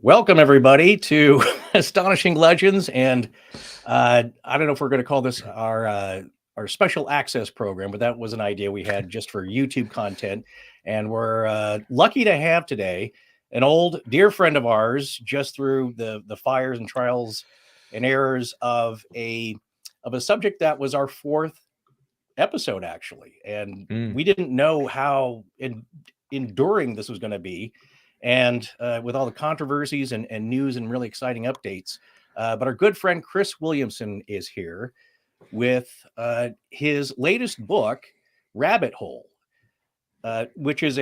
Welcome everybody to Astonishing Legends, and I don't know if we're going to call this our special access program, but that was an idea we had just for YouTube content, and we're lucky to have today an old dear friend of ours, just through the fires and trials and errors of a subject that was our fourth episode actually, and we didn't know how enduring this was going to be. And with all the controversies and news and really exciting updates. But our good friend Chris Williamson is here with his latest book, Rabbit Hole, which is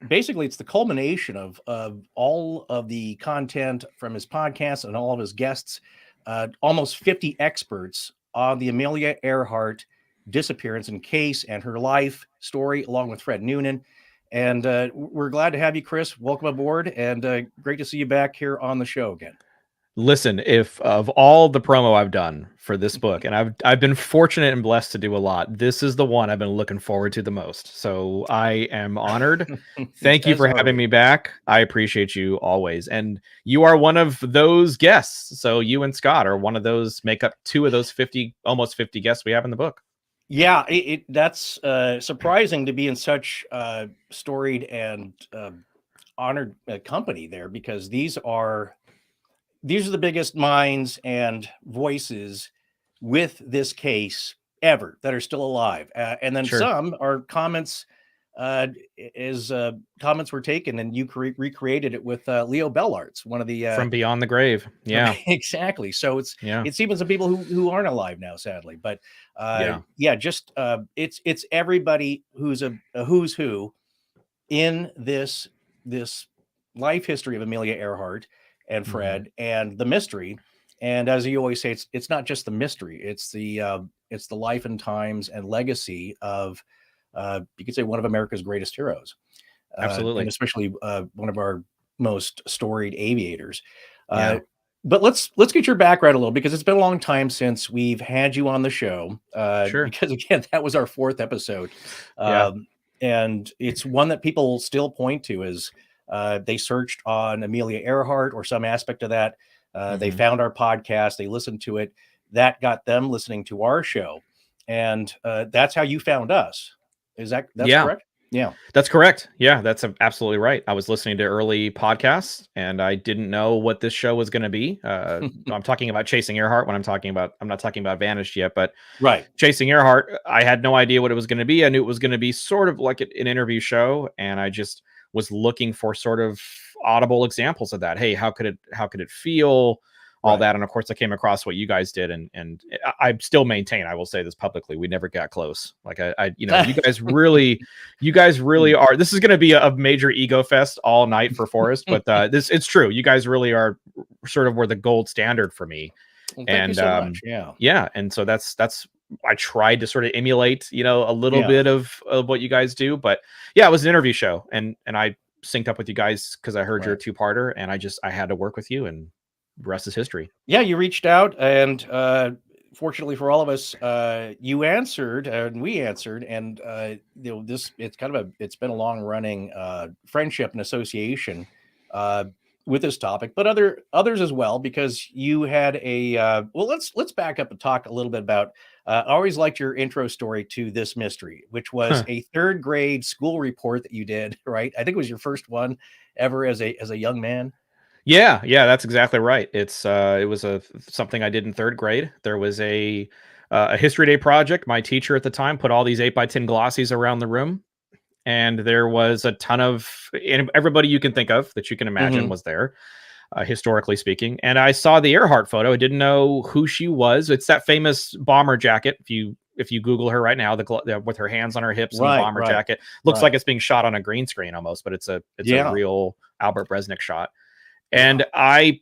basically it's the culmination of all of the content from his podcast and all of his guests, almost 50 experts on the Amelia Earhart disappearance and case and her life story, along with Fred Noonan. And we're glad to have you, Chris. Welcome aboard, and great to see you back here on the show again. Listen, if of all the promo I've done for this book, and I've been fortunate and blessed to do a lot, this is the one I've been looking forward to the most. So I am honored. Thank you for having me back. I appreciate you always. And you are one of those guests. So you and Scott are one of those, make up two of those almost 50 guests we have in the book. Yeah, that's surprising to be in such storied and honored company there, because these are the biggest minds and voices with this case ever that are still alive. And then some are comments comments were taken, and you recreated it with Leo Bellart's, one of the From Beyond the Grave. Yeah, exactly. So it's even some people who aren't alive now, sadly, but it's everybody who's a who's who in this life history of Amelia Earhart and Fred and the mystery. And as you always say, it's not just the mystery, it's the life and times and legacy of you could say one of America's greatest heroes. Absolutely. And especially one of our most storied aviators. But let's get your background a little, because it's been a long time since we've had you on the show. Because again, that was our fourth episode. And it's one that people still point to as they searched on Amelia Earhart or some aspect of that. They found our podcast, they listened to it. That got them listening to our show. And that's how you found us. Is that's correct? Yeah, that's correct. Yeah, that's absolutely right. I was listening to early podcasts, and I didn't know what this show was going to be. I'm talking about Chasing Earhart when I'm not talking about Vanished yet, but Chasing Earhart, I had no idea what it was going to be. I knew it was going to be sort of like an interview show, and I just was looking for sort of audible examples of that. Hey, how could it feel? All that. And of course I came across what you guys did, and I still maintain, I will say this publicly, we never got close. Like you guys really are, this is going to be a major ego fest all night for Forrest, but it's true. You guys really are were the gold standard for me. Well, thank you so much. Yeah. And so that's, I tried to sort of emulate, a little bit of what you guys do, but yeah, it was an interview show, and I synced up with you guys because I heard your two-parter, and I had to work with you, and the rest is history. Yeah, you reached out, and fortunately for all of us, you answered, and we answered, and it's been a long running friendship and association with this topic, but others as well, because you had let's back up and talk a little bit about. I always liked your intro story to this mystery, which was a third grade school report that you did, right? I think it was your first one ever as a young man. Yeah, that's exactly right. It was something I did in third grade. There was a history day project. My teacher at the time put all these 8x10 glossies around the room, and there was a ton of everybody you can think of that you can imagine was there, historically speaking. And I saw the Earhart photo. I didn't know who she was. It's that famous bomber jacket. If you Google her right now, with her hands on her hips and the bomber jacket, looks like it's being shot on a green screen almost, but it's a real Albert Bresnik shot. And I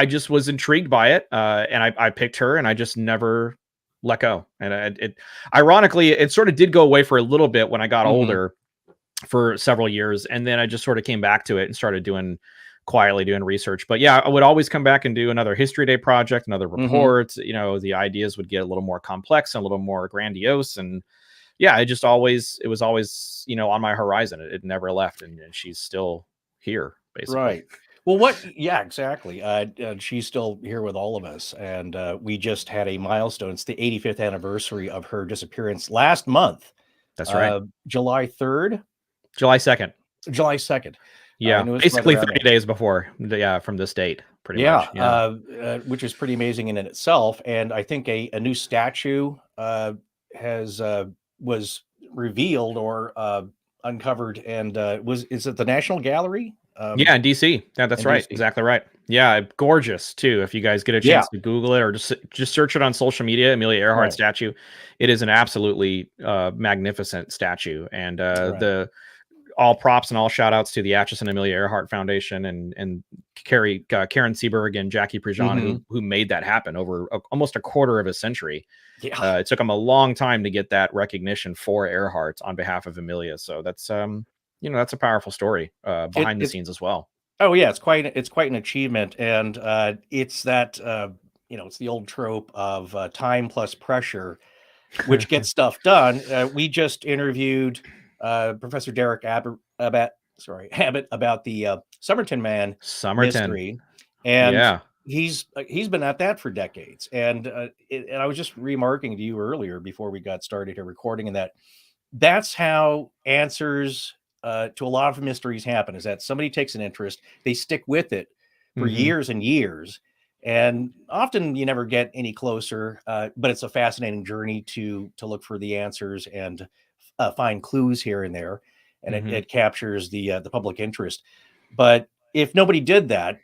just was intrigued by it, and I picked her, and I just never let go. And ironically, it sort of did go away for a little bit when I got older, for several years, and then I just sort of came back to it and started quietly doing research. But yeah, I would always come back and do another history day project, another report. The ideas would get a little more complex and a little more grandiose, and yeah, it was always on my horizon. It never left, and she's still here, basically. Right. Well, yeah, exactly. She's still here with all of us, and we just had a milestone. It's the 85th anniversary of her disappearance last month, That's right. July 3rd, July 2nd. July 2nd. Yeah, Newest basically weather 30 days before. Yeah, from this date, pretty Yeah, much. Yeah. which is pretty amazing in itself. And I think a new statue has was revealed or uncovered, and is it the National Gallery? Yeah, in DC. Yeah, that's In right. DC. Exactly right. Yeah, gorgeous too. If you guys get a Yeah, chance to Google it or just search it on social media, Amelia Earhart right, statue. It is an absolutely magnificent statue, and right. the all props and all shout outs to the Atchison Amelia Earhart Foundation and Karen Seberg and Jackie Prejean Hmm. who made that happen over almost a quarter of a century. Yeah, It took them a long time to get that recognition for Earhart on behalf of Amelia. So that's that's a powerful story behind the it's scenes as well. oh yeah, it's quite an achievement, and it's that it's the old trope of time plus pressure, which gets stuff done. We just interviewed Professor Derek Abbott about the Somerton Man Somerton. mystery, and Yeah. he's been at that for decades. And and I was just remarking to you earlier before we got started here recording, and that's how answers to a lot of mysteries happen. Is that somebody takes an interest, they stick with it for Hmm. years and years, and often you never get any closer. But it's a fascinating journey to look for the answers and find clues here and there, and Hmm. it captures the public interest. But if nobody did that,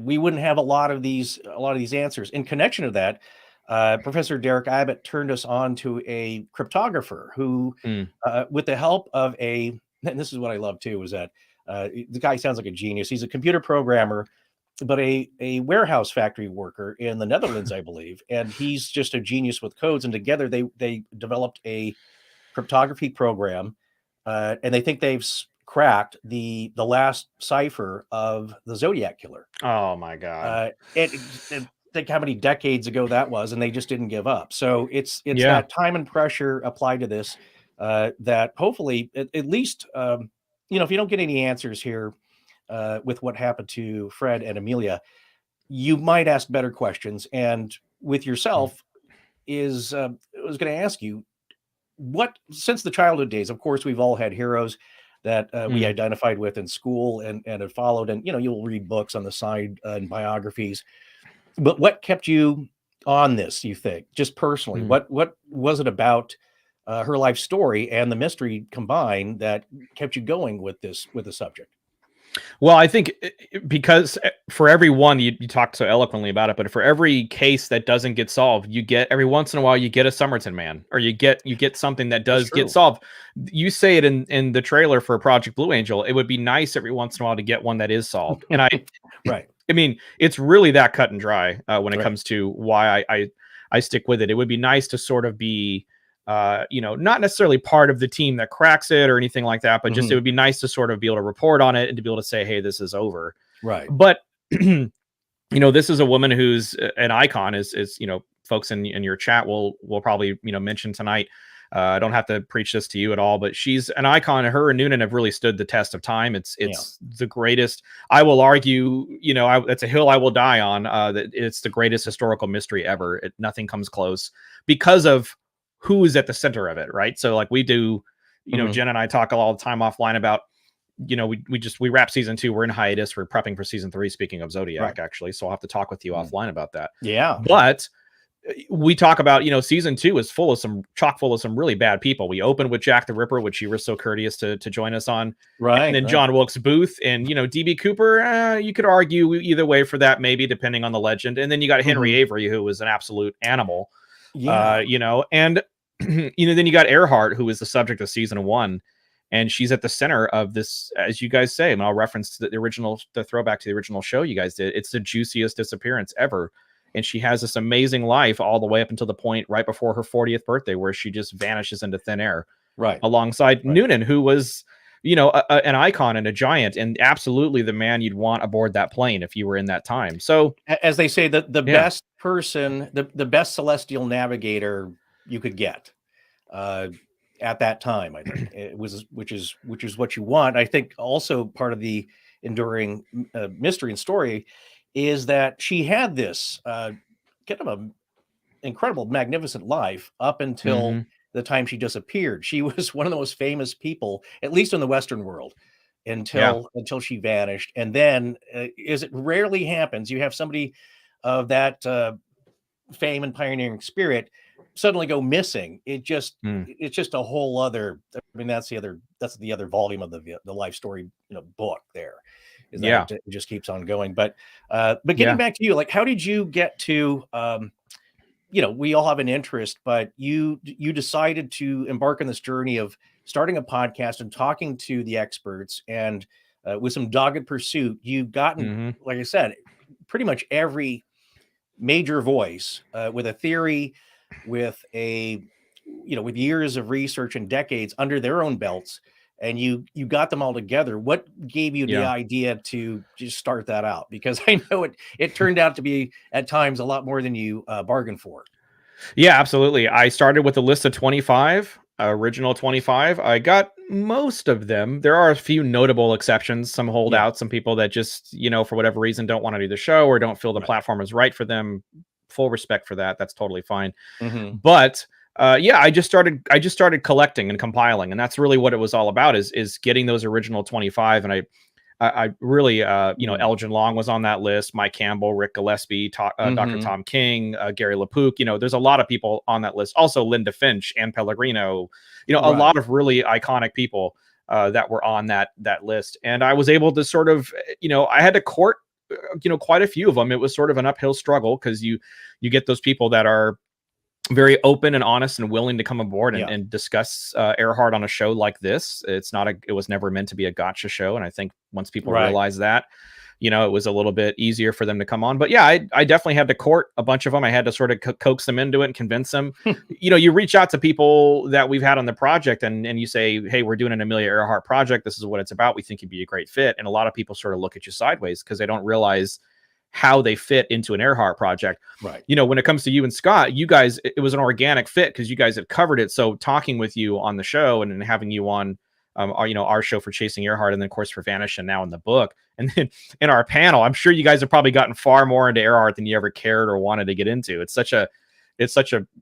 we wouldn't have a lot of these answers. In connection to that, Professor Derek Abbott turned us on to a cryptographer who, Mm. with the help of and this is what I love too, is that the guy sounds like a genius. He's a computer programmer, but a warehouse factory worker in the Netherlands, I believe, and he's just a genius with codes. And together they developed a cryptography program, and they think they've cracked the last cipher of the Zodiac killer. Oh my God. Think how many decades ago that was, and they just didn't give up. So it's Yeah. that time and pressure applied to this, that hopefully at least if you don't get any answers here with what happened to Fred and Amelia, you might ask better questions. And with Mm. yourself, I was going to ask you, what, since the childhood days, of course, we've all had heroes that we Mm. identified with in school and have followed, and you'll read books on the side and biographies. But what kept you on this, you think, just personally? Mm. What was it about her life story and the mystery combined that kept you going with the subject? Well, I think because for every one you talked so eloquently about it, but for every case that doesn't get solved, you get every once in a while you get a Somerton Man, or you get something that That's does get true. solved. You say it in the trailer for Project Blue Angel. It would be nice every once in a while to get one that is solved, and Right. I mean, it's really that cut and dry when it Right. comes to why I stick with it. It would be nice to sort of be, not necessarily part of the team that cracks it or anything like that, but just it Mhm. would be nice to sort of be able to report on it and to be able to say, hey, this is over. Right. But this is a woman who's an icon, is folks in your chat will probably mention tonight. I don't have to preach this to you at all, but she's an icon. Her and Noonan have really stood the test of time. Yeah. It's the greatest. I will argue, it's a hill I will die on. That it's the greatest historical mystery ever. Nothing comes close because of who is at the center of it, right? So like we do, Mhm. Jen and I talk all the time offline about, we wrap season 2. We're in hiatus. We're prepping for season 3. Speaking of Right. Zodiac, actually, so I'll have to talk with you Mm. offline about that. Yeah. But we talk about, season 2 is chock full of some really bad people. We open with Jack the Ripper, which you were so courteous to join us on. And Right. then Right. John Wilkes Booth and, DB Cooper. You could argue either way for that, maybe depending on the legend. And then you got Henry Mhm. Avery, who was an absolute animal, Yeah. and, then you got Earhart, who is the subject of season 1. And she's at the center of this, as you guys say, and I'll reference the throwback to the original show you guys did. It's the juiciest disappearance ever. And she has this amazing life all the way up until the point right before her 40th birthday, where she just vanishes into thin air Right. alongside Right. Noonan, who was, an icon and a giant, and absolutely the man you'd want aboard that plane if you were in that time. So, As they say, the yeah, best person, the best celestial navigator you could get. Uh, at that time, I think it was, which is what you want. I think also part of the enduring mystery and story is that she had this kind of a incredible, magnificent life up until Mhm. the time she disappeared. She was one of the most famous people, at least in the Western world, Yeah. until she vanished. And then, as it rarely happens, you have somebody of that fame and pioneering spirit suddenly go missing. Mm. It's just a whole other. I mean, that's the other volume of the life story, book. There is that Yeah. it just keeps on going. But getting Yeah. back to you, like, how did you get to we all have an interest, but you decided to embark on this journey of starting a podcast and talking to the experts, and with some dogged pursuit, you've gotten, Mhm. like I said, pretty much every major voice with a theory, with with years of research and decades under their own belts, and you got them all together. What gave you the Yeah. idea to just start that out? Because I know it turned out to be at times a lot more than you bargained for. Yeah, absolutely. I started with a list of 25, original 25. I got most of them. There are a few notable exceptions, some Yeah, holdouts, some people that just, for whatever reason don't want to do the show or don't feel the right. platform is right for them. Full respect for that. That's totally fine. Hmm. But yeah, I just started collecting and compiling, and that's really what it was all about is getting those original 25. And I really, Elgin Long was on that list. Mike Campbell, Rick Gillespie, Dr. Hmm. Tom King, Gary LePuc. There's a lot of people on that list. Also, Linda Finch, Ann Pellegrino. A Right. lot of really iconic people that were on that list. And I was able to sort of, I had to court, quite a few of them. It was sort of an uphill struggle because you get those people that are very open and honest and willing to come aboard and, Yeah. and discuss Earhart on a show like this. It was never meant to be a gotcha show. And I think once people Right. realize that, it was a little bit easier for them to come on. But yeah, I definitely had to court a bunch of them. I had to sort of coax them into it and convince them. You reach out to people that we've had on the project and you say, hey, we're doing an Amelia Earhart project. This is what it's about. We think you'd be a great fit. And a lot of people sort of look at you sideways because they don't realize how they fit into an Earhart project. Right. When it comes to you and Scott, you guys, it was an organic fit because you guys had covered it. So talking with you on the show and having you on our show for Chasing Earhart, and then of course for Vanish, and now in the book, and then in our panel, I'm sure you guys have probably gotten far more into Earhart than you ever cared or wanted to get into. It's such a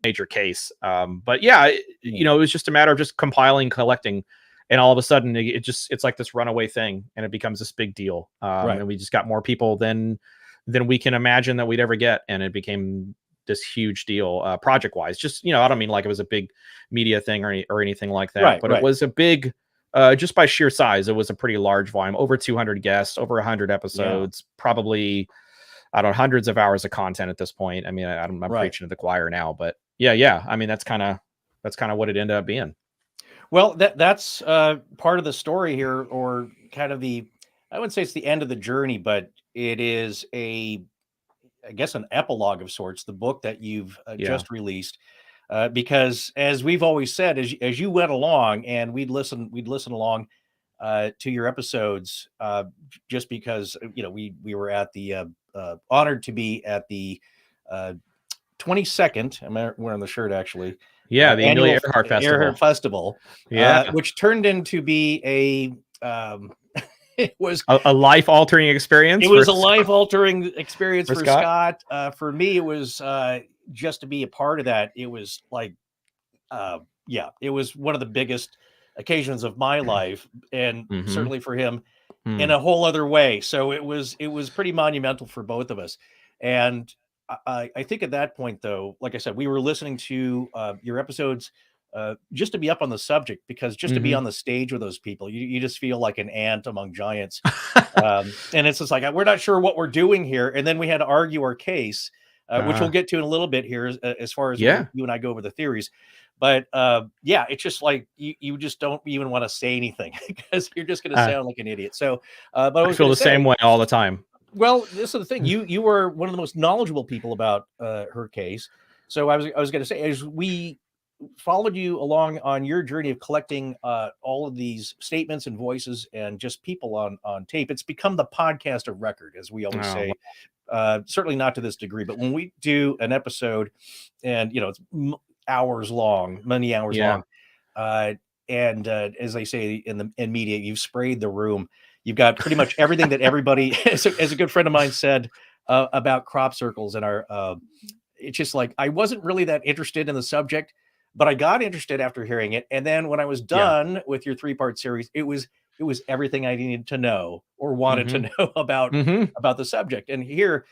major case. But yeah, it was just a matter of just compiling, collecting, and all of a sudden it's like this runaway thing, and it becomes this big deal. Right. And we just got more people than we can imagine that we'd ever get, and it became this huge deal project wise. Just I don't mean like it was a big media thing or anything like that, Right. but it Right. was a big just by sheer size. It was a pretty large volume, over 200 guests, over 100 Yeah. episodes, probably I don't know, hundreds of hours of content at this point. I mean, I'm Right. preaching to the choir now, but yeah. I mean, that's kind of what it ended up being. Well, that's part of the story here, or kind of I wouldn't say it's the end of the journey, but it is I guess, an epilogue of sorts, the book that you've Yeah. just released. Because as we've always said, as you went along, and we'd listen along to your episodes, just because we were at the honored to be at the uh, 22nd. I'm wearing the shirt actually. Yeah. The Amelia Annual Earhart Festival. Earhart Festival, Yeah. which turned into be it was A life altering experience it for was a life altering experience for Scott. Scott. For me, it was just to be a part of that. It was like, yeah, it was one of the biggest occasions of my life, and Mm-hmm. certainly for him in Mm. a whole other way. So it was pretty monumental for both of us. And I think at that point, though, like I said, we were listening to your episodes just to be up on the subject, because just to be Mm-hmm. on the stage with those people, you just feel like an ant among giants. And it's just like, we're not sure what we're doing here. And then we had to argue our case, which we'll get to in a little bit here, as far as when Yeah. you and I go over the theories. But yeah, it's just like you just don't even want to say anything because you're just going to sound like an idiot. So, but I I was feel going the to same say, way all the time. well, this is the thing. You were one of the most knowledgeable people about her case. So I was going to say, as we followed you along on your journey of collecting all of these statements and voices and just people on tape, it's become the podcast of record, as we always Oh, say. Certainly not to this degree, but when we do an episode, and it's hours long, many hours yeah. long, uh, and as they say in media, you've sprayed the room. You've got pretty much everything that everybody, as a good friend of mine said about crop circles and our, it's just like, I wasn't really that interested in the subject, but I got interested after hearing it. And then when I was Yeah. done with your 3-part series, it was everything I needed to know or wanted to Mhm. know Mhm. about the subject. And here,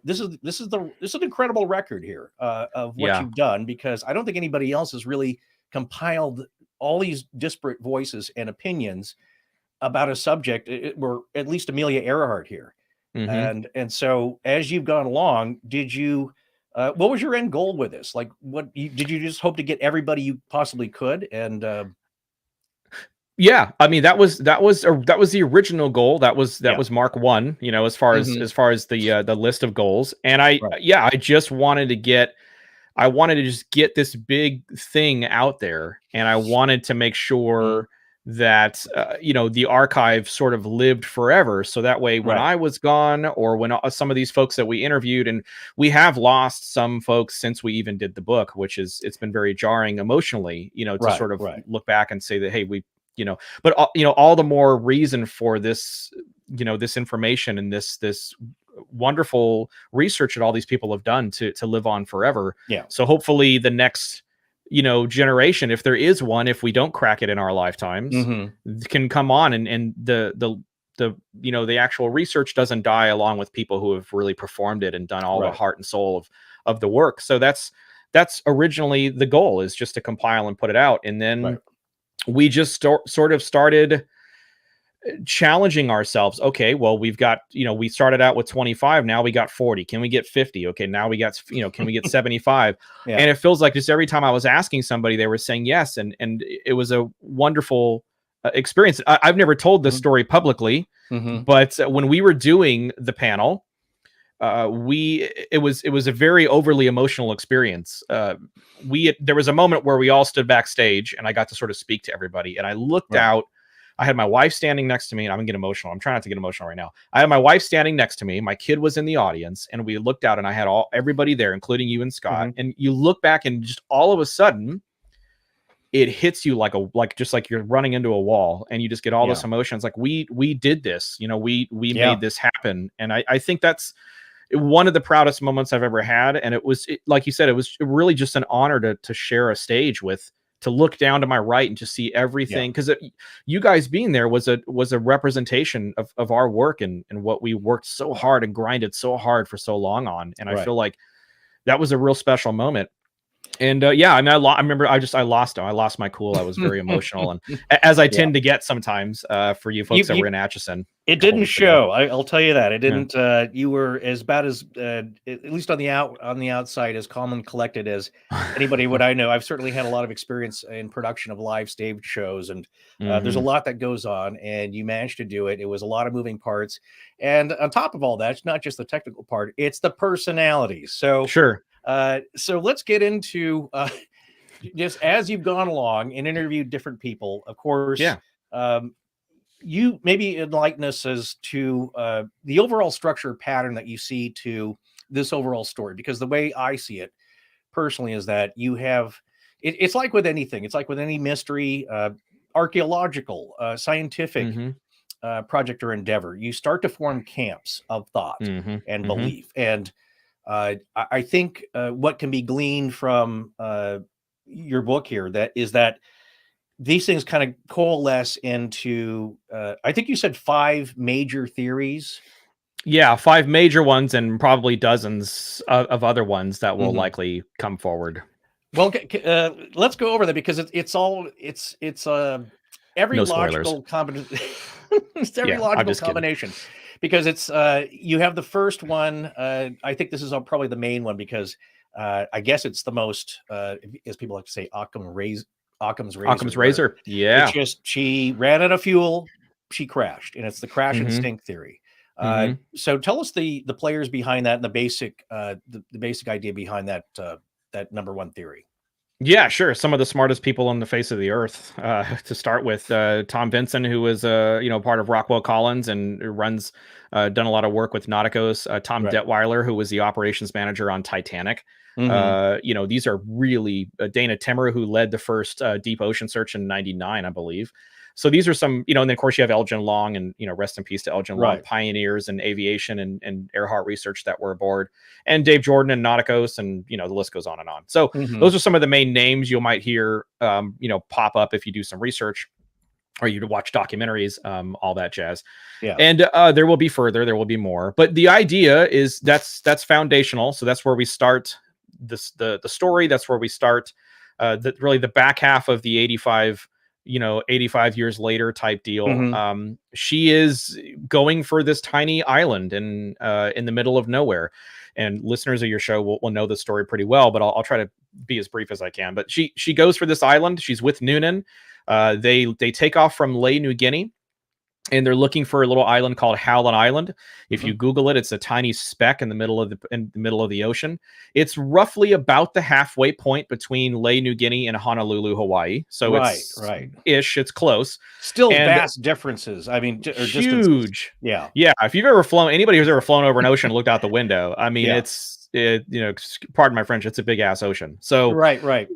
this is an incredible record here of what Yeah. you've done, because I don't think anybody else has really compiled all these disparate voices and opinions about a subject, or at least Amelia Earhart here. Mhm. And so as you've gone along, did you what was your end goal with this? Like, did you just hope to get everybody you possibly could? And Yeah, I mean, that was the original goal. That yeah. was Mark 1, you know, Mhm. as far as the list of goals. And I Right. yeah, I just wanted to get I wanted to just get this big thing out there, and I wanted to make Mhm. sure that you know, the archive sort of lived forever, so that way when Right. I was gone, or when some of these folks that we interviewed, and we have lost some folks since we even did the book, which is, it's been very jarring emotionally, you know, to Right. sort of Right. look back and say that, hey, we, you know, but you know, all the more reason for this, you know, this information and this wonderful research that all these people have done to live on forever. Yeah. So hopefully the next, you know, generation, if there is one, if we don't crack it in our lifetimes, Mhm. can come on, and the you know, the actual research doesn't die along with people who have really performed it and done all the Right. heart and soul of the work. So that's originally the goal, is just to compile and put it out. And Right. then we just sort of started challenging ourselves. Okay, well, we've got, you know, we started out with 25, now we got 40. Can we get 50? Okay, now we got, you know, can we get 75? Yeah. And it feels like just every time I was asking somebody, they were saying yes, and it was a wonderful experience. I've never told this Mhm. story publicly, Mhm. but when we were doing the panel, it was a very overly emotional experience. There was a moment where we all stood backstage, and I got to sort of speak to everybody, and I looked Right. out. I had my wife standing next to me, and I'm gonna get emotional. I'm trying not to get emotional right now. I had my wife standing next to me. My kid was in the audience, and we looked out, and I had everybody there, including you and Scott. Mhm. And you look back, and just all of a sudden, it hits you like just like you're running into a wall, and you just get all Yeah. this emotions. Like, we did this, you know, we Yeah. made this happen. And I think that's one of the proudest moments I've ever had. And like you said, it was really just an honor to share a stage with, to look down to my right and to see Yeah. everything. Because you guys being there was a representation of our work, and what we worked so hard and grinded so hard for so long on. And I Right. feel like that was a real special moment. And yeah, I mean, I remember I lost him. I lost my cool. I was very emotional, and as I Yeah. tend to get sometimes, for you folks that You were in Atchison It a couple didn't weeks ago. show. I'll tell you that. It Yeah. didn't, you were as bad as, at least on the outside, as calm and collected as anybody would I know. I've certainly had a lot of experience in production of live stage shows, and, there's a Hmm. lot that goes on, and you managed to do it. It was a lot of moving parts, and on top of all that, it's not just the technical part, it's the personalities. Sure. So let's get into, just as you've gone along and interviewed different people, of course, Yeah. um, you maybe enlighten us as to the overall structure pattern that you see to this overall story, because the way I see it personally is that you have it's like with anything, it's like with any mystery, archaeological, scientific Hmm. project or endeavor. You start to form camps of thought Hmm. and Hmm. belief, and I think what can be gleaned from your book here, that is that these things kind of coalesce into, I think you said 5 major theories? Yeah, 5 major ones, and probably dozens of other ones that will Mhm. likely come forward. Well, let's go over that, because it's all every No spoilers. logical it's every Yeah, I'm logical just kidding. combination, because it's, you have the first one, I think this is probably the main one, because, I guess it's the most, as people like to say, Occam's razor, Occam's where razor. it's Yeah. just she ran out of fuel, she crashed, and it's the crash and Hmm. sink theory. Hmm. So tell us the players behind that, and the basic idea behind that number one theory. Yeah, sure. Some of the smartest people on the face of the earth. To start with, Tom Vinson, who is you know, part of Rockwell Collins, and who runs, done a lot of work with Nauticos. Tom Right. Detweiler, who was the operations manager on Titanic. Mhm. You know, these are really Dana Timmer, who led the first deep ocean search in '99, I believe. So these are some, and then of course you have Elgin Long, and rest in peace to Elgin Long, Right. pioneers in aviation and Earhart research that were aboard, and Dave Jordan and Nauticos, and the list goes on and on. So those are some of the main names you might hear, pop up if you do some research or you watch documentaries, all that jazz. Yeah. And there will be there will be more, but the idea is that's foundational. So that's where we start the story. That's where we start really the back half of the 85 years later type deal. She is going for this tiny island in the middle of nowhere, and listeners of your show will know the story pretty well, but I'll try to be as brief as I can. But she goes for this island. She's with Noonan. They take off from Ley, New Guinea, and they're looking for a little island called Howland Island. If you Google it, it's a tiny speck in the middle of the ocean. It's roughly about the halfway point between Ley, New Guinea, and Honolulu, Hawaii. So it's close. Still vast differences. I mean, huge. Yeah. If you've ever flown, anybody who's ever flown over an ocean, looked out the window. I mean, pardon my French, it's a big ass ocean. So right.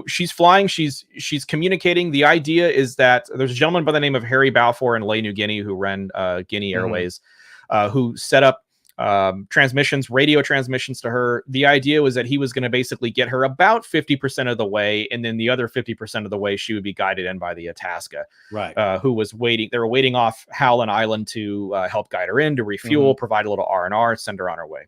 She's flying, she's communicating. The idea is that there's a gentleman by the name of Harry Balfour in Ley, New Guinea, who ran Guinea Airways, who set up radio transmissions to her. The idea was that he was going to basically get her about 50% of the way, and then the other 50% of the way she would be guided in by the Itasca, who was waiting. They were waiting off Howland Island to help guide her in, to refuel, provide a little R&R, send her on her way.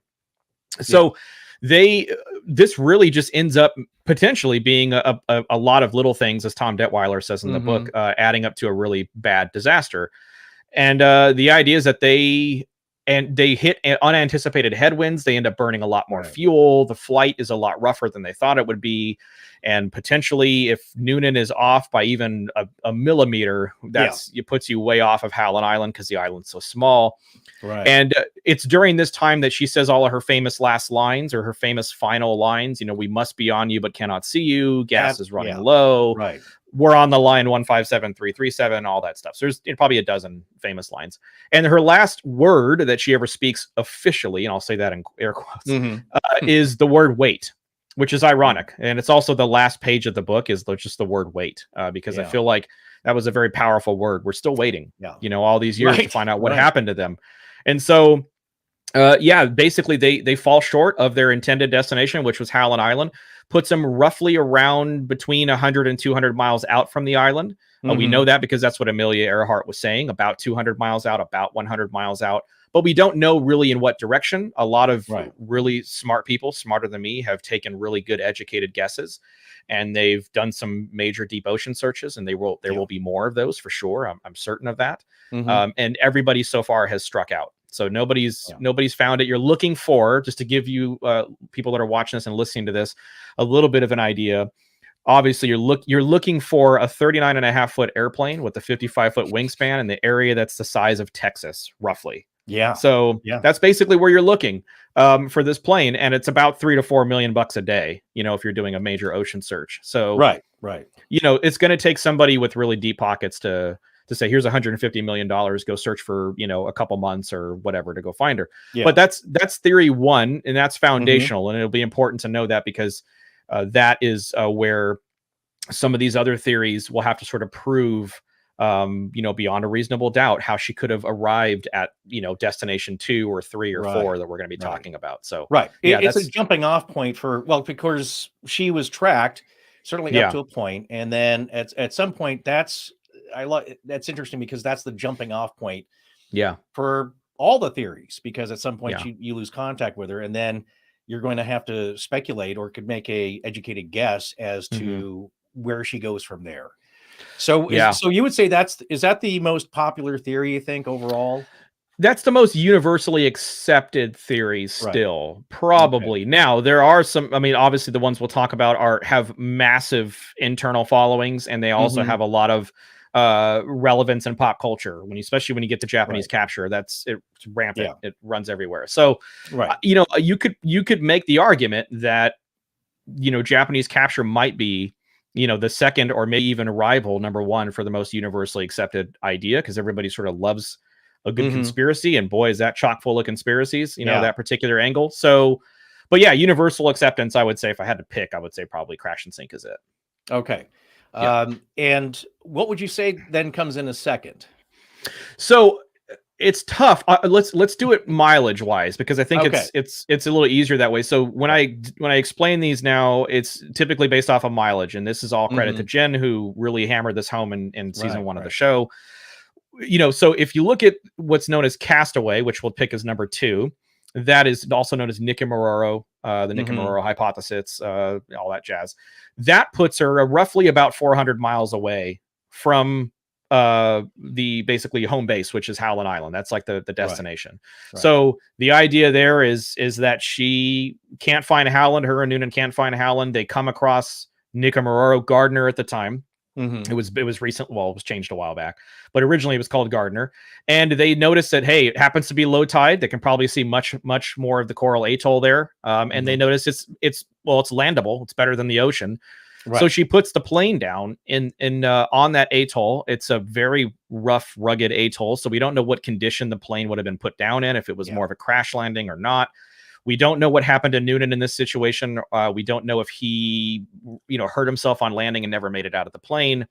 So this really just ends up potentially being a lot of little things, as Tom Detweiler says in the book, adding up to a really bad disaster. And the idea is that they hit unanticipated headwinds. They end up burning a lot more fuel. The flight is a lot rougher than they thought it would be. And potentially, if Noonan is off by even a millimeter, it puts you way off of Howland Island, because the island's so small. Right. And it's during this time that she says all of her famous last lines, or her famous final lines. We must be on you, but cannot see you. Gas is running low. Right. We're on the line 157337, all that stuff. So there's probably a dozen famous lines. And her last word that she ever speaks officially, and I'll say that in air quotes, is the word wait, which is ironic. And it's also the last page of the book is just the word wait, because I feel like that was a very powerful word. We're still waiting, all these years to find out what happened to them. And so, basically they fall short of their intended destination, which was Howland Island. Puts them roughly around between 100 and 200 miles out from the island. We know that because that's what Amelia Earhart was saying, about 200 miles out, about 100 miles out. But we don't know really in what direction. A lot of really smart people, smarter than me, have taken really good educated guesses. And they've done some major deep ocean searches, and there will be more of those for sure. I'm certain of that. And everybody so far has struck out. So nobody's found it. You're looking for, just to give you people that are watching this and listening to this a little bit of an idea. Obviously, you're looking for a 39.5-foot airplane with a 55-foot wingspan in the area that's the size of Texas, roughly. Yeah. So that's basically where you're looking for this plane, and it's about $3 to $4 million a day. If you're doing a major ocean search. So right. It's going to take somebody with really deep pockets to say, here's $150 million, go search for, a couple months or whatever to go find her. But that's theory one, and that's foundational. And it'll be important to know that, because that is where some of these other theories will have to sort of prove, beyond a reasonable doubt, how she could have arrived at, destination 2 or 3 or 4 that we're going to be talking about. So, it's a jumping off point because she was tracked certainly up to a point. And then at some point that's interesting, because that's the jumping off point for all the theories, because at some point you lose contact with her, and then you're going to have to speculate, or could make a educated guess as to where she goes from there. So so you would say is that the most popular theory, you think, overall? That's the most universally accepted theory still, probably. Okay. Now, there are some, obviously the ones we'll talk about have massive internal followings, and they also have a lot of relevance in pop culture, especially when you get to Japanese capture. It's rampant. It runs everywhere. So you could make the argument that Japanese capture might be the second, or maybe even rival number one, for the most universally accepted idea, because everybody sort of loves a good conspiracy, and boy, is that chock full of conspiracies, that particular angle. So, but universal acceptance, I would say, if I had to pick, I would say probably Crash and Sink is it. Okay. And what would you say then comes in a second? So it's tough. Let's do it mileage wise, because I think Okay. it's a little easier that way. So when I explain these now, it's typically based off of mileage, and this is all credit to Jen, who really hammered this home in season 1 of the show. So if you look at what's known as Castaway, which we'll pick as number 2, that is also known as Nicki Mororo, the Nicki Mororo hypothesis, all that jazz. That puts her roughly about 400 miles away from the basically home base, which is Howland Island. That's like the destination. Right. So the idea there is that she can't find Howland. Her and Noonan can't find Howland. They come across Nicki Mororo, Gardner at the time. It was recent. Well, it was changed a while back, but originally it was called Gardner. And they noticed that, hey, it happens to be low tide. They can probably see much more of the coral atoll there. And they notice it's landable. It's better than the ocean. Right. So she puts the plane down on that atoll. It's a very rough, rugged atoll. So we don't know what condition the plane would have been put down in, if it was more of a crash landing or not. We don't know what happened to Noonan in this situation. We don't know if he, hurt himself on landing and never made it out of the plane.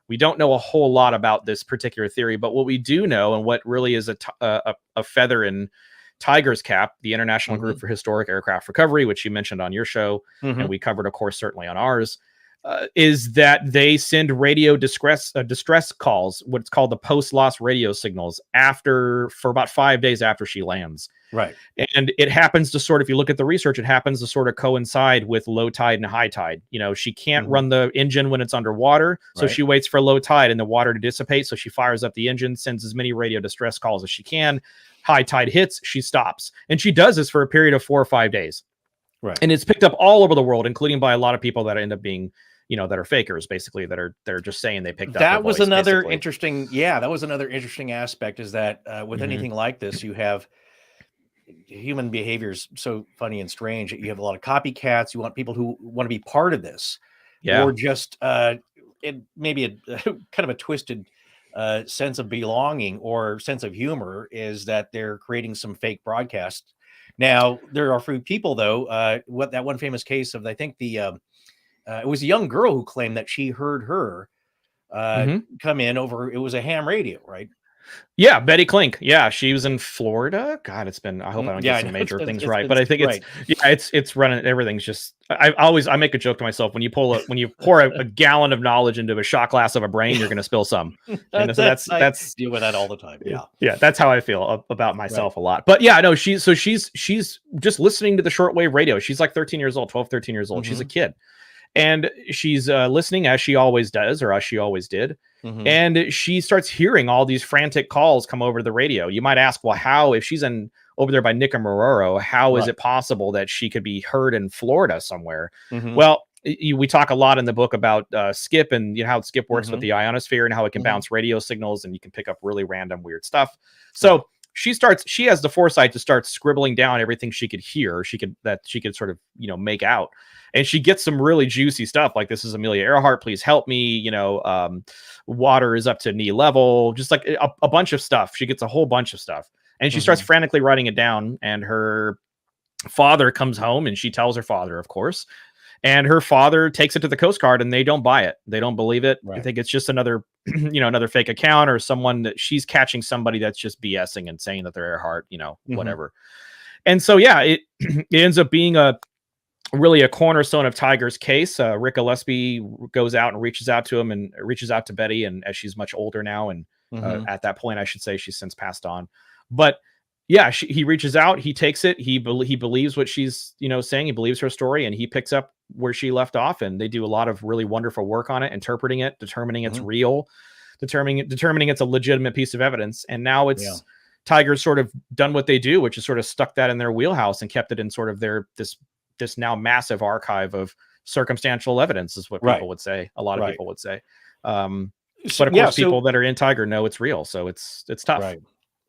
We don't know a whole lot about this particular theory, but what we do know, and what really is a feather in Tiger's cap, the International Group for Historic Aircraft Recovery, which you mentioned on your show, and we covered, of course, certainly on ours, is that they send radio distress calls, what's called the post-loss radio signals, for about 5 days after she lands. Right. And it happens to sort of, if you look at the research, it happens to sort of coincide with low tide and high tide. She can't run the engine when it's underwater. So she waits for low tide and the water to dissipate. So she fires up the engine, sends as many radio distress calls as she can. High tide hits, she stops. And she does this for a period of 4 or 5 days. Right. And it's picked up all over the world, including by a lot of people that end up being, that are fakers, basically, they're just saying they picked up. That was another interesting. Yeah, that was another interesting aspect, is that with anything like this, you have human behaviors so funny and strange. You have a lot of copycats. You want people who want to be part of this, or just maybe a kind of a twisted sense of belonging or sense of humor, is that they're creating some fake broadcasts. Now, there are a few people, though. What that one famous case of, I think it was a young girl who claimed that she heard her come in over. It was a ham radio, right? Yeah, Betty Klink. Yeah, she was in Florida. God, it's been. I hope I don't get some major things right, but I think it's running. Everything's just. I make a joke to myself, when you pour a gallon of knowledge into a shot glass of a brain, you're going to spill some. And so that's deal with that all the time. Yeah, that's how I feel about myself a lot. But yeah, no, she's just listening to the shortwave radio. She's like 13 years old, 12, 13 years old. She's a kid. And she's listening, as she always does, or as she always did. And she starts hearing all these frantic calls come over the radio. You might ask, well, how, if she's over there by Nicki Mororo, how is it possible that she could be heard in Florida somewhere? Well, we talk a lot in the book about Skip, and how Skip works with the ionosphere, and how it can bounce radio signals, and you can pick up really random weird stuff. So she has the foresight to start scribbling down everything she could hear, she could sort of, make out. And she gets some really juicy stuff, like, this is Amelia Earhart, please help me, water is up to knee level, just like a bunch of stuff. She gets a whole bunch of stuff, and she starts frantically writing it down. And her father comes home, and she tells her father, of course, and her father takes it to the Coast Guard, and they don't buy it. They don't believe it. I think it's just another, another fake account, or someone that she's catching somebody that's just BSing and saying that they're Earhart, whatever. And so, yeah, it ends up being really a cornerstone of Tiger's case. Rick Gillespie goes out and reaches out to him, and reaches out to Betty, and as she's much older now, and at that point, I should say, she's since passed on. But yeah, he reaches out, he takes it, he believes what she's saying, he believes her story, and he picks up where she left off, and they do a lot of really wonderful work on it, interpreting it, determining it's real, determining it's a legitimate piece of evidence. And now it's Tiger's sort of done what they do, which is sort of stuck that in their wheelhouse and kept it in sort of their this now massive archive of circumstantial evidence, is what people would say. A lot of people would say. But of course, people that are in Tiger know it's real, so it's tough. Right.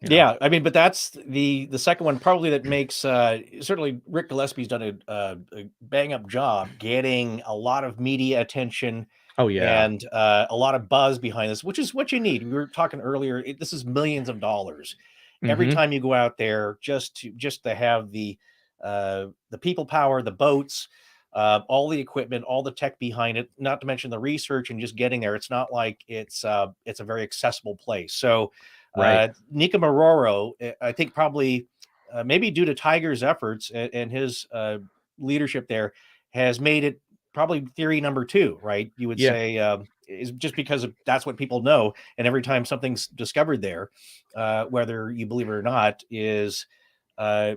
Yeah, I mean, but that's the second one probably that makes certainly Rick Gillespie's done a bang up job getting a lot of media attention. Oh yeah, and a lot of buzz behind this, which is what you need. We were talking earlier. This is millions of dollars every time you go out there, just to have the people power, the boats, all the equipment, all the tech behind it, not to mention the research and just getting there. It's not like it's a very accessible place. So Right. Nika Maroro, I think probably maybe due to Tiger's efforts and his leadership there, has made it probably theory number two, right? You would Yeah. say is just because that's what people know, and every time something's discovered there, whether you believe it or not, is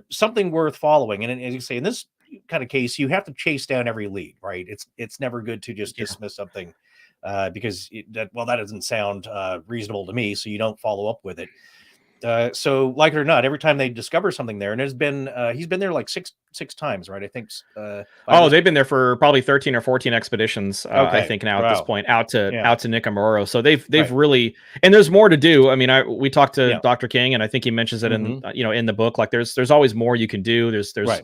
something worth following. And as you say, in this kind of case, you have to chase down every lead, right? It's never good to just Yeah. dismiss something because that doesn't sound reasonable to me, so you don't follow up with it. So like it or not, every time they discover something there, and there's been he's been there like six times, right? I think by Oh, this. they've been there for probably 13 or 14 expeditions, I Okay, think now at this wow, point, out to yeah, Nicamoro. So they've right, really, and there's more to do. I mean, we talked to yeah, Dr. King, and I think he mentions it in hmm, in the book. Like there's always more you can do. There's right,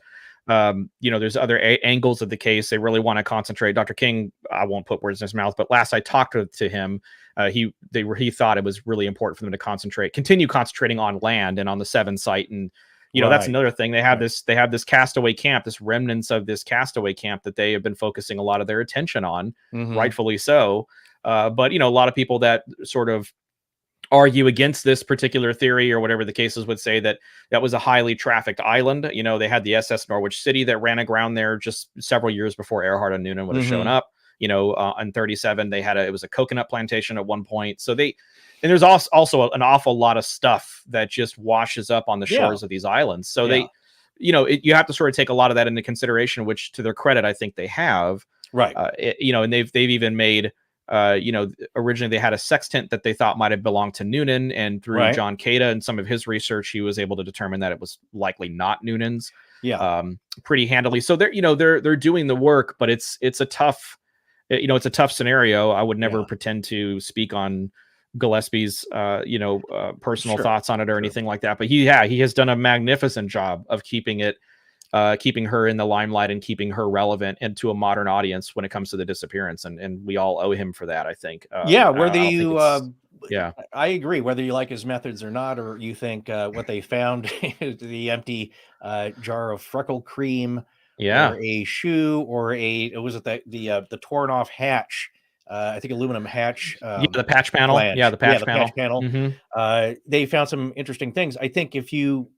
there's other angles of the case. They really want to concentrate. Dr. King, I won't put words in his mouth, but last I talked to him, he thought it was really important for them to continue concentrating on land and on the Seven site. And that's right, another thing. They have right, this castaway camp, this remnants of this castaway camp that they have been focusing a lot of their attention on, hmm, rightfully so. But a lot of people that sort of argue against this particular theory or whatever the cases would say that was a highly trafficked island. They had the SS Norwich City that ran aground there just several years before Earhart and Noonan would have shown hmm, up. In 37, it was a coconut plantation at one point. And there's also an awful lot of stuff that just washes up on the yeah, shores of these islands. So yeah, you have to sort of take a lot of that into consideration, which to their credit, I think they have. right, And they've even made originally they had a sextant that they thought might have belonged to Noonan, and through right, John Cada and some of his research, he was able to determine that it was likely not Noonan's, yeah, pretty handily. So they're doing the work, but it's a tough, it's a tough scenario. I would never yeah, pretend to speak on Gillespie's, personal sure, thoughts on it or sure. anything like that. But he has done a magnificent job of keeping her in the limelight and keeping her relevant and to a modern audience when it comes to the disappearance. And we all owe him for that, I think. Yeah, I whether don't think you it's, yeah, I agree, whether you like his methods or not, or you think what they found, the empty jar of freckle cream, yeah, or a shoe, or was it the torn off hatch, I think aluminum hatch, yeah, the patch panel. Yeah, flange, the yeah, patch the patch panel. panel. Hmm. They found some interesting things. I think if you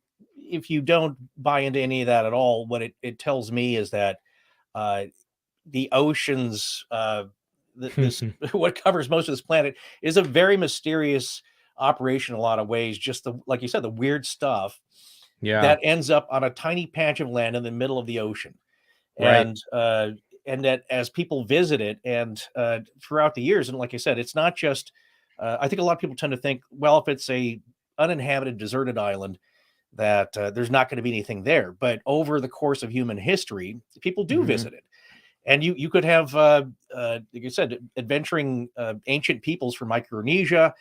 don't buy into any of that at all, what it tells me is that uh, the oceans, this what covers most of this planet, is a very mysterious operation in a lot of ways. Just like you said, the weird stuff Yeah, that ends up on a tiny patch of land in the middle of the ocean, right. and that as people visit it, and throughout the years, and like I said, it's not just. I think a lot of people tend to think, well, if it's a uninhabited, deserted island, that there's not going to be anything there. But over the course of human history, people do Hmm. visit it, and you could have, like you said, adventuring ancient peoples from Micronesia,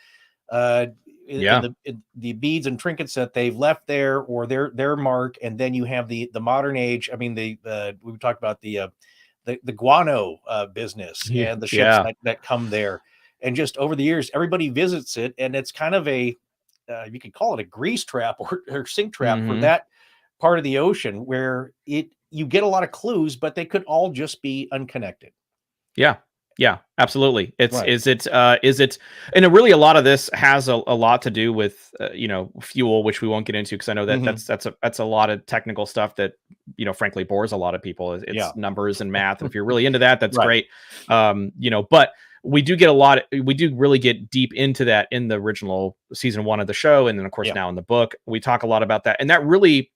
uh, Yeah, in the beads and trinkets that they've left there, or their mark, and then you have the modern age. I mean, we talked about the guano business yeah, and the ships yeah. that come there, and just over the years, everybody visits it, and it's kind of a you could call it a grease trap or sink trap for Hmm. that part of the ocean where you get a lot of clues, but they could all just be unconnected. Yeah. Yeah, absolutely. Right. Is it, and really a lot of this has a lot to do with, fuel, which we won't get into because I know that Hmm. that's a lot of technical stuff that, frankly bores a lot of people. Yeah. It's numbers and math. And if you're really into that, that's Right. great. But we do really get deep into that in the original season 1 of the show. And then of course Yeah. now in the book, we talk a lot about that. And that really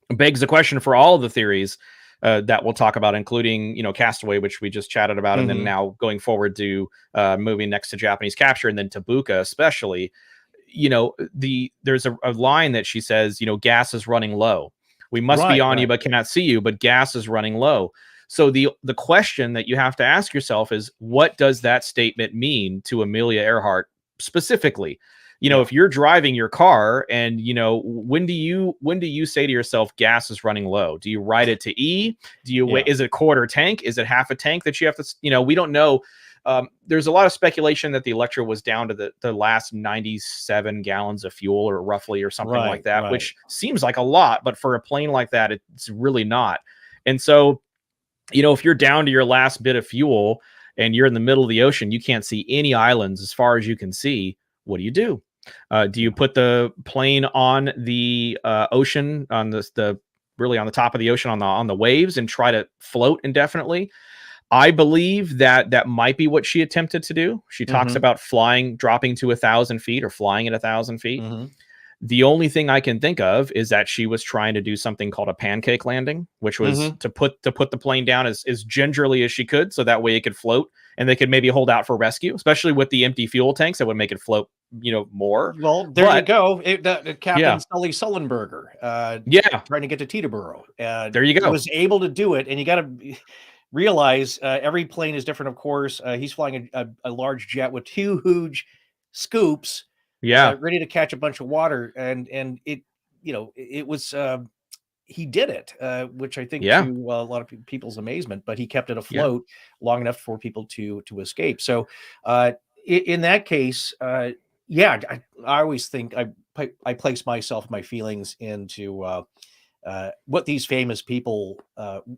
begs the question for all of the theories that we'll talk about, including Castaway, which we just chatted about, and then Hmm. now going forward to moving next to Japanese capture, and then Tabuka, especially. There's a line that she says, gas is running low. We must be Right. on you, Right. but cannot see you. But gas is running low. So the question that you have to ask yourself is, what does that statement mean to Amelia Earhart specifically? Yeah. If you're driving your car and when do you say to yourself gas is running low? Do you write it to E? Do you Yeah. is it a quarter tank? Is it half a tank that you have to, we don't know. There's a lot of speculation that the Electra was down to the last 97 gallons of fuel, or roughly, or something like Right. that, Right. which seems like a lot, but for a plane like that, it's really not. And so if you're down to your last bit of fuel and you're in the middle of the ocean, you can't see any islands as far as you can see. What do you do? Do you put the plane on the ocean, on the really on the top of the ocean, on the waves, and try to float indefinitely? I believe that might be what she attempted to do. She talks about dropping to 1,000 feet or flying at 1,000 feet. The only thing I can think of is that she was trying to do something called a pancake landing, which was to put the plane down as gingerly as she could, so that way it could float and they could maybe hold out for rescue, especially with the empty fuel tanks. That would make it float, more. Well, there you go. Captain Sully Sullenberger, trying to get to Teterboro. There you go. He was able to do it, and you got to realize every plane is different. Of course, he's flying a large jet with 2 huge scoops. Ready to catch a bunch of water, and it, it was he did it, which I think to a lot of people's amazement, but he kept it afloat long enough for people to escape. So in that case, I always think I place my feelings into what these famous people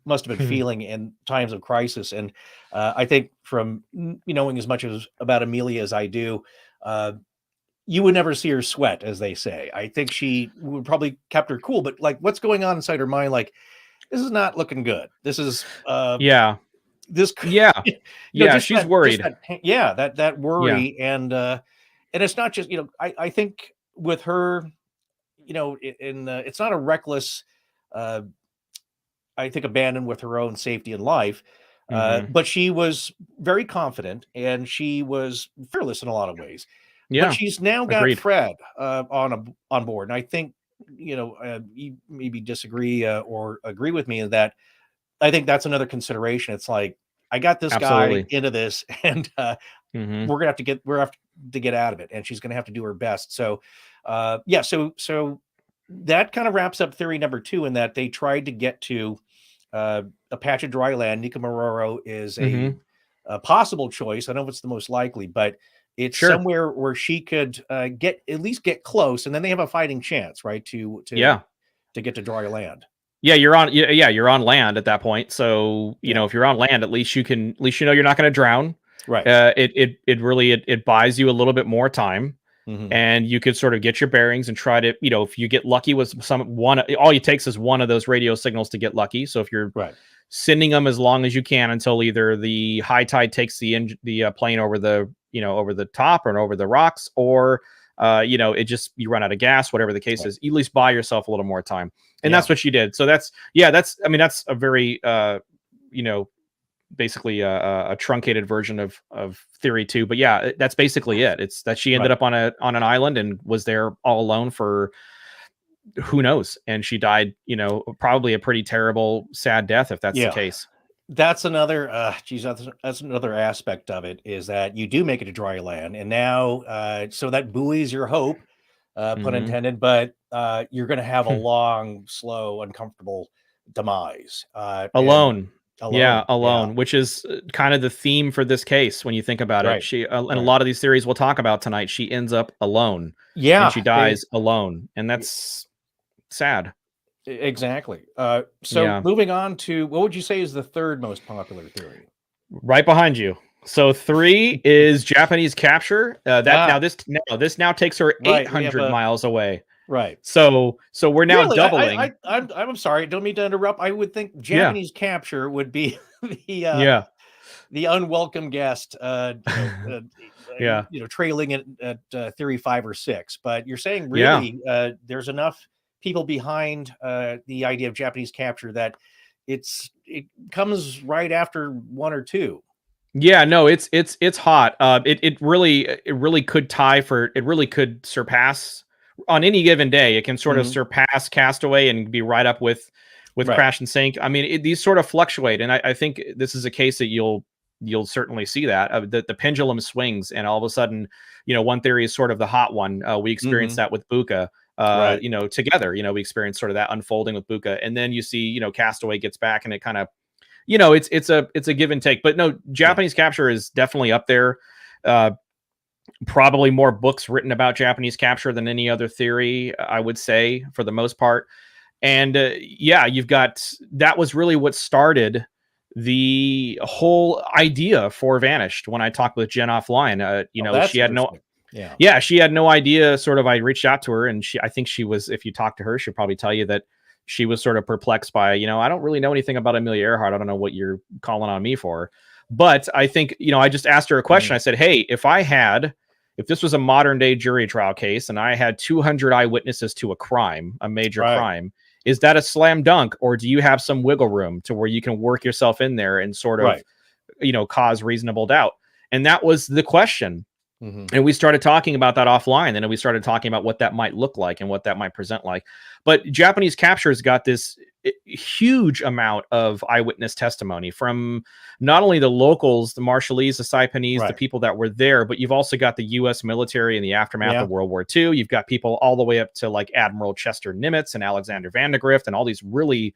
must have been feeling in times of crisis. And I think from knowing as much about Amelia as I do, you would never see her sweat, as they say. I think she would probably kept her cool, but like, what's going on inside her mind? Like, this is not looking good. This is, she's worried. That worry. And it's not just, I think with her, it's not a reckless, I think, abandon with her own safety and life. But she was very confident, and she was fearless in a lot of ways. But she's now got Fred on board, and I think you maybe disagree or agree with me in that. I think that's another consideration. It's like, I got this guy into this, and we're gonna have to get out of it, and she's gonna have to do her best. So, so that kind of wraps up theory number 2, in that they tried to get to a patch of dry land. Nicki is a possible choice. I don't know if it's the most likely, but it's somewhere where she could at least get close, and then they have a fighting chance, right? To get to dry land. Yeah, you're on land at that point. So if you're on land, at least you're not going to drown. Right. It really buys you a little bit more time, and you could sort of get your bearings and try to, if you get lucky with all it takes is one of those radio signals to get lucky. So if you're sending them as long as you can until either the high tide takes the plane over the over the top or over the rocks, or you run out of gas, whatever the case is, you at least buy yourself a little more time. And that's what she did. So that's a very basically a truncated version of theory 2. But that's basically it. It's that she ended up on an island and was there all alone for who knows, and she died probably a pretty terrible, sad death, if that's the case. That's another that's another aspect of it, is that you do make it to dry land, and now so that buoys your hope, pun intended, but you're going to have a long, slow, uncomfortable demise. Alone, which is kind of the theme for this case when you think about it. She and a lot of these theories we'll talk about tonight, she ends up alone. And she dies alone, and that's sad. Exactly. So moving on to, what would you say is the 3rd most popular theory? Right behind you. So 3 is Japanese capture. This now takes her 800 miles away. Right. So we're now doubling. I'm sorry, don't mean to interrupt. I would think Japanese capture would be the unwelcome guest. Trailing it at theory 5 or 6. But you're saying really there's enough people behind the idea of Japanese capture that it comes right after 1 or 2. Yeah, no, it's hot. It really could surpass on any given day. It can sort of surpass Castaway and be right up with Crash and Sink. I mean, these sort of fluctuate, and I think this is a case that you'll certainly see that the pendulum swings, and all of a sudden, one theory is sort of the hot one. We experienced that with Buka. Together, we experienced sort of that unfolding with Buka, and then you see, Castaway gets back, and it kind of, it's a give and take. But no, Japanese capture is definitely up there. Probably more books written about Japanese capture than any other theory, I would say, for the most part. And you've got, that was really what started the whole idea for Vanished when I talked with Jen offline. Oh, that's She had no, interesting. Yeah. yeah, she had no idea. Sort of, I reached out to her, and I think she was, if you talk to her, she'll probably tell you that she was sort of perplexed by, I don't really know anything about Amelia Earhart. I don't know what you're calling on me for. But I think, I just asked her a question. I said, hey, if this was a modern day jury trial case and I had 200 eyewitnesses to a major crime, is that a slam dunk, or do you have some wiggle room to where you can work yourself in there and sort of, cause reasonable doubt? And that was the question. And we started talking about that offline, and then we started talking about what that might look like and what that might present like. But Japanese Captures got this huge amount of eyewitness testimony from not only the locals, the Marshallese, the Saipanese, the people that were there, but you've also got the U.S. military in the aftermath of World War II. You've got people all the way up to like Admiral Chester Nimitz and Alexander Vandegrift and all these really,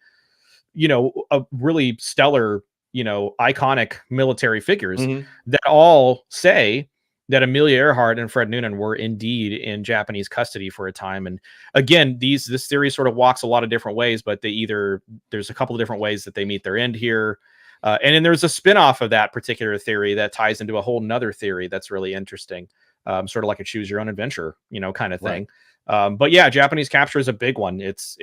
really stellar, iconic military figures that all say that Amelia Earhart and Fred Noonan were indeed in Japanese custody for a time. And again, this theory sort of walks a lot of different ways, but there's a couple of different ways that they meet their end here. And then there's a spin-off of that particular theory that ties into a whole nother theory that's really interesting. Sort of like a choose your own adventure, kind of thing. But yeah, Japanese Capture is a big one. It's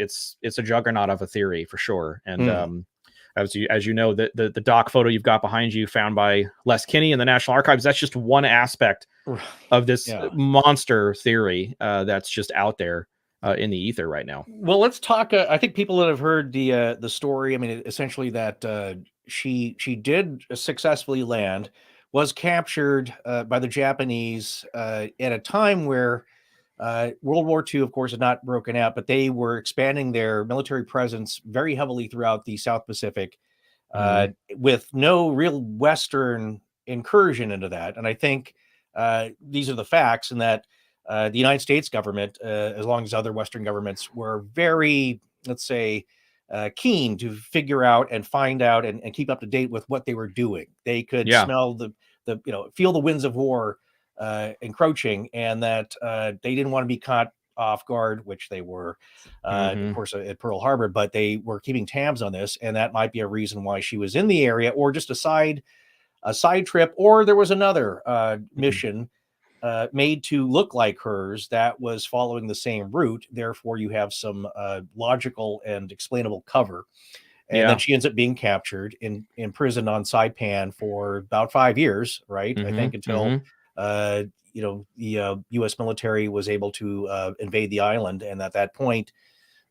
a juggernaut of a theory for sure. And, as you know, the doc photo you've got behind you, found by Les Kinney in the National Archives, that's just one aspect of this monster theory that's just out there in the ether right now. Well, let's talk. I think people that have heard the story, I mean, essentially that she did successfully land, was captured by the Japanese at a time where World War II, of course, had not broken out, but they were expanding their military presence very heavily throughout the South Pacific with no real Western incursion into that. And I think these are the facts, and that the United States government, as long as other Western governments, were very, let's say, keen to figure out and find out and keep up to date with what they were doing. They could smell feel the winds of war encroaching, and that they didn't want to be caught off guard, which they were, of course, at Pearl Harbor, but they were keeping tabs on this, and that might be a reason why she was in the area, or just a side trip, or there was another mission made to look like hers that was following the same route. Therefore, you have some logical and explainable cover. And then she ends up being captured in prison on Saipan for about 5 years, right? I think until the U.S. military was able to invade the island. And at that point,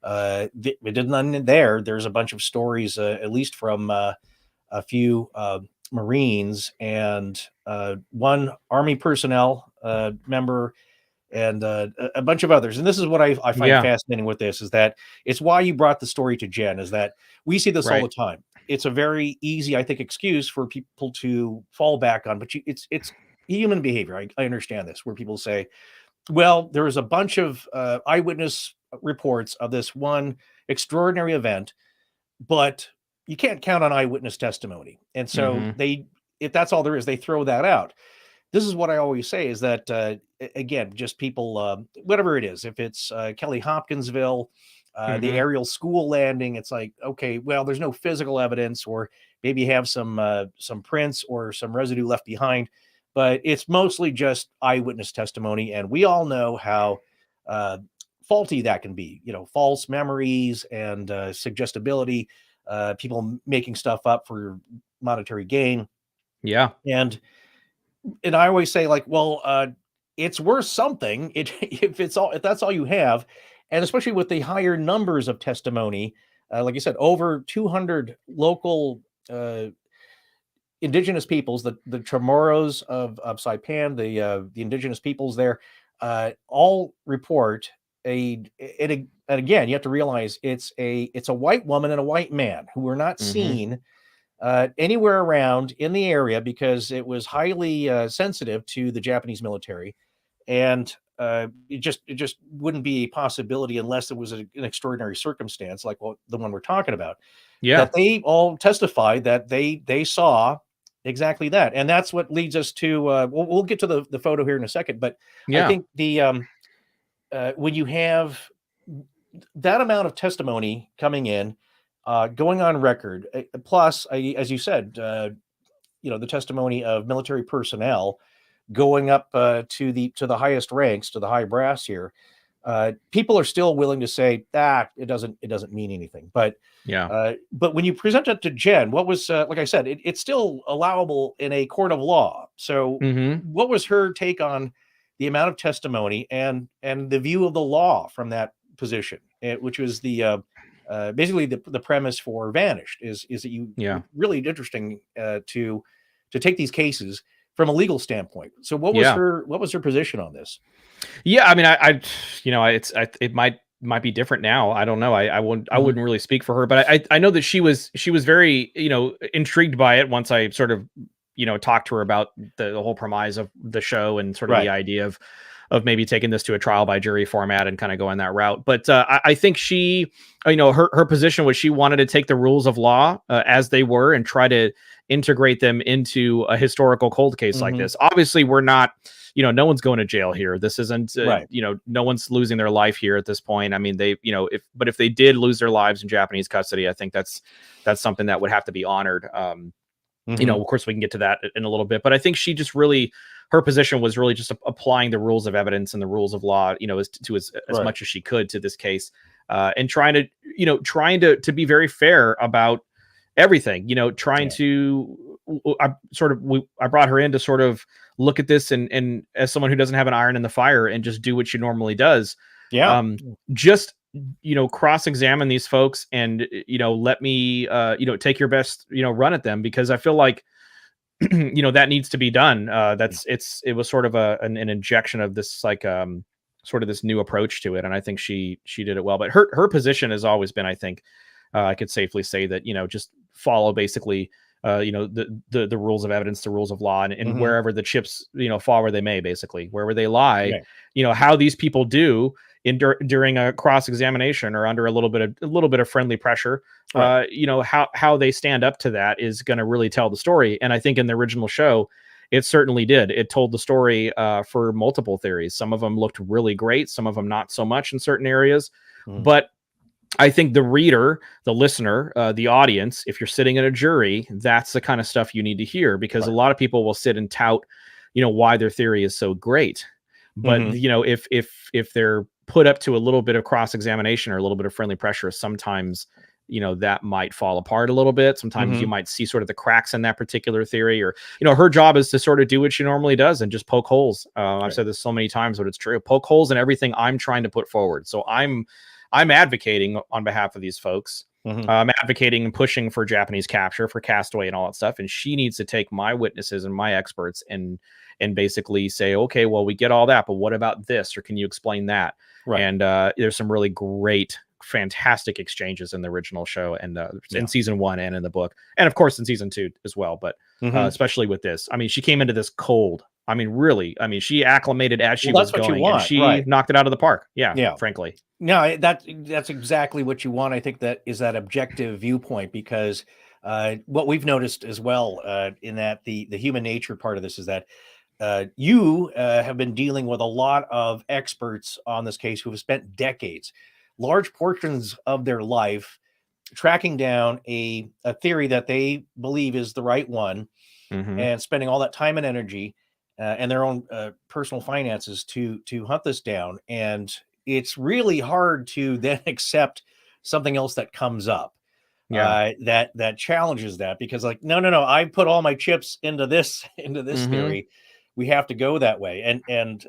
it didn't end there. There's a bunch of stories, at least from a few Marines and one Army personnel member, and a bunch of others. And this is what I find fascinating with this, is that it's why you brought the story to Jen, is that we see this all the time. It's a very easy, I think, excuse for people to fall back on, but it's human behavior. I understand this, where people say, well, there was a bunch of eyewitness reports of this one extraordinary event, but you can't count on eyewitness testimony. And so if that's all there is, they throw that out. This is what I always say, is that, again, just people, whatever it is, if it's Kelly Hopkinsville, the aerial school landing, it's like, okay, well, there's no physical evidence, or maybe you have some prints or some residue left behind, but it's mostly just eyewitness testimony. And we all know how faulty that can be, false memories and suggestibility, people making stuff up for monetary gain. Yeah. And I always say, like, well, it's worth something if that's all you have. And especially with the higher numbers of testimony, like you said, over 200 local indigenous peoples, the Chamorros of Saipan, the indigenous peoples there, all report and again, you have to realize it's a white woman and a white man who were not seen anywhere around in the area, because it was highly sensitive to the Japanese military, and it just wouldn't be a possibility unless it was an extraordinary circumstance like the one we're talking about. That they all testified that they saw exactly that. And that's what leads us to we'll get to the photo here in a second, but I think the when you have that amount of testimony coming in, going on record. Plus, as you said, the testimony of military personnel going up to the highest ranks, to the high brass here. People are still willing to say that it doesn't mean anything. But when you present it to Jen, what was like I said, it's still allowable in a court of law. So, what was her take on the amount of testimony and the view of the law from that position, which was the basically the premise for Vanished is that you really interesting to take these cases from a legal standpoint. So what was her position on this? Yeah, I mean, it might be different now. I don't know. I wouldn't really speak for her, but I know that she was very, intrigued by it once I sort of, talked to her about the whole premise of the show and sort of the idea of maybe taking this to a trial by jury format and kind of going that route. But I think she, her position was she wanted to take the rules of law as they were and try to integrate them into a historical cold case like this. Obviously, we're not, no one's going to jail here. This isn't, no one's losing their life here at this point. I mean, if they did lose their lives in Japanese custody, I think that's something that would have to be honored. Of course, we can get to that in a little bit, but I think she just really, her position was really just applying the rules of evidence and the rules of law, as much as she could to this case, and trying to be very fair about everything, trying to, I brought her in to sort of look at this and as someone who doesn't have an iron in the fire and just do what she normally does. Just, cross-examine these folks and, let me, take your best, run at them, because I feel like, that needs to be done. It was sort of an injection of this, like, sort of this new approach to it. And I think she did it well, but her position has always been, I think, I could safely say that, just follow basically, the rules of evidence, the rules of law, and wherever the chips, fall where they may, basically, wherever they lie, how these people do during a cross-examination or under a little bit of friendly pressure, how they stand up to that is going to really tell the story. And I think in the original show, it certainly did. It told the story for multiple theories. Some of them looked really great, some of them not so much in certain areas, but I think the reader, the listener, the audience, if you're sitting in a jury, that's the kind of stuff you need to hear, because a lot of people will sit and tout, why their theory is so great. But, if they're put up to a little bit of cross-examination or a little bit of friendly pressure, sometimes, that might fall apart a little bit. Sometimes you might see sort of the cracks in that particular theory, or, her job is to sort of do what she normally does and just poke holes. I've said this so many times, but it's true. Poke holes in everything I'm trying to put forward. So I'm advocating on behalf of these folks. I'm advocating and pushing for Japanese capture, for Castaway and all that stuff. And she needs to take my witnesses and my experts and basically say, okay, well, we get all that, but what about this? Or can you explain that? And there's some really great, fantastic exchanges in the original show and in season 1 and in the book. And of course in season 2 as well. But especially with this, I mean, she came into this cold. I mean, really, she acclimated as she was going, and she knocked it out of the park. Yeah. Frankly. No, that's exactly what you want. I think that is that objective viewpoint, because what we've noticed as well in that the human nature part of this is that you have been dealing with a lot of experts on this case who have spent decades, large portions of their life, tracking down a theory that they believe is the right one, and spending all that time and energy and their own personal finances to hunt this down. And it's really hard to then accept something else that comes up that challenges that, because like, no, I put all my chips into this theory. We have to go that way. And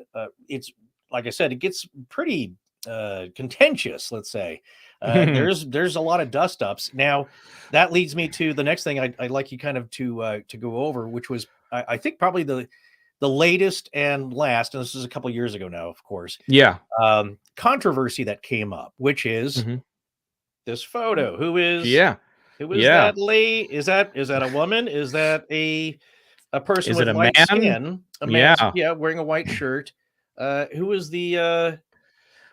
it's, like I said, it gets pretty contentious, let's say. There's a lot of dust ups. Now that leads me to the next thing I'd like you kind of to go over, which was I think probably the latest and last, and this is a couple years ago now, of course. Controversy that came up, which is this photo. Who is that lady? Is that a woman? Is that a person with white skin? A man, wearing a white shirt. Who is the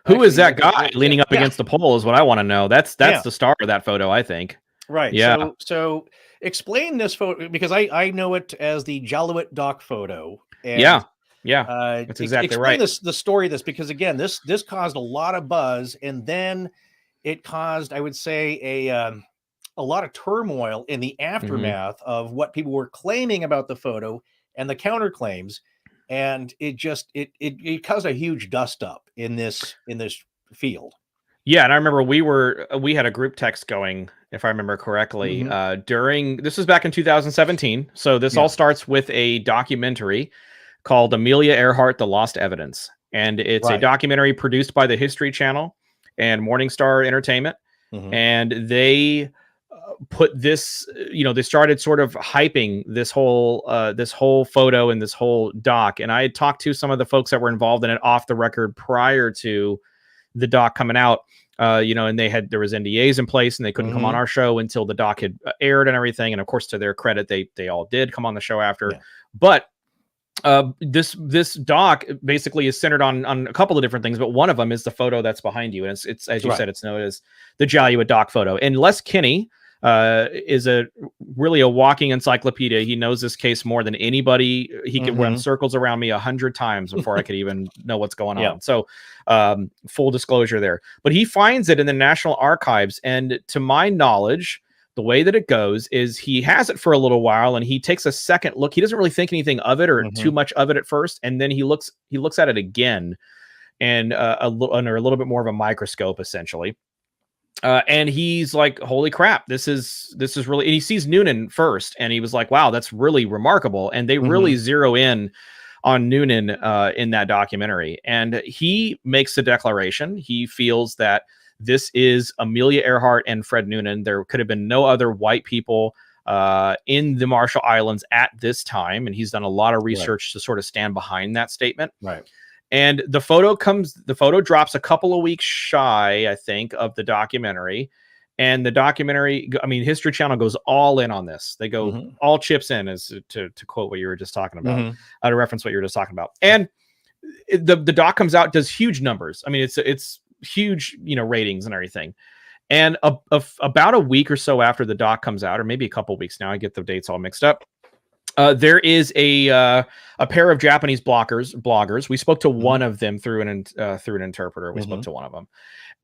who is that guy leaning up against the pole is what I want to know. That's the star of that photo, I think. Right. Yeah. So explain this photo, because I know it as the Jaguar Doc Photo. And, that's exactly right. Explain the story of this, because again, this caused a lot of buzz, and then it caused, I would say, a lot of turmoil in the aftermath of what people were claiming about the photo and the counterclaims, and it caused a huge dust up in this field. Yeah, and I remember we had a group text going, if I remember correctly, during this was back in 2017. So this all starts with a documentary called Amelia Earhart: The Lost Evidence, and it's a documentary produced by the History Channel and Morningstar Entertainment, and they put this, they started sort of hyping this whole photo and this whole doc. And I had talked to some of the folks that were involved in it off the record prior to the doc coming out, and there was NDAs in place and they couldn't come on our show until the doc had aired and everything. And of course, to their credit, they all did come on the show after. But this doc basically is centered on a couple of different things, but one of them is the photo that's behind you. And it's as you said, it's known as the Jaguar Doc Photo. And Les Kinney is really a walking encyclopedia. He knows this case more than anybody. He could run circles around me 100 times before I could even know what's going on. So full disclosure there, but he finds it in the National Archives. And to my knowledge, the way that it goes is he has it for a little while and he takes a second look. He doesn't really think anything of it or too much of it at first. And then he looks at it again and under a little bit more of a microscope, essentially. And he's like, holy crap, this is really, and he sees Noonan first and he was like, wow, that's really remarkable. And they really zero in on Noonan in that documentary. And he makes the declaration. He feels that this is Amelia Earhart and Fred Noonan. There could have been no other white people in the Marshall Islands at this time. And he's done a lot of research to sort of stand behind that statement. And the photo drops a couple of weeks shy, I think, of the documentary. And the documentary, I mean, History Channel goes all in on this. They go all chips in, as to quote what you were just talking about, to reference what you were just talking about. And the doc comes out, does huge numbers. I mean, it's huge, ratings and everything. And about a week or so after the doc comes out, or maybe a couple of weeks now, I get the dates all mixed up. There is a pair of Japanese bloggers. We spoke to one of them through an interpreter. We spoke to one of them,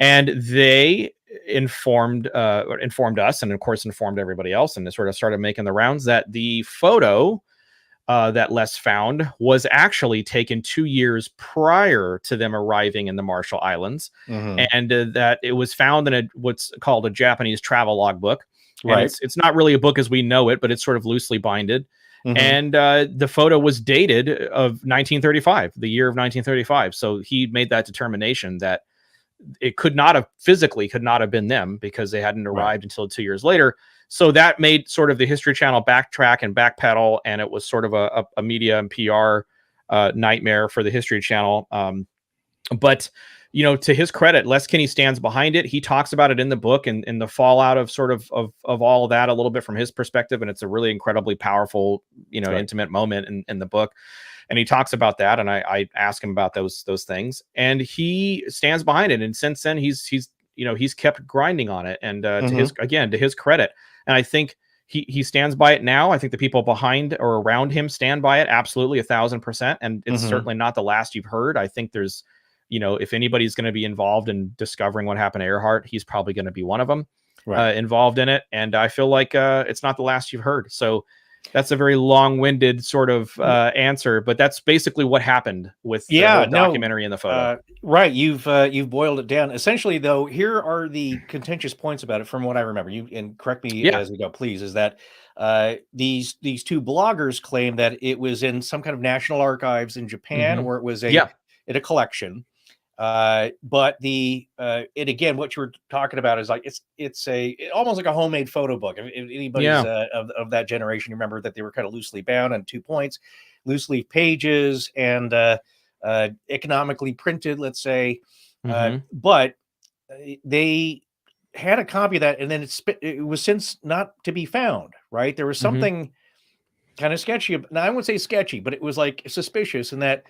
and they informed us, and of course informed everybody else, and it sort of started making the rounds that the photo that Les found was actually taken 2 years prior to them arriving in the Marshall Islands, and that it was found in what's called a Japanese travel logbook. And it's not really a book as we know it, but it's sort of loosely binded. And the photo was dated of 1935, the year of 1935. So he made that determination that it could not have been them because they hadn't arrived until 2 years later. So that made sort of the History Channel backtrack and backpedal, and it was sort of a media and PR nightmare for the History Channel. But to his credit, Les Kinney stands behind it. He talks about it in the book and the fallout of sort of all of that a little bit from his perspective. And it's a really incredibly powerful, intimate moment in the book. And he talks about that. And I ask him about those things, and he stands behind it. And since then he's kept grinding on it. And to his credit. And I think he stands by it now. I think the people behind or around him stand by it. Absolutely 1,000%. And it's certainly not the last you've heard. I think there's, if anybody's going to be involved in discovering what happened to Earhart, he's probably going to be one of them involved in it. And I feel like it's not the last you've heard. So that's a very long-winded sort of answer, but that's basically what happened with the documentary and the photo. You've boiled it down. Essentially, though, here are the contentious points about it from what I remember. You and correct me as we go, please. Is that these two bloggers claim that it was in some kind of national archives in Japan, or it was in a collection. But it again, what you were talking about is like it's almost like a homemade photo book. If anybody's of that generation, you remember that they were kind of loosely bound on 2 points, loose leaf pages, and economically printed, let's say. But they had a copy of that, and then it was since not to be found. Right, there was something kind of sketchy. Now I wouldn't say sketchy, but it was like suspicious in that.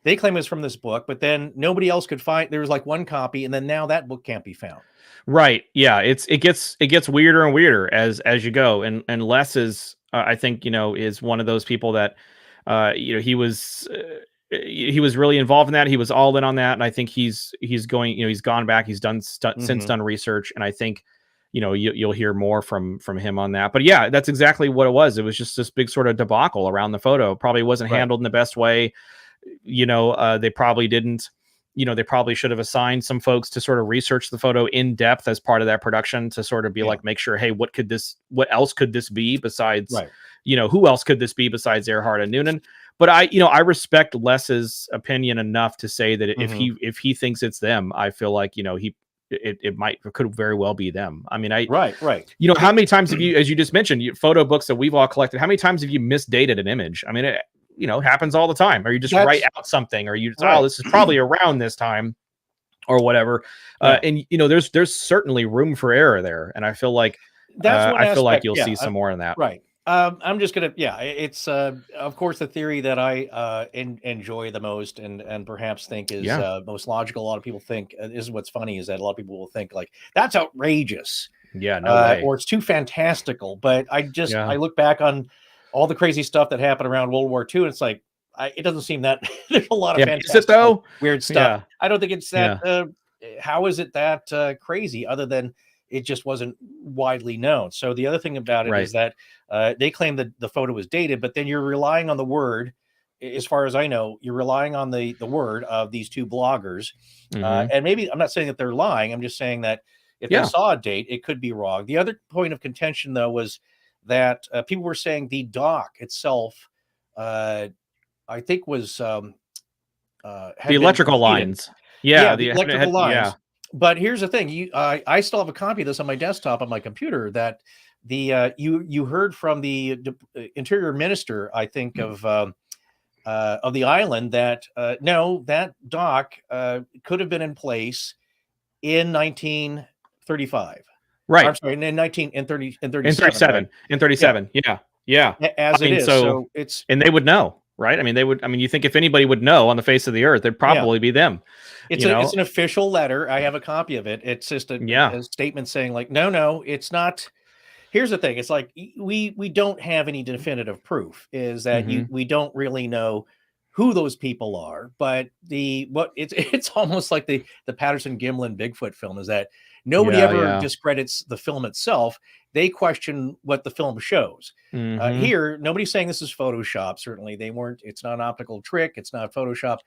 They claim it's from this book, but then nobody else could find. There was like one copy, and then now that book can't be found. Right? Yeah. It gets weirder and weirder as you go. And Les is, I think, is one of those people that, he was really involved in that. He was all in on that, and I think he's going. He's gone back. He's done since done research, and I think, you'll hear more from him on that. But yeah, that's exactly what it was. It was just this big sort of debacle around the photo. Probably wasn't handled in the best way. They probably didn't. They probably should have assigned some folks to sort of research the photo in depth as part of that production to sort of be like, make sure, hey, what else could this be besides, who else could this be besides Earhart and Noonan? But I respect Les's opinion enough to say that if he thinks it's them, I feel like, it could very well be them. I mean, right. How many times have you, as you just mentioned, photo books that we've all collected, how many times have you misdated an image? I mean, it happens all the time. Or you just write out something, or you this is probably around this time or whatever. And there's certainly room for error there. And I feel like you'll see some more in that. Right. I'm just gonna, it's of course the theory that I enjoy the most and perhaps think is most logical. A lot of people think is what's funny is that a lot of people will think like that's outrageous, no way, or it's too fantastical. But I look back on all the crazy stuff that happened around World War II, and it's like it doesn't seem that there's a lot of fantastical, weird stuff. I don't think it's that. How is it that crazy? Other than it just wasn't widely known. So the other thing about it is that they claim that the photo was dated, but then you're relying on the word. As far as I know, you're relying on the word of these two bloggers. And maybe I'm not saying that they're lying. I'm just saying that if they saw a date, it could be wrong. The other point of contention, though, was that people were saying the dock itself, I think, was the electrical lines. The electrical lines. But here's the thing: I still have a copy of this on my desktop on my computer. That you heard from the interior minister, I think, of the island that no, that dock could have been in place in 1935. Right. I'm sorry, in 1937. In 37. Yeah. As it is. So it's, and they would know, right? I mean, you think if anybody would know on the face of the earth, it'd probably be them. It's an official letter. I have a copy of it. It's just a statement saying like, no, it's not. Here's the thing. It's like, we don't have any definitive proof is that we don't really know who those people are, but it's almost like the Patterson Gimlin Bigfoot film is that nobody ever discredits the film itself. They question what the film shows. Here, nobody's saying this is Photoshop. Certainly they weren't. It's not an optical trick. It's not Photoshop.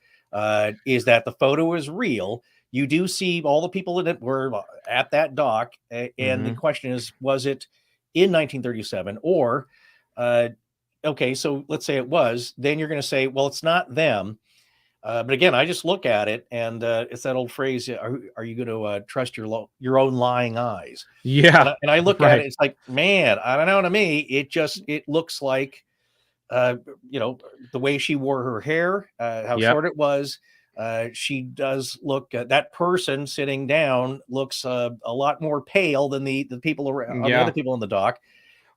Is that the photo is real. You do see all the people in it were at that dock. And the question is, was it in 1937 or, okay, so let's say it was, then you're going to say, well, it's not them. But again, I just look at it and it's that old phrase, are you going to trust your own lying eyes? Yeah. And I look at it, it's like, man, I don't know, to me, it looks like, the way she wore her hair, how short it was. She does look, that person sitting down looks a lot more pale than the people around, the other people in the dock.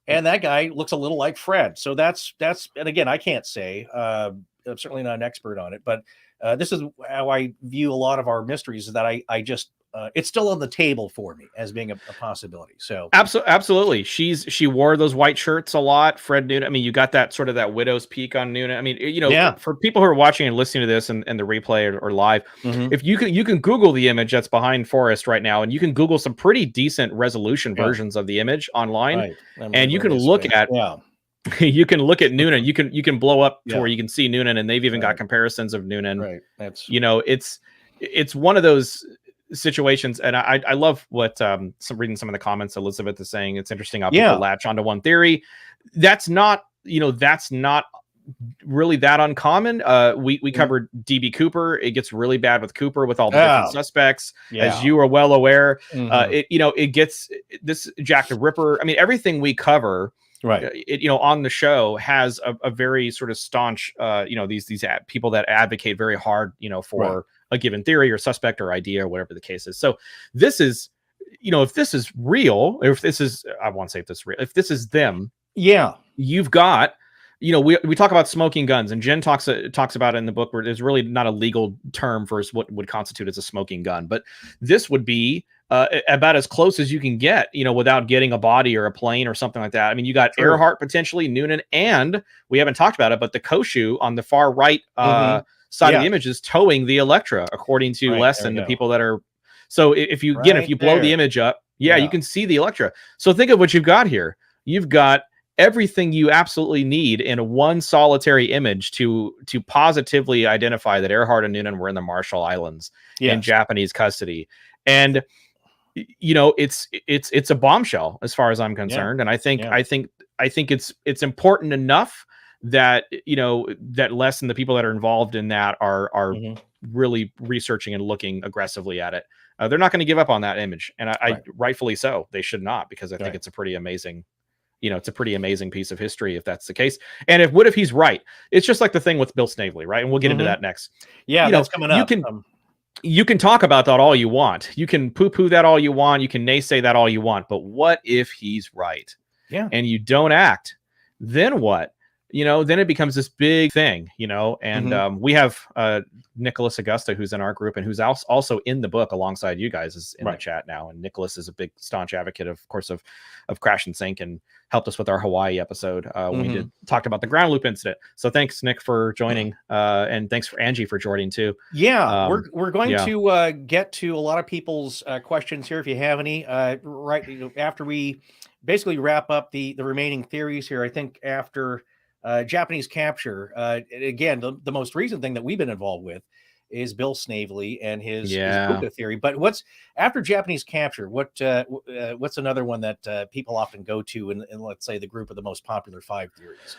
And that guy looks a little like Fred. So that's, and again, I can't say, I'm certainly not an expert on it, but this is how I view a lot of our mysteries is that I just, it's still on the table for me as being a possibility. So absolutely. She wore those white shirts a lot. Fred Noonan. I mean, you got that sort of that widow's peak on Noonan. I mean, for people who are watching and listening to this and the replay or live, if you can Google the image that's behind Forrest right now, and you can Google some pretty decent resolution versions of the image online, and you can look at you can look at Noonan. You can blow up to where you can see Noonan, and they've even got comparisons of Noonan. Right. That's it's one of those situations, and I love what reading some of the comments Elizabeth is saying. It's interesting how people latch onto one theory. That's not really that uncommon. We covered DB Cooper. It gets really bad with Cooper with all the different suspects, as you are well aware. It gets this Jack the Ripper. I mean, everything we cover on the show has a very sort of staunch these people that advocate very hard for a given theory or suspect or idea or whatever the case is. So this is if this is real, or if this is, I won't say if this is real, if this is them, you've got we talk about smoking guns, and Jen talks about it in the book where there's really not a legal term for what would constitute as a smoking gun, but this would be about as close as you can get, without getting a body or a plane or something like that. I mean, you got Earhart, potentially Noonan, and we haven't talked about it, but the Koshu on the far right side of the image is towing the Electra, according to Les and the people that are. So if you blow the image up, Yeah, you can see the Electra. So think of what you've got here. You've got everything you absolutely need in one solitary image to positively identify that Earhart and Noonan were in the Marshall Islands in Japanese custody. And you know, it's a bombshell as far as I'm concerned. And I think it's important enough that, you know, that Les and the people that are involved in that are really researching and looking aggressively at it. They're not going to give up on that image, and I rightfully so. They should not, because I think it's a pretty amazing, you know, it's a pretty amazing piece of history if that's the case. And if he's right, it's just like the thing with Bill Snavely, right? And we'll get into that next. Yeah, you that's know, coming up. You can talk about that all you want. You can poo-poo that all you want. You can naysay that all you want. But what if he's right? Yeah. And you don't act? Then what? You know, then it becomes this big thing, you know, and we have Nicholas Augusta, who's in our group and who's also in the book alongside you guys, is in the chat now. And Nicholas is a big staunch advocate, of course, of Crash and Sink, and helped us with our Hawaii episode when we talked about the ground loop incident. So thanks, Nick, for joining, and thanks for Angie for joining too. Yeah, we're going to get to a lot of people's questions here if you have any. After we basically wrap up the remaining theories here, I think after Japanese capture, again, the most recent thing that we've been involved with is Bill Snavely and his Buddha theory. But what's after Japanese capture? What's another one that people often go to in let's say the group of the most popular 5 theories?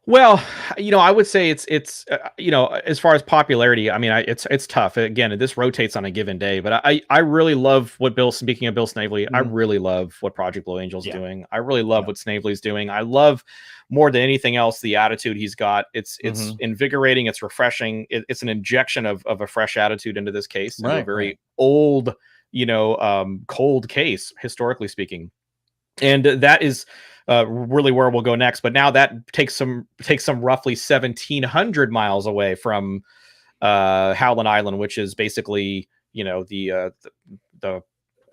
Well, you know, I would say it's you know, as far as popularity, I mean, it's tough. Again, this rotates on a given day, but I really love what speaking of Bill Snavely, I really love what Project Blue Angel's doing. I really love what Snavely's doing. I love more than anything else the attitude he's got. It's invigorating, it's refreshing. It's an injection of a fresh attitude into this case, into a very old, you know, cold case, historically speaking. And that is really where we'll go next. But now that takes some roughly 1,700 miles away from Howland Island, which is basically, you know, the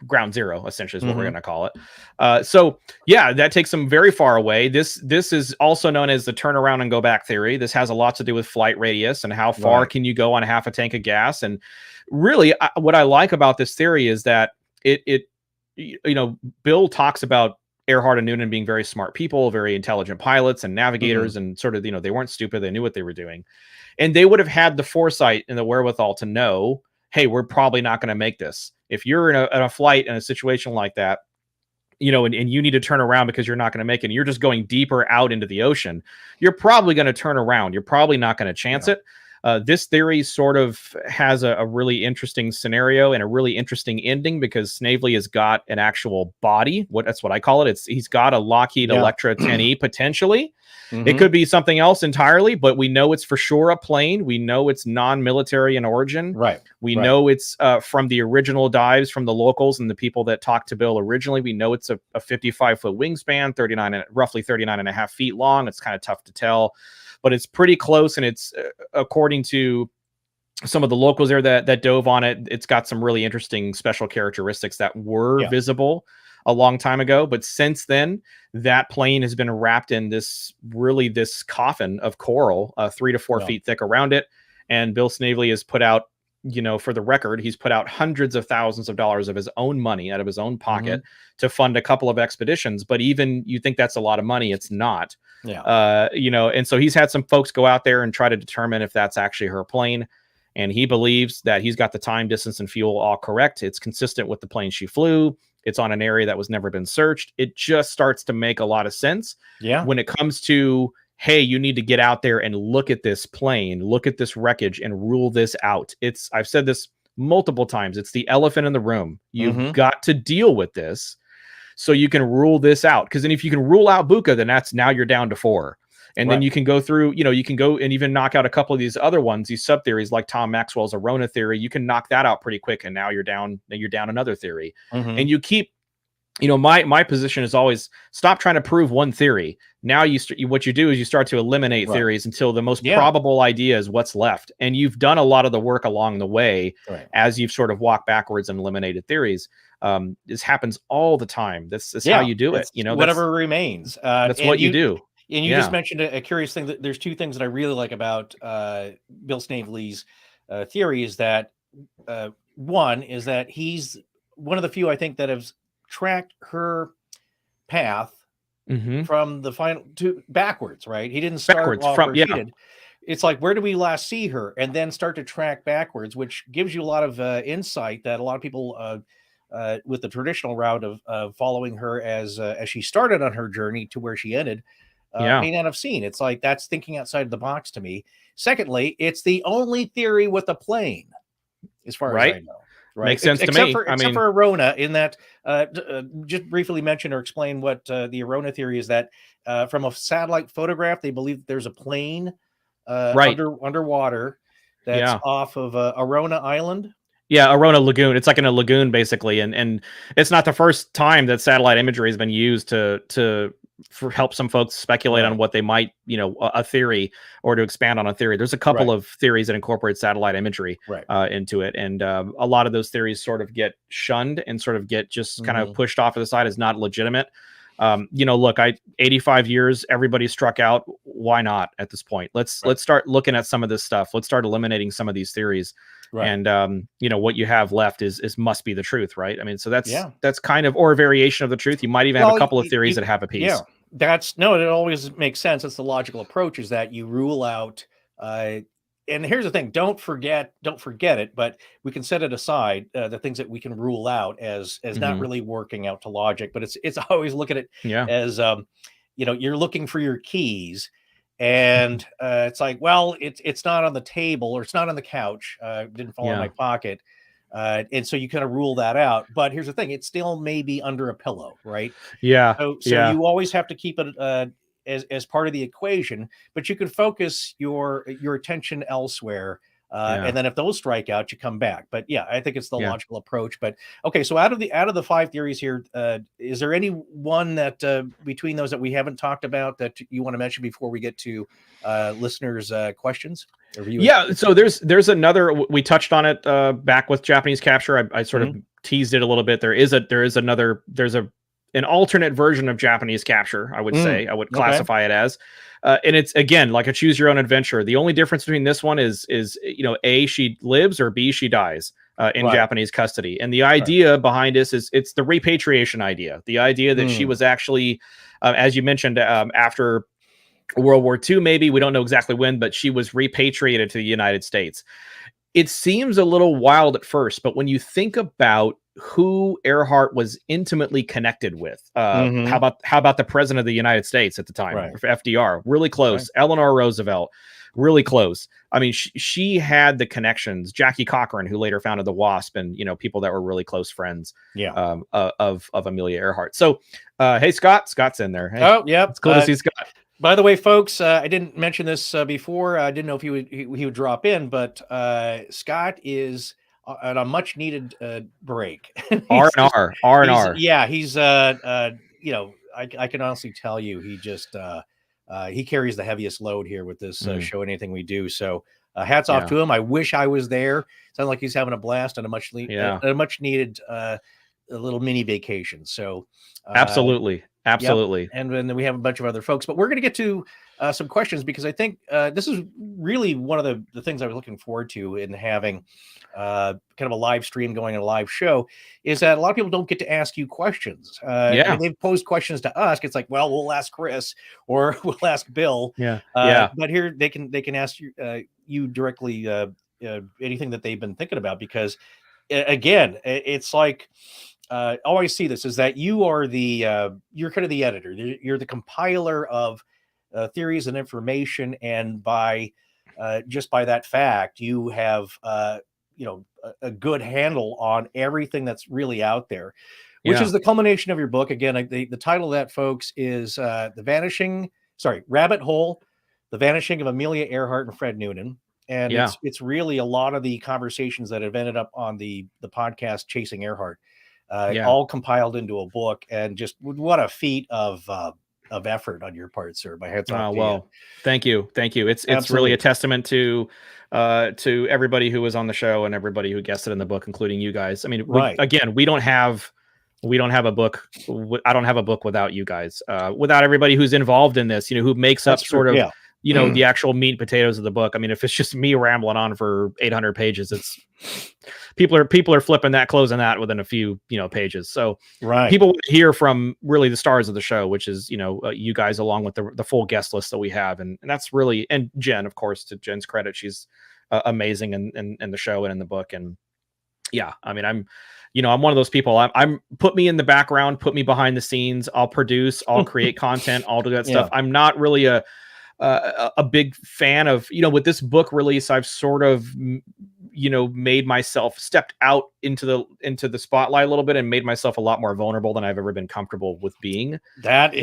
ground zero, essentially, is what we're going to call it. So yeah, that takes them very far away. This is also known as the turnaround and go back theory. This has a lot to do with flight radius and how far can you go on half a tank of gas. And really, what I like about this theory is that it you know, Bill talks about Earhart and Noonan being very smart people, very intelligent pilots and navigators, and sort of, you know, they weren't stupid. They knew what they were doing, and they would have had the foresight and the wherewithal to know, hey, we're probably not going to make this. If you're in a flight in a situation like that, you know, and you need to turn around because you're not going to make it, and you're just going deeper out into the ocean, you're probably going to turn around. You're probably not going to chance it. This theory sort of has a really interesting scenario and a really interesting ending, because Snavely has got an actual body. That's what I call it. He's got a Lockheed Electra 10E potentially. It could be something else entirely, but we know it's for sure a plane. We know it's non-military in origin. We know it's from the original dives from the locals and the people that talked to Bill originally. We know it's a 55-foot wingspan, roughly 39 and a half feet long. It's kind of tough to tell, but it's pretty close. And it's according to some of the locals there that dove on it, it's got some really interesting special characteristics that were visible a long time ago. But since then, that plane has been wrapped in this coffin of coral, 3 to 4 feet thick around it. And Bill Snavely has put out, you know, for the record, he's put out hundreds of thousands of dollars of his own money out of his own pocket to fund a couple of expeditions. But even you think that's a lot of money, it's not. You know, and so he's had some folks go out there and try to determine if that's actually her plane. And he believes that he's got the time, distance, and fuel all correct. It's consistent with the plane she flew. It's on an area that was never been searched. It just starts to make a lot of sense when it comes to, hey, you need to get out there and look at this plane, look at this wreckage, and rule this out. I've said this multiple times. It's the elephant in the room. You've got to deal with this so you can rule this out. Because then if you can rule out Buka, then now you're down to 4. And then you can go through, you know, you can go and even knock out a couple of these other ones, these sub theories like Tom Maxwell's Arona theory. You can knock that out pretty quick, and now you're down another theory. And you keep, you know, my position is always stop trying to prove one theory. Now what you do is you start to eliminate theories until the most probable idea is what's left. And you've done a lot of the work along the way as you've sort of walked backwards and eliminated theories. This happens all the time. This is how you do it. You know, whatever remains. That's what you do. And you just mentioned a curious thing. That there's 2 things that I really like about Bill Snavely's theory is that one is that he's one of the few, I think, that have tracked her path from the final to backwards, right? He didn't start off where she did. It's like, where do we last see her? And then start to track backwards, which gives you a lot of insight that a lot of people with the traditional route of following her as she started on her journey to where she ended may not have seen. It's like, that's thinking outside the box to me. Secondly, it's the only theory with a plane, as far as I know. Right. Makes sense to me. Except for Arona, in that just briefly mention or explain what the Arona theory is, that from a satellite photograph, they believe there's a plane underwater that's off of Arona Island. Yeah, Arona Lagoon. It's like in a lagoon, basically, and it's not the first time that satellite imagery has been used to help some folks speculate on what they might, a theory, or to expand on a theory. There's a couple of theories that incorporate satellite imagery into it, and a lot of those theories sort of get shunned and sort of get just kind of pushed off to the side as not legitimate. Look, 85 years, everybody struck out. Why not at this point? Let's start looking at some of this stuff. Let's start eliminating some of these theories. Right. And what you have left is must be the truth, right? I mean, so that's kind of, or a variation of the truth. You might even have a couple of theories that have a piece. Yeah, it always makes sense. It's the logical approach, is that you rule out. And here's the thing: don't forget it. But we can set it aside, the things that we can rule out as not really working out to logic. But it's always look at it as you're looking for your keys. And it's like, well, it's not on the table, or it's not on the couch. Didn't fall in my pocket. And so you kind of rule that out. But here's the thing. It still may be under a pillow, right? Yeah. So you always have to keep it as part of the equation, but you can focus your attention elsewhere. And then if those strike out, you come back. But yeah, I think it's the logical approach. But okay, so out of the 5 theories here, is there any one that between those that we haven't talked about that you want to mention before we get to listeners' questions? So there's another. We touched on it back with Japanese capture. I sort of teased it a little bit. There's an alternate version of Japanese capture, I would say. I would classify it as. And it's, again, like a choose your own adventure. The only difference between this one is A, she lives, or B, she dies in Japanese custody. And the idea behind this is it's the repatriation idea. The idea that she was actually, as you mentioned, after World War II, maybe, we don't know exactly when, but she was repatriated to the United States. It seems a little wild at first, but when you think about who Earhart was intimately connected with, how about the president of the United States at the time, FDR, really close, Eleanor Roosevelt, really close. I mean, she had the connections. Jackie Cochran, who later founded the WASP, and people that were really close friends of Amelia Earhart. So, hey, Scott's in there. Hey, oh, yeah, it's cool to see Scott. By the way, folks, I didn't mention this before. I didn't know if he would drop in, but Scott is on a much needed break. R&R. Yeah, he's I can honestly tell you, he just he carries the heaviest load here with this show and anything we do. So hats off to him. I wish I was there. Sounds like he's having a blast and a much needed little mini vacation. So absolutely. Yep. And then we have a bunch of other folks, but we're going to get to some questions, because I think this is really one of the things I was looking forward to in having kind of a live stream going, and a live show, is that a lot of people don't get to ask you questions. When they've posed questions to us, it's like, well, we'll ask Chris or we'll ask Bill. But here they can ask you directly anything that they've been thinking about, because again, it's like, always see this is that you are you're kind of the editor. You're the compiler of theories and information, and just by that fact, you have a good handle on everything that's really out there, which is the culmination of your book. Again, the title of that, folks, is Rabbit Hole: The Vanishing of Amelia Earhart and Fred Noonan. And it's really a lot of the conversations that have ended up on the podcast Chasing Earhart. All compiled into a book, and just what a feat of effort on your part, sir. My head's off. Well, thank you. It's really a testament to everybody who was on the show and everybody who guessed it in the book, including you guys. I mean, we don't have a book. I don't have a book without you guys, without everybody who's involved in this, who makes up sort of you know, the actual meat and potatoes of the book. I mean, if it's just me rambling on for 800 pages, it's people are flipping that, closing that within a few, you know, pages. So people want to hear from really the stars of the show, which is, you know, you guys, along with the full guest list that we have. And that's really, and Jen, of course, to Jen's credit, she's amazing in the show and in the book. And yeah, I mean, I'm one of those people. I'm put me in the background, put me behind the scenes. I'll produce, I'll create content, I'll do that stuff. I'm not really a big fan of, you know, with this book release, I've sort of, you know, made myself, stepped out into the spotlight a little bit and made myself a lot more vulnerable than I've ever been comfortable with being. That's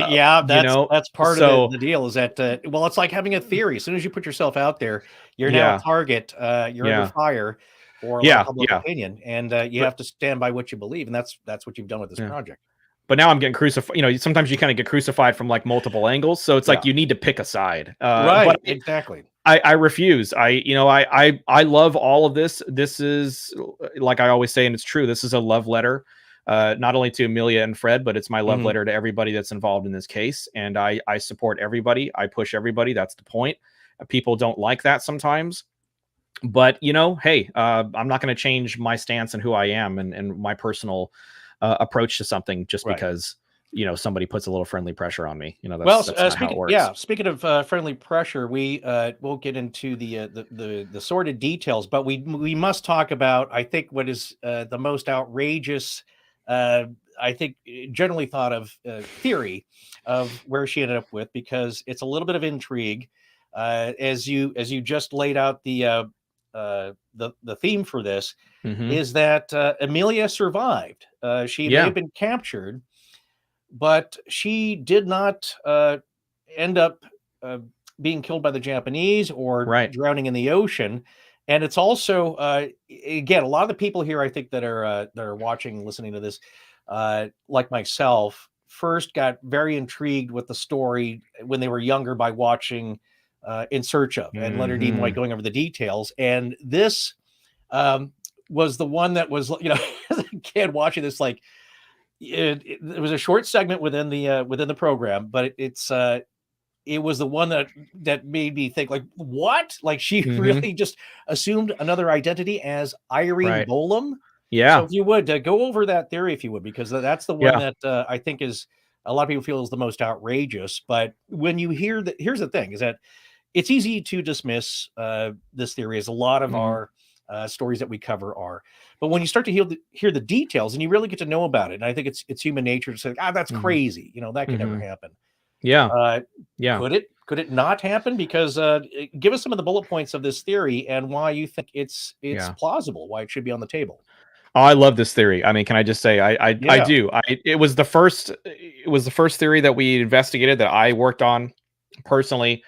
part of the deal, is that, well, it's like having a theory. As soon as you put yourself out there, you're now a target, you're under fire for public opinion, and you have to stand by what you believe. And that's what you've done with this project. But now I'm getting crucified. You know, sometimes you kind of get crucified from like multiple angles. So it's like you need to pick a side. But exactly. I refuse. I love all of this. This is, like I always say, and it's true, this is a love letter, not only to Amelia and Fred, but it's my love letter to everybody that's involved in this case. And I support everybody. I push everybody. That's the point. People don't like that sometimes. But, you know, hey, I'm not going to change my stance and who I am and my personal approach to something just because, you know, somebody puts a little friendly pressure on me. You know, that's not how it works. Speaking of friendly pressure, we won't get into the sordid details, but we must talk about, I think, what is the most outrageous, I think, generally thought of theory of where she ended up with, because it's a little bit of intrigue. As you just laid out the theme for this, is that Amelia survived. She may have been captured, but she did not end up being killed by the Japanese or drowning in the ocean. And it's also, again, a lot of the people here, I think, that are watching, listening to this, like myself, first got very intrigued with the story when they were younger by watching In Search of and Leonard Nimoy going over the details. And this was the one that was, you know, as a kid watching this, like, it was a short segment within the program, but it was the one that made me think, like, what? Like, she really just assumed another identity as Irene Bolam. Yeah. So if you would go over that theory, if you would, because that's the one that I think is, a lot of people feel is the most outrageous. But when you hear that, here's the thing, is that it's easy to dismiss this theory, as a lot of our stories that we cover are. But when you start to hear the details and you really get to know about it, and I think it's human nature to say, that's crazy. You know, that could never happen. Yeah. Could it not happen? Because give us some of the bullet points of this theory and why you think it's plausible, why it should be on the table. Oh, I love this theory. I mean, can I just say I do. It was the first theory that we investigated, that I worked on personally.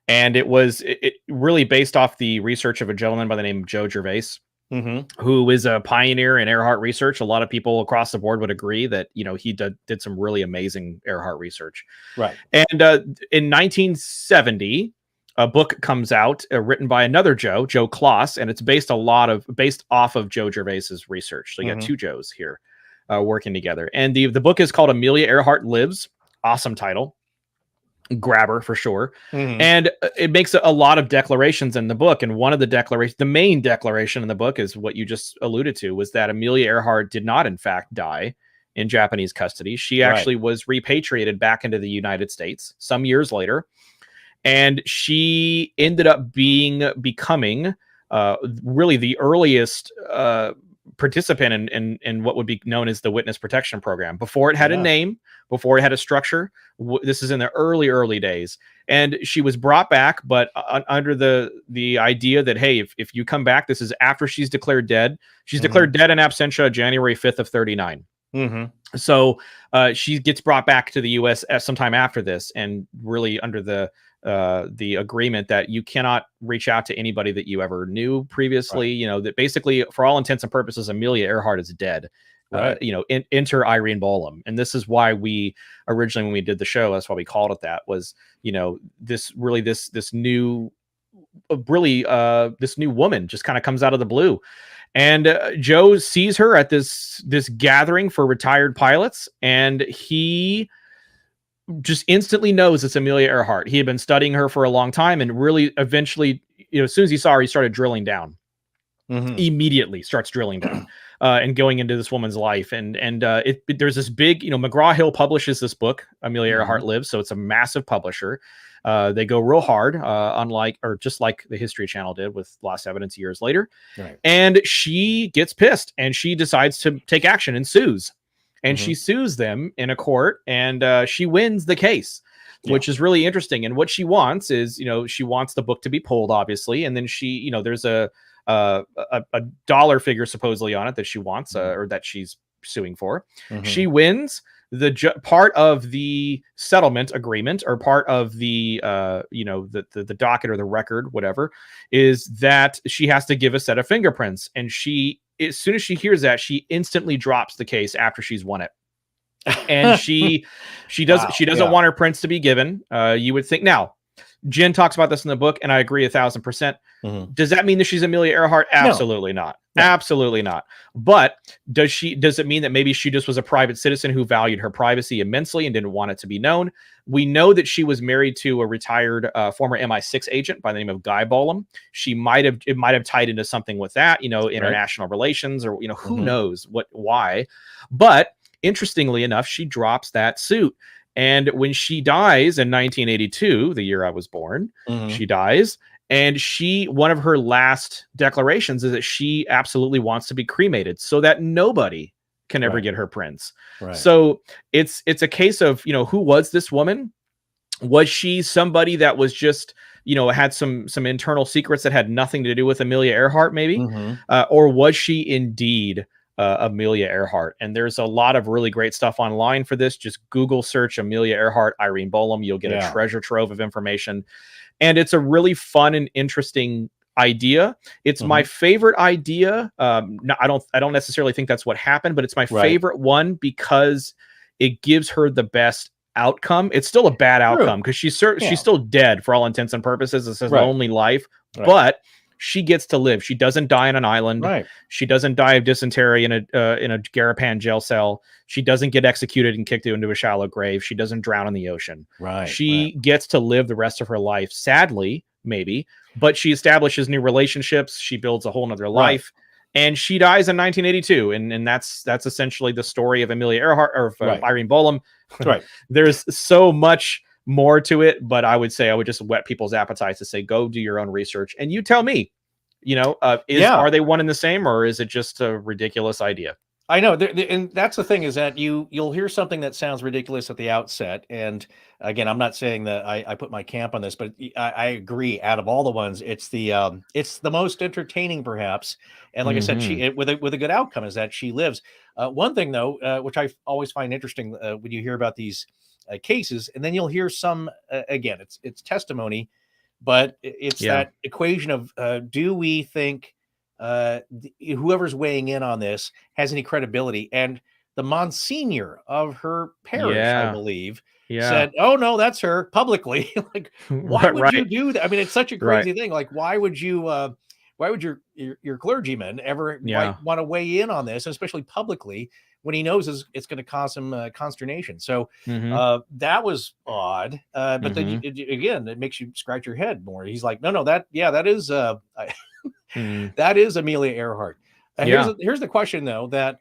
And it was really based off the research of a gentleman by the name of Joe Gervais, who is a pioneer in Earhart research. A lot of people across the board would agree that, you know, he did some really amazing Earhart research. Right. And in 1970, a book comes out written by another Joe Kloss, and it's based off of Joe Gervais's research. So you got two Joes here working together. And the book is called Amelia Earhart Lives. Awesome title. Grabber for sure. And it makes a lot of declarations in the book. And one of the main declaration in the book is what you just alluded to, was that Amelia Earhart did not, in fact, die in Japanese custody. She actually was repatriated back into the United States some years later. And she ended up becoming really the earliest participant in what would be known as the Witness Protection Program. Before it had a name, before it had a structure. This is in the early days. And she was brought back, but under the idea that, hey, if you come back, this is after she's declared dead. She's declared dead in absentia January 5th of 39. So she gets brought back to the U.S. sometime after this, and really under the agreement that you cannot reach out to anybody that you ever knew previously. You know, that basically, for all intents and purposes, Amelia Earhart is dead. You know, enter Irene Bolam. And this is why we originally, when we did the show, that's why we called it that, was, you know, this new woman just kind of comes out of the blue. And Joe sees her at this gathering for retired pilots, and he just instantly knows it's Amelia Earhart. He had been studying her for a long time, and really eventually, as soon as he saw her, he started drilling down. Immediately starts drilling down and going into this woman's life. And there's this big, McGraw-Hill publishes this book, Amelia Earhart Lives. So it's a massive publisher. They go real hard, just like the History Channel did with Lost Evidence years later. Right. And she gets pissed and she decides to take action and sues. And she sues them in a court, and she wins the case, which is really interesting. And what she wants is, she wants the book to be pulled, obviously. And then she, there's a dollar figure supposedly on it that she wants, or that she's suing for. She wins. The part of the settlement agreement, or part of the the docket or the record, whatever, is that she has to give a set of fingerprints. And she, as soon as she hears that, she instantly drops the case after she's won it. And she doesn't want her prints to be given. You would think. Now, Jen talks about this in the book, and I agree 1,000%. Does that mean that she's Amelia Earhart? Absolutely not. No. Absolutely not. But does it mean that maybe she just was a private citizen who valued her privacy immensely and didn't want it to be known? We know that she was married to a retired former MI6 agent by the name of Guy Bolam. It might have tied into something with that, international relations, or who knows why. But interestingly enough, she drops that suit. And when she dies in 1982, the year I was born, she dies. And one of her last declarations is that she absolutely wants to be cremated so that nobody can ever get her prints. Right. So it's a case of, who was this woman? Was she somebody that was just, had some internal secrets that had nothing to do with Amelia Earhart, maybe? Or was she indeed Amelia Earhart? And there's a lot of really great stuff online for this. Just Google search Amelia Earhart, Irene Bolam. You'll get a treasure trove of information. And it's a really fun and interesting idea. It's my favorite idea. I don't necessarily think that's what happened, but it's my favorite one because it gives her the best outcome. It's still a bad outcome because she's still dead for all intents and purposes. It's a lonely life, but she gets to live. She doesn't die on an island. Right. She doesn't die of dysentery in a Garapan jail cell. She doesn't get executed and kicked into a shallow grave. She doesn't drown in the ocean. Right. She gets to live the rest of her life, sadly, maybe, but she establishes new relationships. She builds a whole nother life. And she dies in 1982. And that's essentially the story of Amelia Earhart, or Irene Bolam. Right. There's so much more to it, but I would just whet people's appetites to say, go do your own research and you tell me, are they one and the same, or is it just a ridiculous idea? I know, and that's the thing, is that you'll hear something that sounds ridiculous at the outset. And again, I'm not saying that I put my camp on this, but I agree. Out of all the ones, it's the most entertaining, perhaps. And like I said, with a good outcome is that she lives. One thing though, which I always find interesting when you hear about these cases, and then you'll hear some again, it's testimony, but it's that equation of do we think whoever's weighing in on this has any credibility? And the Monsignor of her parish, I believe, said, "Oh no, that's her," publicly. Like, why would you do that? I mean, it's such a crazy thing. Like, why would your clergyman ever want to weigh in on this, especially publicly, when he knows it's going to cause him consternation? So that was odd. But then again, it makes you scratch your head more. He's like, no, that is that is Amelia Earhart. Here's the question though that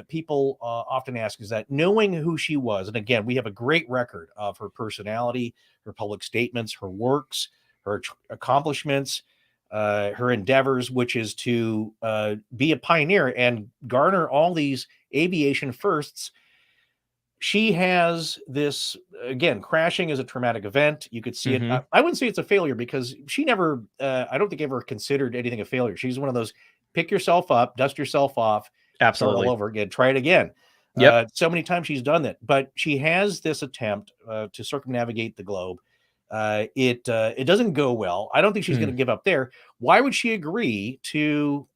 people often ask, is that knowing who she was, and again, we have a great record of her personality, her public statements, her works, her accomplishments, her endeavors, which is to be a pioneer and garner all these aviation firsts. She has this, again, crashing is a traumatic event. You could see it. I wouldn't say it's a failure, because she never, I don't think ever considered anything a failure. She's one of those, pick yourself up, dust yourself off, start all over again, try it again. So many times she's done that, but she has this attempt to circumnavigate the globe. It doesn't go well. I don't think she's going to give up there. Why would she agree to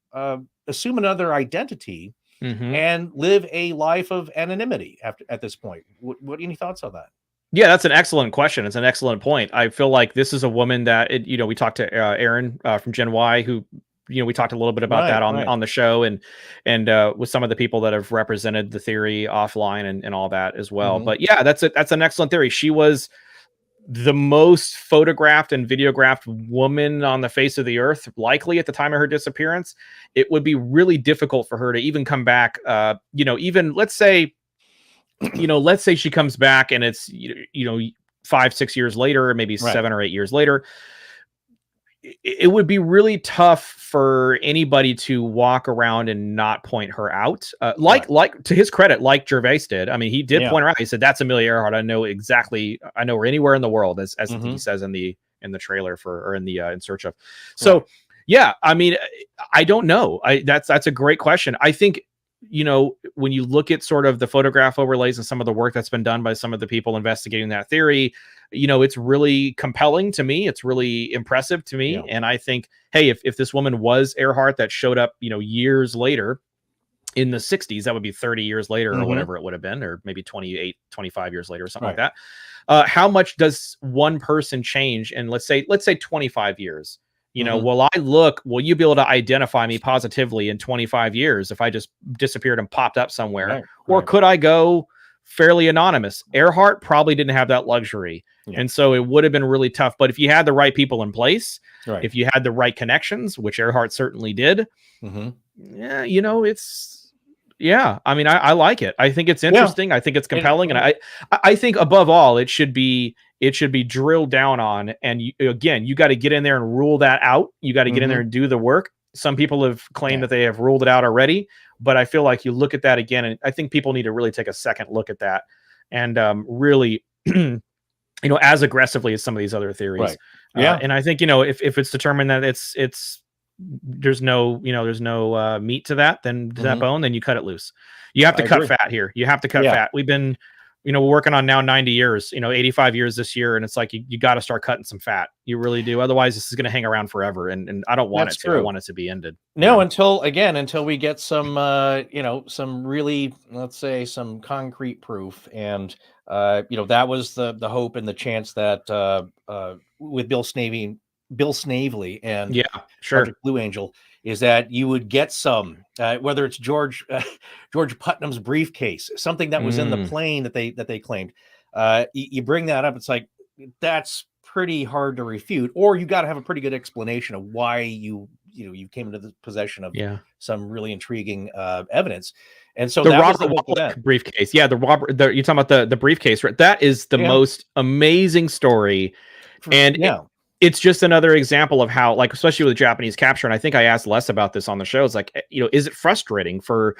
assume another identity and live a life of anonymity at this point? What any thoughts on that? Yeah, that's an excellent question. It's an excellent point. I feel like this is a woman that, we talked to Aaron from Gen Y, who we talked a little bit about that on the show, and with some of the people that have represented the theory offline and all that as well. But yeah, that's an excellent theory. She was the most photographed and videographed woman on the face of the earth, likely at the time of her disappearance. It would be really difficult for her to even come back. Even let's say she comes back and it's 5-6 years later, or maybe 7 or 8 years later. It would be really tough for anybody to walk around and not point her out. Like to his credit, like Gervais did. I mean, he did point her out. He said, "That's Amelia Earhart. I know her anywhere in the world," as he says in the trailer or in In Search of. So yeah, I mean, I don't know. That's a great question. I think, when you look at sort of the photograph overlays and some of the work that's been done by some of the people investigating that theory, it's really compelling to me. It's really impressive to me. And I think, hey, if this woman was Earhart that showed up, years later in the 60s, that would be 30 years later or whatever it would have been, or maybe 28, 25 years later or something like that. How much does one person change? And let's say 25 years. Will you be able to identify me positively in 25 years if I just disappeared and popped up somewhere? Or could I go fairly anonymous? Earhart probably didn't have that luxury. And so it would have been really tough. But if you had the right people in place, if you had the right connections, which Earhart certainly did, I mean, I like it. I think it's interesting. I think it's compelling. And I think above all, it should be drilled down on. And you got to get in there and rule that out. You got to get in there and do the work. Some people have claimed that they have ruled it out already, but I feel like you look at that again, and I think people need to really take a second look at that and really, as aggressively as some of these other theories. And I think, if it's determined that there's no meat to that, that bone, then you cut it loose. You have to cut fat here. You have to cut fat. We've been, we're working on now 90 years, 85 years this year. And it's like, you got to start cutting some fat. You really do. Otherwise this is going to hang around forever. And I don't want I want it to be ended. No, until we get some, some really, let's say, some concrete proof. And, that was the hope and the chance that, with Bill Snavely and Project Blue Angel, is that you would get some, whether it's George Putnam's briefcase, something that was in the plane that they claimed. You bring that up, it's like, that's pretty hard to refute, or you got to have a pretty good explanation of why you came into the possession of some really intriguing evidence. And so the Robert Wallach briefcase, you're talking about the briefcase, right? That is the most amazing story, and it's just another example of how, like, especially with Japanese capture, and I think I asked Les about this on the show, it's like, is it frustrating for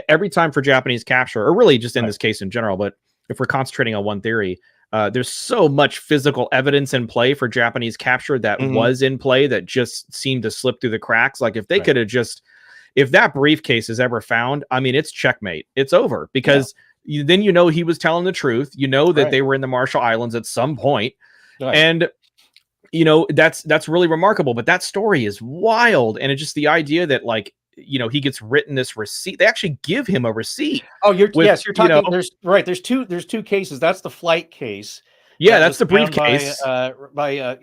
every time for Japanese capture, or really just in this case in general, but if we're concentrating on one theory, there's so much physical evidence in play for Japanese capture that was in play that just seemed to slip through the cracks. Like, if they could have if that briefcase is ever found, I mean, it's checkmate. It's over, because then he was telling the truth. That they were in the Marshall Islands at some point. And that's really remarkable, but that story is wild. And it's just the idea that, like, he gets written this receipt. They actually give him a receipt. Oh, you're talking, there's two cases. That's the flight case. Yeah, that's the briefcase by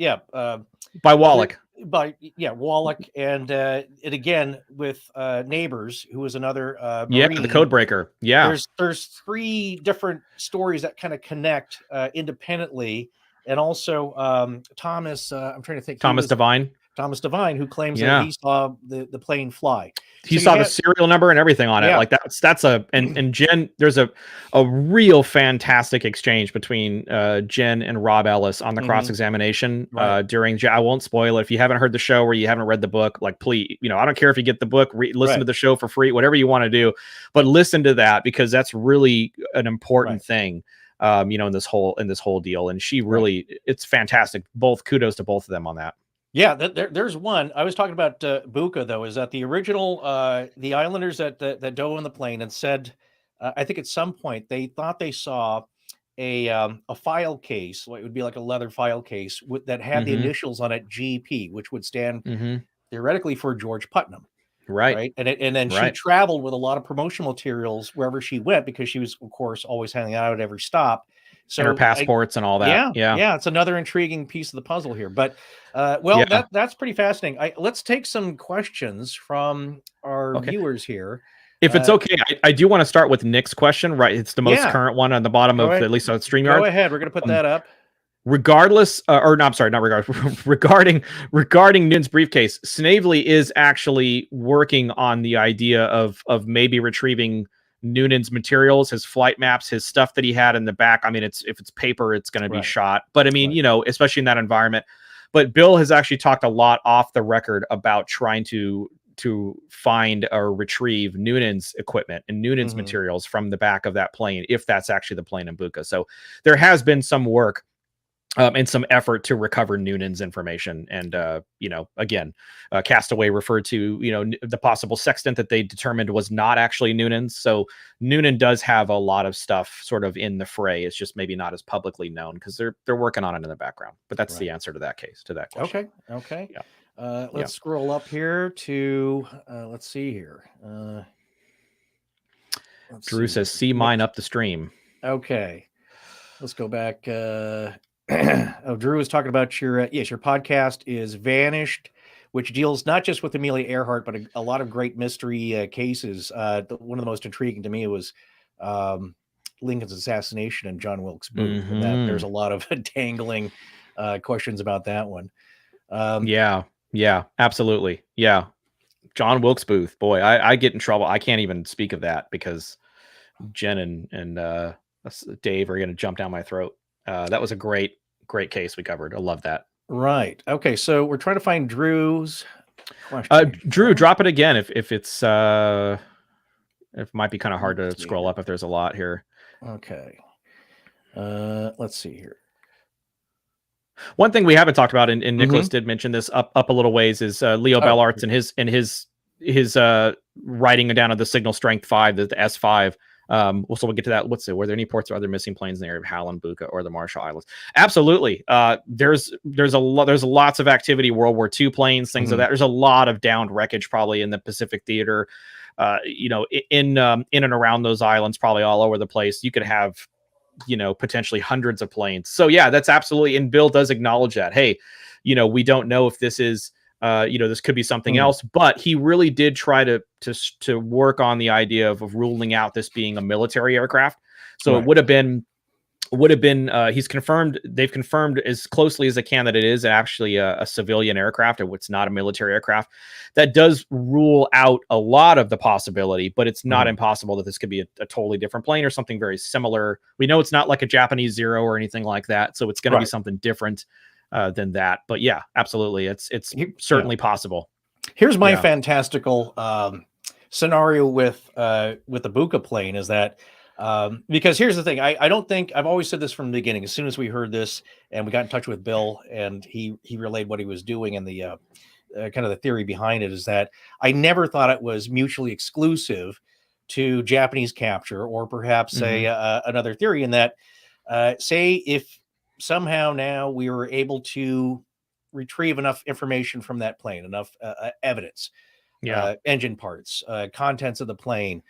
Wallach. Wallach, and it again with Neighbors, who was another Marine. The code breaker. There's three different stories that kind of connect independently. And also Thomas, I'm trying to think. Thomas Devine, who claims that he saw the plane fly. He saw the serial number and everything on it. Like that's and Jen, there's a real fantastic exchange between Jen and Rob Ellis on the cross-examination during, I won't spoil it. If you haven't heard the show or you haven't read the book, like, please, I don't care if you get the book, listen to the show for free, whatever you want to do, but listen to that, because that's really an important thing. In this whole deal, and she really, it's fantastic. Both kudos to both of them on that. Yeah, there's one I was talking about. Buka, though, is that the original the islanders that dove on the plane and said, I think at some point they thought they saw a file case, what would be like a leather file case that had the initials on it, GP, which would stand theoretically for George Putnam. Right. And then she traveled with a lot of promotional materials wherever she went, because she was, of course, always hanging out at every stop. So and her passports and all that. Yeah, it's another intriguing piece of the puzzle here. But well, that's pretty fascinating. Let's take some questions from our viewers here. If it's okay, I do want to start with Nick's question. Right, it's the most current one on the bottom of at least on StreamYard. Go ahead. We're going to put that up. Regardless, or no, I'm sorry, not regardless. regarding Noonan's briefcase, Snavely is actually working on the idea of maybe retrieving Noonan's materials, his flight maps, his stuff that he had in the back. I mean, if it's paper, it's going to be shot. But I mean, you know, especially in that environment. But Bill has actually talked a lot off the record about trying to find or retrieve Noonan's equipment and Noonan's materials from the back of that plane, if that's actually the plane in Buka. So there has been some work and some effort to recover Noonan's information. And, you know, again, Castaway referred to, you know, the possible sextant that they determined was not actually Noonan's. So Noonan does have a lot of stuff sort of in the fray. It's just maybe not as publicly known because they're working on it in the background. But that's the answer to that case, to that question. Okay. Yeah. Let's scroll up here to, let's see here. Drew says, see mine up the stream. Okay. Let's go back. Drew was talking about your podcast is Vanished, which deals not just with Amelia Earhart, but a lot of great mystery cases. One of the most intriguing to me was Lincoln's assassination and John Wilkes Booth. And that there's a lot of dangling questions about that one. Yeah, absolutely. Yeah. John Wilkes Booth, boy, I get in trouble. I can't even speak of that because Jen and Dave are going to jump down my throat. That was a great case we covered. I love that. Right. Okay. So we're trying to find Drew's question. Drew, drop it again. If it's, it might be kind of hard to scroll up if there's a lot here. Okay. Let's see here. One thing we haven't talked about, and Nicholas did mention this up a little ways, is Leo Bellart's and his writing down of the signal strength 5, the S5. So we'll get to that. Were there any reports of other missing planes in the area of Howland, Buka, or the Marshall Islands? Absolutely. There's lots of activity. World War II planes, things like that. There's a lot of downed wreckage probably in the Pacific theater. You know, in and around those islands, probably all over the place. You could have, you know, potentially hundreds of planes. So yeah, that's absolutely. And Bill does acknowledge that. Hey, you know, we don't know if this is. You know, this could be something else, but he really did try to work on the idea of ruling out this being a military aircraft. So it would have been they've confirmed as closely as they can that it is actually a civilian aircraft. It's not a military aircraft. That does rule out a lot of the possibility, but it's not impossible that this could be a totally different plane or something very similar. We know it's not like a Japanese Zero or anything like that. So it's going to be something different than that. But yeah, absolutely. It's certainly possible. Here's my fantastical scenario with the Buka plane is that because here's the thing, I don't think I've always said this from the beginning. As soon as we heard this and we got in touch with Bill and he relayed what he was doing and the kind of the theory behind it is that I never thought it was mutually exclusive to Japanese capture or perhaps another theory in that say if somehow now we were able to retrieve enough information from that plane, enough evidence, engine parts, contents of the plane,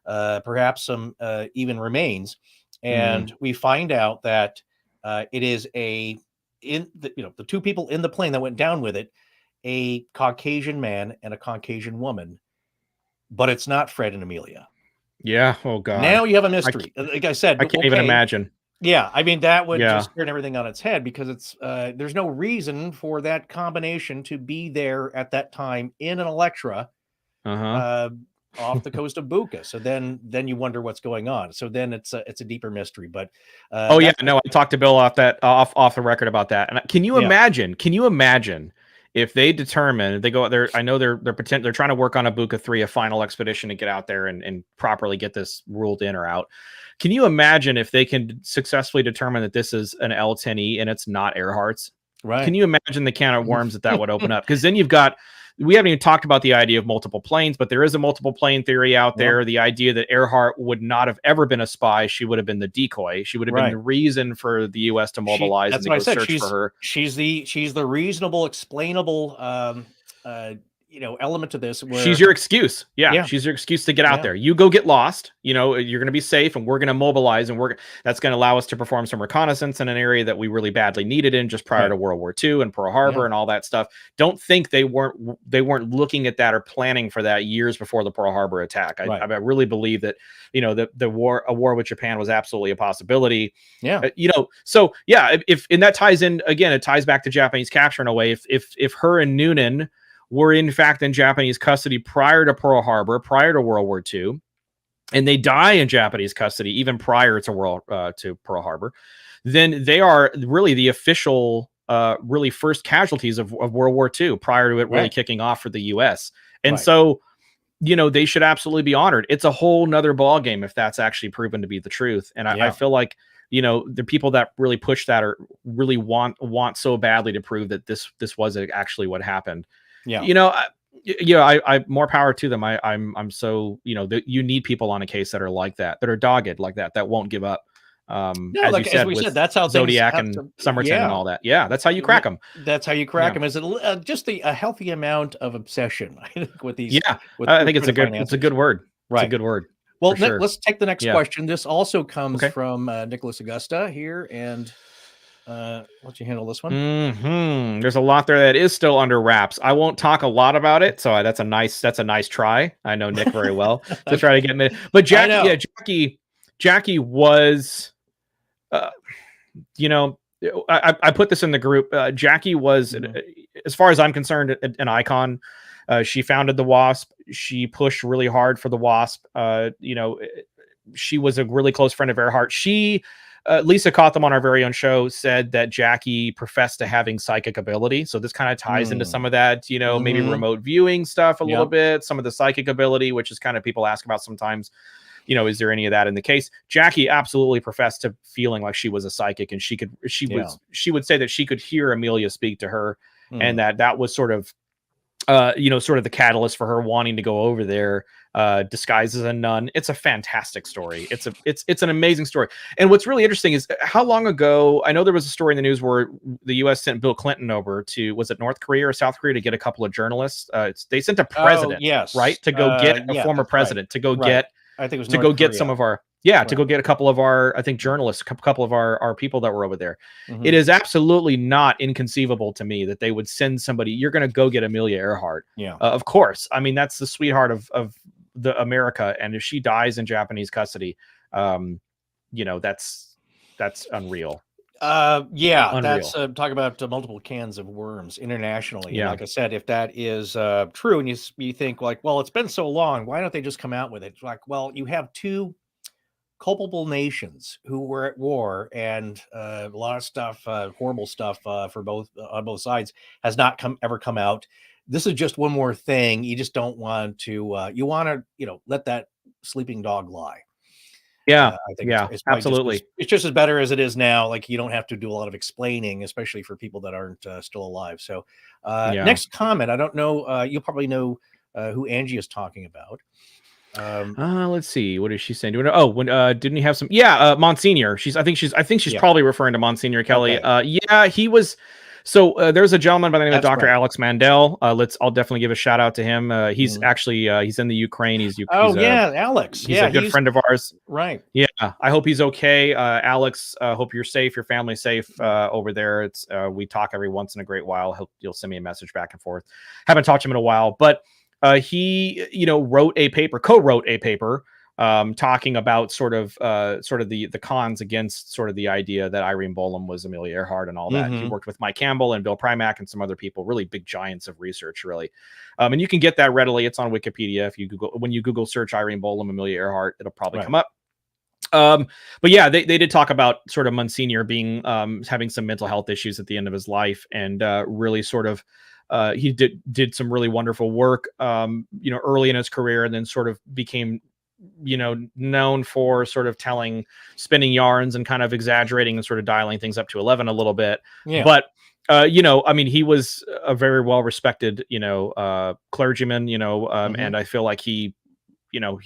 perhaps some even remains. And we find out that it is the two people in the plane that went down with it, a Caucasian man and a Caucasian woman, but it's not Fred and Amelia. Yeah. Oh God. Now you have a mystery. Like I said, I can't even imagine. Yeah, I mean that would just turn everything on its head because it's there's no reason for that combination to be there at that time in an Electra off the coast of Buka. So then you wonder what's going on. So then it's a deeper mystery. But I talked to Bill off the record about that. And can you imagine? Can you imagine if they determine they go out there? I know they're trying to work on a Buka 3, a final expedition to get out there and properly get this ruled in or out. Can you imagine if they can successfully determine that this is an L-10E and it's not Earhart's? Right. Can you imagine the can of worms that would open up? Because then we haven't even talked about the idea of multiple planes, but there is a multiple plane theory out there. The idea that Earhart would not have ever been a spy. She would have been the decoy. She would have been the reason for the U.S. to mobilize and to go search for her. She's the reasonable, explainable element to this where she's your excuse. Yeah. She's your excuse to get out Yeah. there. You go get lost. You're going to be safe, and we're going to mobilize, and that's going to allow us to perform some reconnaissance in an area that we really badly needed in just prior to World War II and Pearl Harbor and all that stuff. Don't think they weren't looking at that or planning for that years before the Pearl Harbor attack. I really believe that a war with Japan was absolutely a possibility. Yeah. So yeah, if and that ties in again, it ties back to Japanese capture in a way. If her and Noonan were in fact in Japanese custody prior to Pearl Harbor, prior to World War II, and they die in Japanese custody even prior to Pearl Harbor, then they are really the official, really first casualties of World War II prior to it really kicking off for the U.S. And so, they should absolutely be honored. It's a whole nother ball game if that's actually proven to be the truth. And I feel like, the people that really push that or really want so badly to prove that this was actually what happened. Yeah. I more power to them. I'm so, that you need people on a case that are like that are dogged like that won't give up. As we said, that's how Zodiac and Somerton and all that. Yeah, that's how you crack them. That's how you crack them. Is it just a healthy amount of obsession? I think with these. Yeah, I think it's a good word. Right, it's a good word. Well, let's take the next question. This also comes from Nicholas Augusta here, and let you handle this one. There's a lot there that is still under wraps. I won't talk a lot about it, so that's a nice try. I know Nick very well to try to get me. But Jackie was, I put this in the group. Jackie was, as far as I'm concerned, an icon. She founded the WASP. She pushed really hard for the WASP. She was a really close friend of Earhart. Lisa Cotham on our very own show said that Jackie professed to having psychic ability. So this kind of ties into some of that, maybe remote viewing stuff a little bit, some of the psychic ability, which is kind of people ask about sometimes, is there any of that in the case? Jackie absolutely professed to feeling like she was a psychic, and she would say that she could hear Amelia speak to her, and that was sort of, sort of the catalyst for her wanting to go over there, disguised as a nun. It's a fantastic story. It's an amazing story. And what's really interesting is how long ago, I know there was a story in the news where the U.S. sent Bill Clinton over to, was it North Korea or South Korea, to get a couple of journalists? They sent a president, right, to go get a former president, to go get, I think it was to go get some of our, to go get a couple of our, I think, journalists, a couple of our people that were over there. It is absolutely not inconceivable to me that they would send somebody. You're going to go get Amelia Earhart. Of course. I mean, that's the sweetheart of the America. And if she dies in Japanese custody, that's unreal. Unreal. That's talk about multiple cans of worms internationally. And like I said, if that is true, and you think like, well, it's been so long, why don't they just come out with it? It's like, well, you have two culpable nations who were at war, and a lot of stuff, horrible stuff for on both sides has not ever come out. This is just one more thing. You just don't want to. You want to, let that sleeping dog lie. I think it's absolutely. It's just as better as it is now. Like, you don't have to do a lot of explaining, especially for people that aren't still alive. So, next comment. I don't know. You'll probably know who Angie is talking about. Let's see. What is she saying? Didn't he have some? Monsignor. I think she's probably referring to Monsignor Kelly. Okay. He was. So there's a gentleman by the name of Dr. Alex Mandel. I'll definitely give a shout out to him. He's actually he's in the Ukraine. Alex. He's a good friend of ours. Right. Yeah. I hope he's okay. Alex, hope you're safe. Your family's safe over there. It's we talk every once in a great while. Hope you'll send me a message back and forth. Haven't talked to him in a while, but he co-wrote a paper talking about sort of the cons against sort of the idea that Irene Bolam was Amelia Earhart and all that. He worked with Mike Campbell and Bill Primack and some other people, really big giants of research, really. And you can get that readily. It's on Wikipedia. When you Google search Irene Bolam, Amelia Earhart, it'll probably come up. But yeah, they did talk about sort of Monsignor being having some mental health issues at the end of his life, and really sort of he did some really wonderful work early in his career, and then sort of became known for sort of spinning yarns and kind of exaggerating and sort of dialing things up to 11 a little bit. But I mean, he was a very well respected clergyman, and I feel like he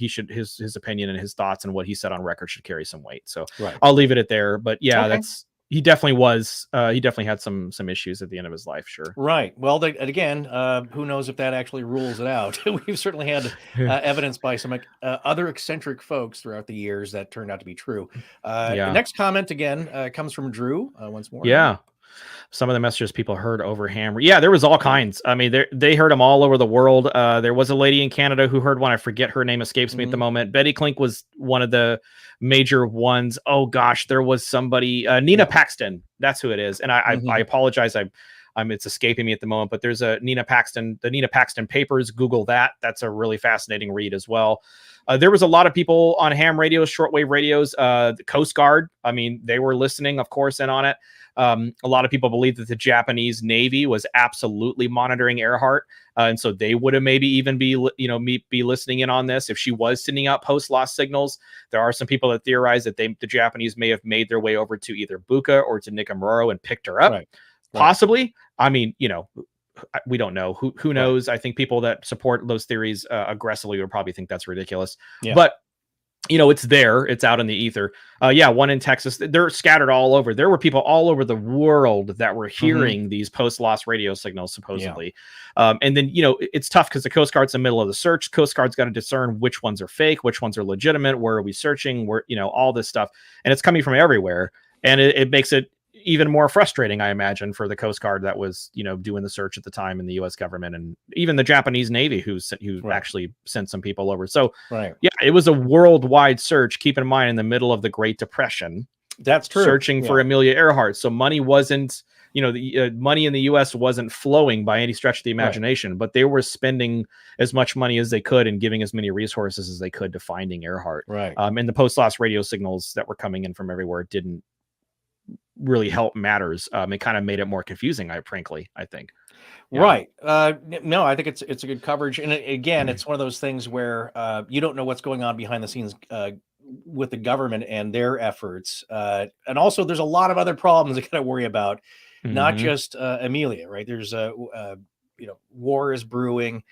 should, his opinion and his thoughts and what he said on record should carry some weight. So I'll leave it at there. But he definitely was. He definitely had some issues at the end of his life. Sure. Right. Well, again, who knows if that actually rules it out? We've certainly had evidence by some other eccentric folks throughout the years that turned out to be true. The Yeah. next comment again comes from Drew once more. Yeah. Some of the messages people heard over Hammer. Yeah, there was all kinds. I mean, they heard them all over the world. There was a lady in Canada who heard one. I forget her name, escapes me at the moment. Betty Klink was one of the major ones. Oh gosh, there was somebody, Nina Paxton. That's who it is. And I apologize. It's escaping me at the moment, but there's a Nina Paxton, the Nina Paxton Papers. Google that. That's a really fascinating read as well. There was a lot of people on ham radios, shortwave radios, the Coast Guard. I mean, they were listening, of course, in on it. A lot of people believe that the Japanese Navy was absolutely monitoring Earhart, and so they would have maybe even be listening in on this if she was sending out post-loss signals. There are some people that theorize that the Japanese may have made their way over to either Buka or to Nikamura and picked her up, possibly. I mean, we don't know. Who knows? I think people that support those theories aggressively would probably think that's ridiculous. But it's there. It's out in the ether. One in Texas. They're scattered all over. There were people all over the world that were hearing these post-loss radio signals, supposedly. And then, it's tough because the Coast Guard's in the middle of the search. Coast Guard's got to discern which ones are fake, which ones are legitimate. Where are we searching? Where, all this stuff. And it's coming from everywhere. And it makes it even more frustrating, I imagine, for the Coast Guard that was, doing the search at the time, in the U.S. government, and even the Japanese Navy who actually sent some people over. So, it was a worldwide search. Keep in mind, in the middle of the Great Depression, that's true. Searching for Amelia Earhart. So money wasn't, the money in the U.S. wasn't flowing by any stretch of the imagination, but they were spending as much money as they could and giving as many resources as they could to finding Earhart. And the post-loss radio signals that were coming in from everywhere didn't really help matters. It kind of made it more confusing, I think. No, I think it's a good coverage. And again, it's one of those things where you don't know what's going on behind the scenes with the government and their efforts. And also there's a lot of other problems you got to worry about, not just Amelia, right? There's war is brewing.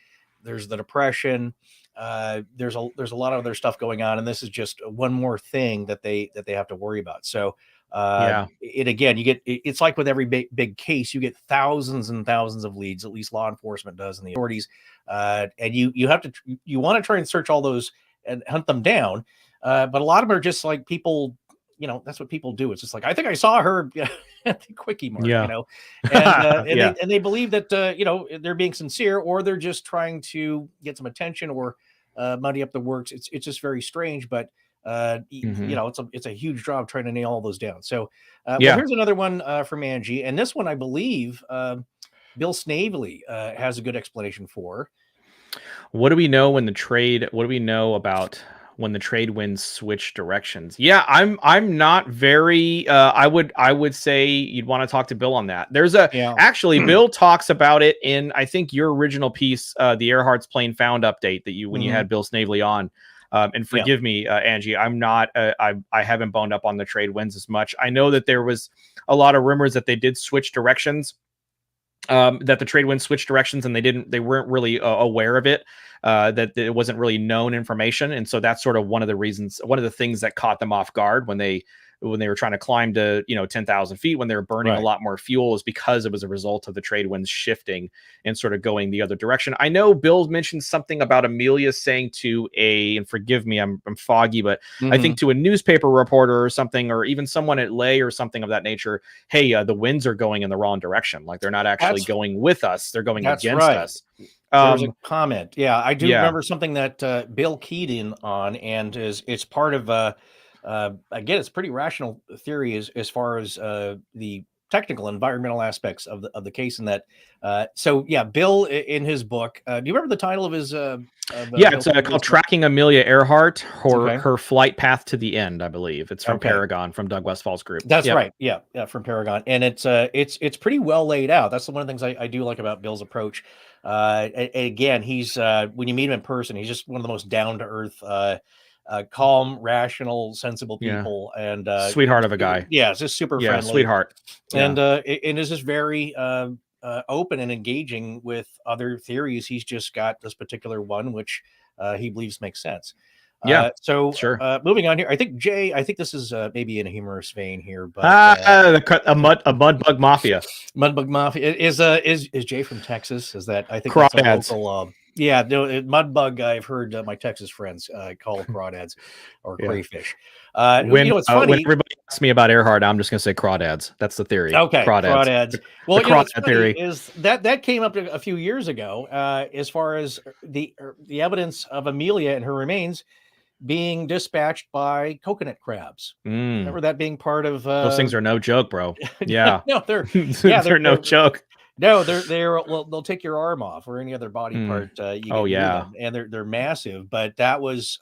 There's the Depression. There's a lot of other stuff going on. And this is just one more thing that they have to worry about. So, it's like with every big case, you get thousands and thousands of leads, at least law enforcement does, and the authorities, and you want to try and search all those and hunt them down, but a lot of them are just like people, that's what people do. It's just like, I think I saw her at the quickie mark, and they believe that they're being sincere, or they're just trying to get some attention or muddy up the works. It's just very strange, but it's a huge job trying to nail all those down. So here's another one from Angie, and this one I believe Bill Snavely has a good explanation for. What do we know about when the trade winds switch directions? I'm not very I would say you'd want to talk to Bill on that. There's actually Bill talks about it in, I think, your original piece, the Earhart's Plane Found update that when you had Bill Snavely on. And forgive me, Angie, I'm not, I haven't boned up on the trade winds as much. I know that there was a lot of rumors that they did switch directions, that the trade winds switched directions, and they weren't really aware of it, that it wasn't really known information. And so that's sort of one of the things that caught them off guard when they were trying to climb to 10,000 feet, when they were burning a lot more fuel, is because it was a result of the trade winds shifting and sort of going the other direction. I know Bill mentioned something about Amelia saying to and forgive me, I'm foggy, but I think to a newspaper reporter or something, or even someone at Lay or something of that nature, hey, the winds are going in the wrong direction. Like, they're not actually going with us. They're going against us. There was a comment. Yeah, I do remember something that Bill keyed in on, and it's part of again, it's pretty rational theory as far as the technical environmental aspects of the case. And that Bill in his book, do you remember the title of his it's called Tracking Amelia Earhart, her flight path to the end, I believe. It's from Paragon, from Doug Westfall's group. That's right. Yeah, from Paragon. And it's pretty well laid out. That's one of the things I do like about Bill's approach. Again, he's when you meet him in person, he's just one of the most down to earth, calm, rational, sensible people, and sweetheart of a guy. Yeah, it's just super friendly, sweetheart, and is just very open and engaging with other theories. He's just got this particular one which he believes makes sense. So sure. moving on here, I think Jay, I think this is maybe in a humorous vein here, but A mud bug mafia. Mudbug Mafia is Jay from Texas? Is that I think that's a Crawdads. local. Yeah, no, Mudbug. I've heard my Texas friends call crawdads or Yeah. crayfish. When It's funny. when everybody asks me about Earhart, I'm just going to say crawdads. That's the theory. Okay, crawdads. Well, the crawdad funny theory is that came up a few years ago, as far as the evidence of Amelia and her remains being dispatched by coconut crabs. Remember that being part of those things are no joke, bro. Yeah, no, they're no joke. No, they'll take your arm off or any other body part. You get near them, and they're massive. But that was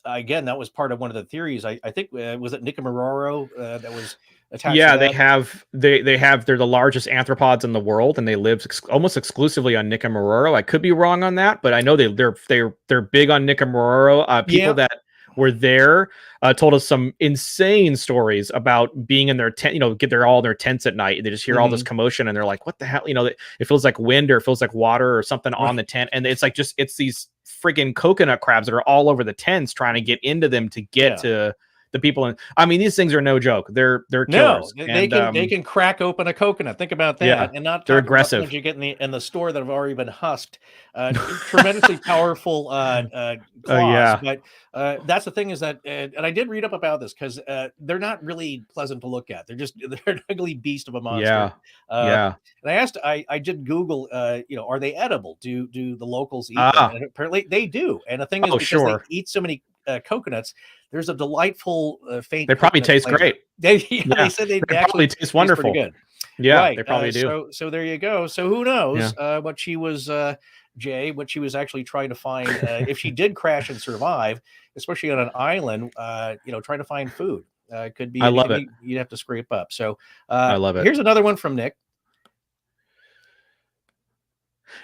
again, that was part of one of the theories. I think was it Nicki that was attached. Yeah, to that? they're the largest arthropods in the world, and they live almost exclusively on Nicki. I could be wrong on that, but I know they're big on Nicki. People that were there told us some insane stories about being in their tent. They're all in their tents at night, and they just hear all this commotion, and they're like, "What the hell?" It feels like wind, or it feels like water, or something on the tent, and it's like it's these friggin' coconut crabs that are all over the tents trying to get into them to get to the people. And I mean, these things are no joke. They're killers. No, they can crack open a coconut. Think about that, and not they're aggressive. About the ones you get in the store that have already been husked. Tremendously powerful claws. But that's the thing is that, and I did read up about this because they're not really pleasant to look at. They're an ugly beast of a monster. And I asked, I did Google, are they edible? Do the locals eat them? And apparently they do. And the thing is, because they eat so many coconuts, there's a delightful faint. They probably taste great. They said they actually taste wonderful. Good. Yeah, right. They probably do. So there you go. So who knows what she was, Jay, what she was actually trying to find if she did crash and survive, especially on an island, trying to find food. Could be. I love it. You'd have to scrape up. So I love it. Here's another one from Nick.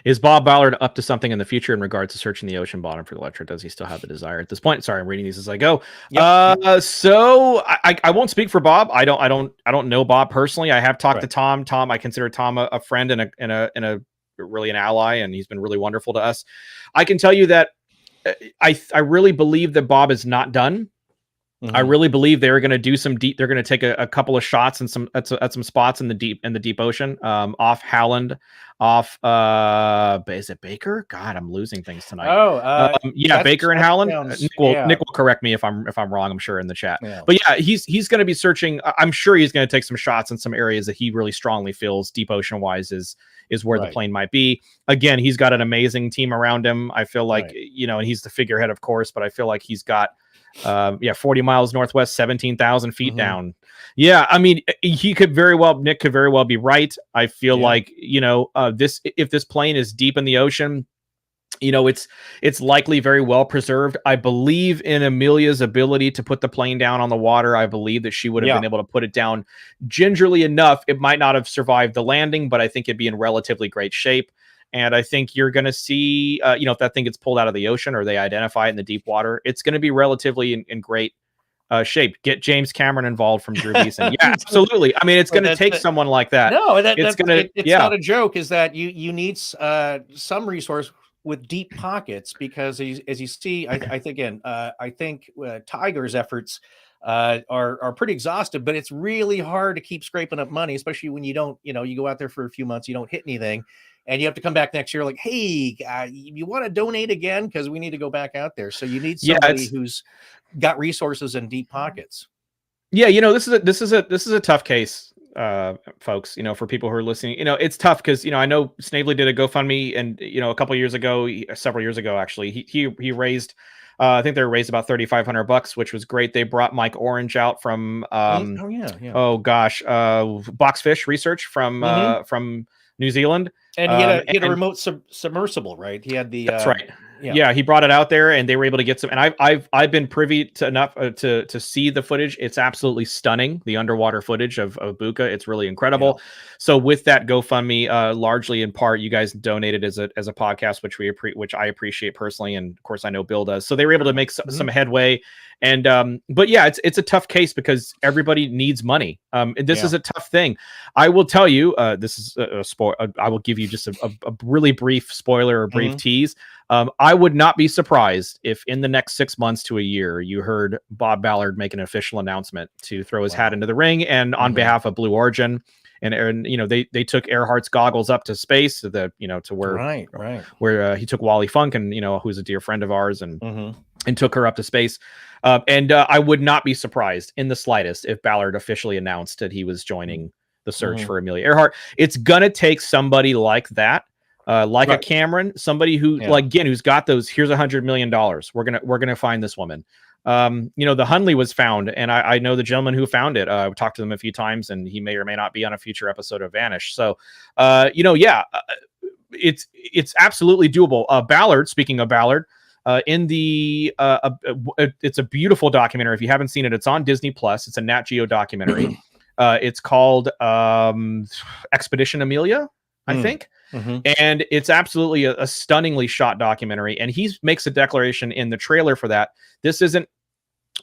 Is Bob Ballard up to something in the future in regards to searching the ocean bottom for Electra? Does he still have the desire at this point? Sorry, I'm reading these as I go. So I won't speak for Bob. I don't know Bob personally. I have talked to Tom. I consider Tom a friend and a really an ally, and he's been really wonderful to us. I can tell you that I really believe that Bob is not done. I really believe they're going to do some deep. They're going to take a couple of shots and at some spots in the deep ocean, off Howland, off is it Baker? God, I'm losing things tonight. Baker and Howland. Nick will correct me if I'm wrong. I'm sure in the chat. Yeah. But yeah, he's going to be searching. I'm sure he's going to take some shots in some areas that he really strongly feels deep ocean wise is where the plane might be. Again, he's got an amazing team around him. I feel like and he's the figurehead, of course, but I feel like he's got 40 miles northwest, 17,000 feet down. Yeah, I mean, Nick could very well be right. I feel like if this plane is deep in the ocean, it's likely very well preserved. I believe in Amelia's ability to put the plane down on the water. I believe that she would have been able to put it down gingerly enough. It might not have survived the landing, but I think it'd be in relatively great shape. And I think you're going to see, if that thing gets pulled out of the ocean or they identify it in the deep water, it's going to be relatively in great shape. Get James Cameron involved from Drew Beeson. Yeah, absolutely. I mean, it's going to take someone like that. No, it's not a joke. Is that you need some resource with deep pockets, because as you see, I think Tiger's efforts are pretty exhaustive, but it's really hard to keep scraping up money, especially when you don't, you go out there for a few months, you don't hit anything, and you have to come back next year like, hey, you want to donate again, because we need to go back out there. So you need somebody who's got resources and deep pockets. Yeah, this is a tough case, folks. For people who are listening, it's tough because I know Snavely did a GoFundMe, and several years ago actually, he raised. I think they raised about $3,500, which was great. They brought Mike Orange out from Boxfish Research from New Zealand, and he had a remote submersible, right? He had the that's right. Yeah, he brought it out there, and they were able to get some. And I've been privy to enough to see the footage. It's absolutely stunning, the underwater footage of Buka. It's really incredible. Yeah. So with that GoFundMe, largely in part, you guys donated as a podcast, which I appreciate personally, and of course I know Bill does. So they were able to make some headway. And but yeah, it's a tough case because everybody needs money. And this is a tough thing. I will tell you, this is a spoil. I will give you just a really brief spoiler or brief tease. I would not be surprised if in the next 6 months to a year, you heard Bob Ballard make an official announcement to throw his hat into the ring, and on behalf of Blue Origin. And you know, they took Earhart's goggles up to space, to the, you know, to where where he took Wally Funk, and you know, who's a dear friend of ours, and took her up to space. And I would not be surprised in the slightest if Ballard officially announced that he was joining the search for Amelia Earhart. It's gonna take somebody like that, like a Cameron, somebody who, like, again, who's got those, here's $100 million. We're gonna find this woman. You know, the Hunley was found, and I know the gentleman who found it. We talked to them a few times, and he may or may not be on a future episode of Vanish. So, you know, it's absolutely doable. Ballard, speaking of Ballard, in the it's a beautiful documentary. If you haven't seen it, it's on Disney Plus. It's a Nat Geo documentary. It's called Expedition Amelia, I think. And it's absolutely a stunningly shot documentary. And he makes a declaration in the trailer for that. This isn't,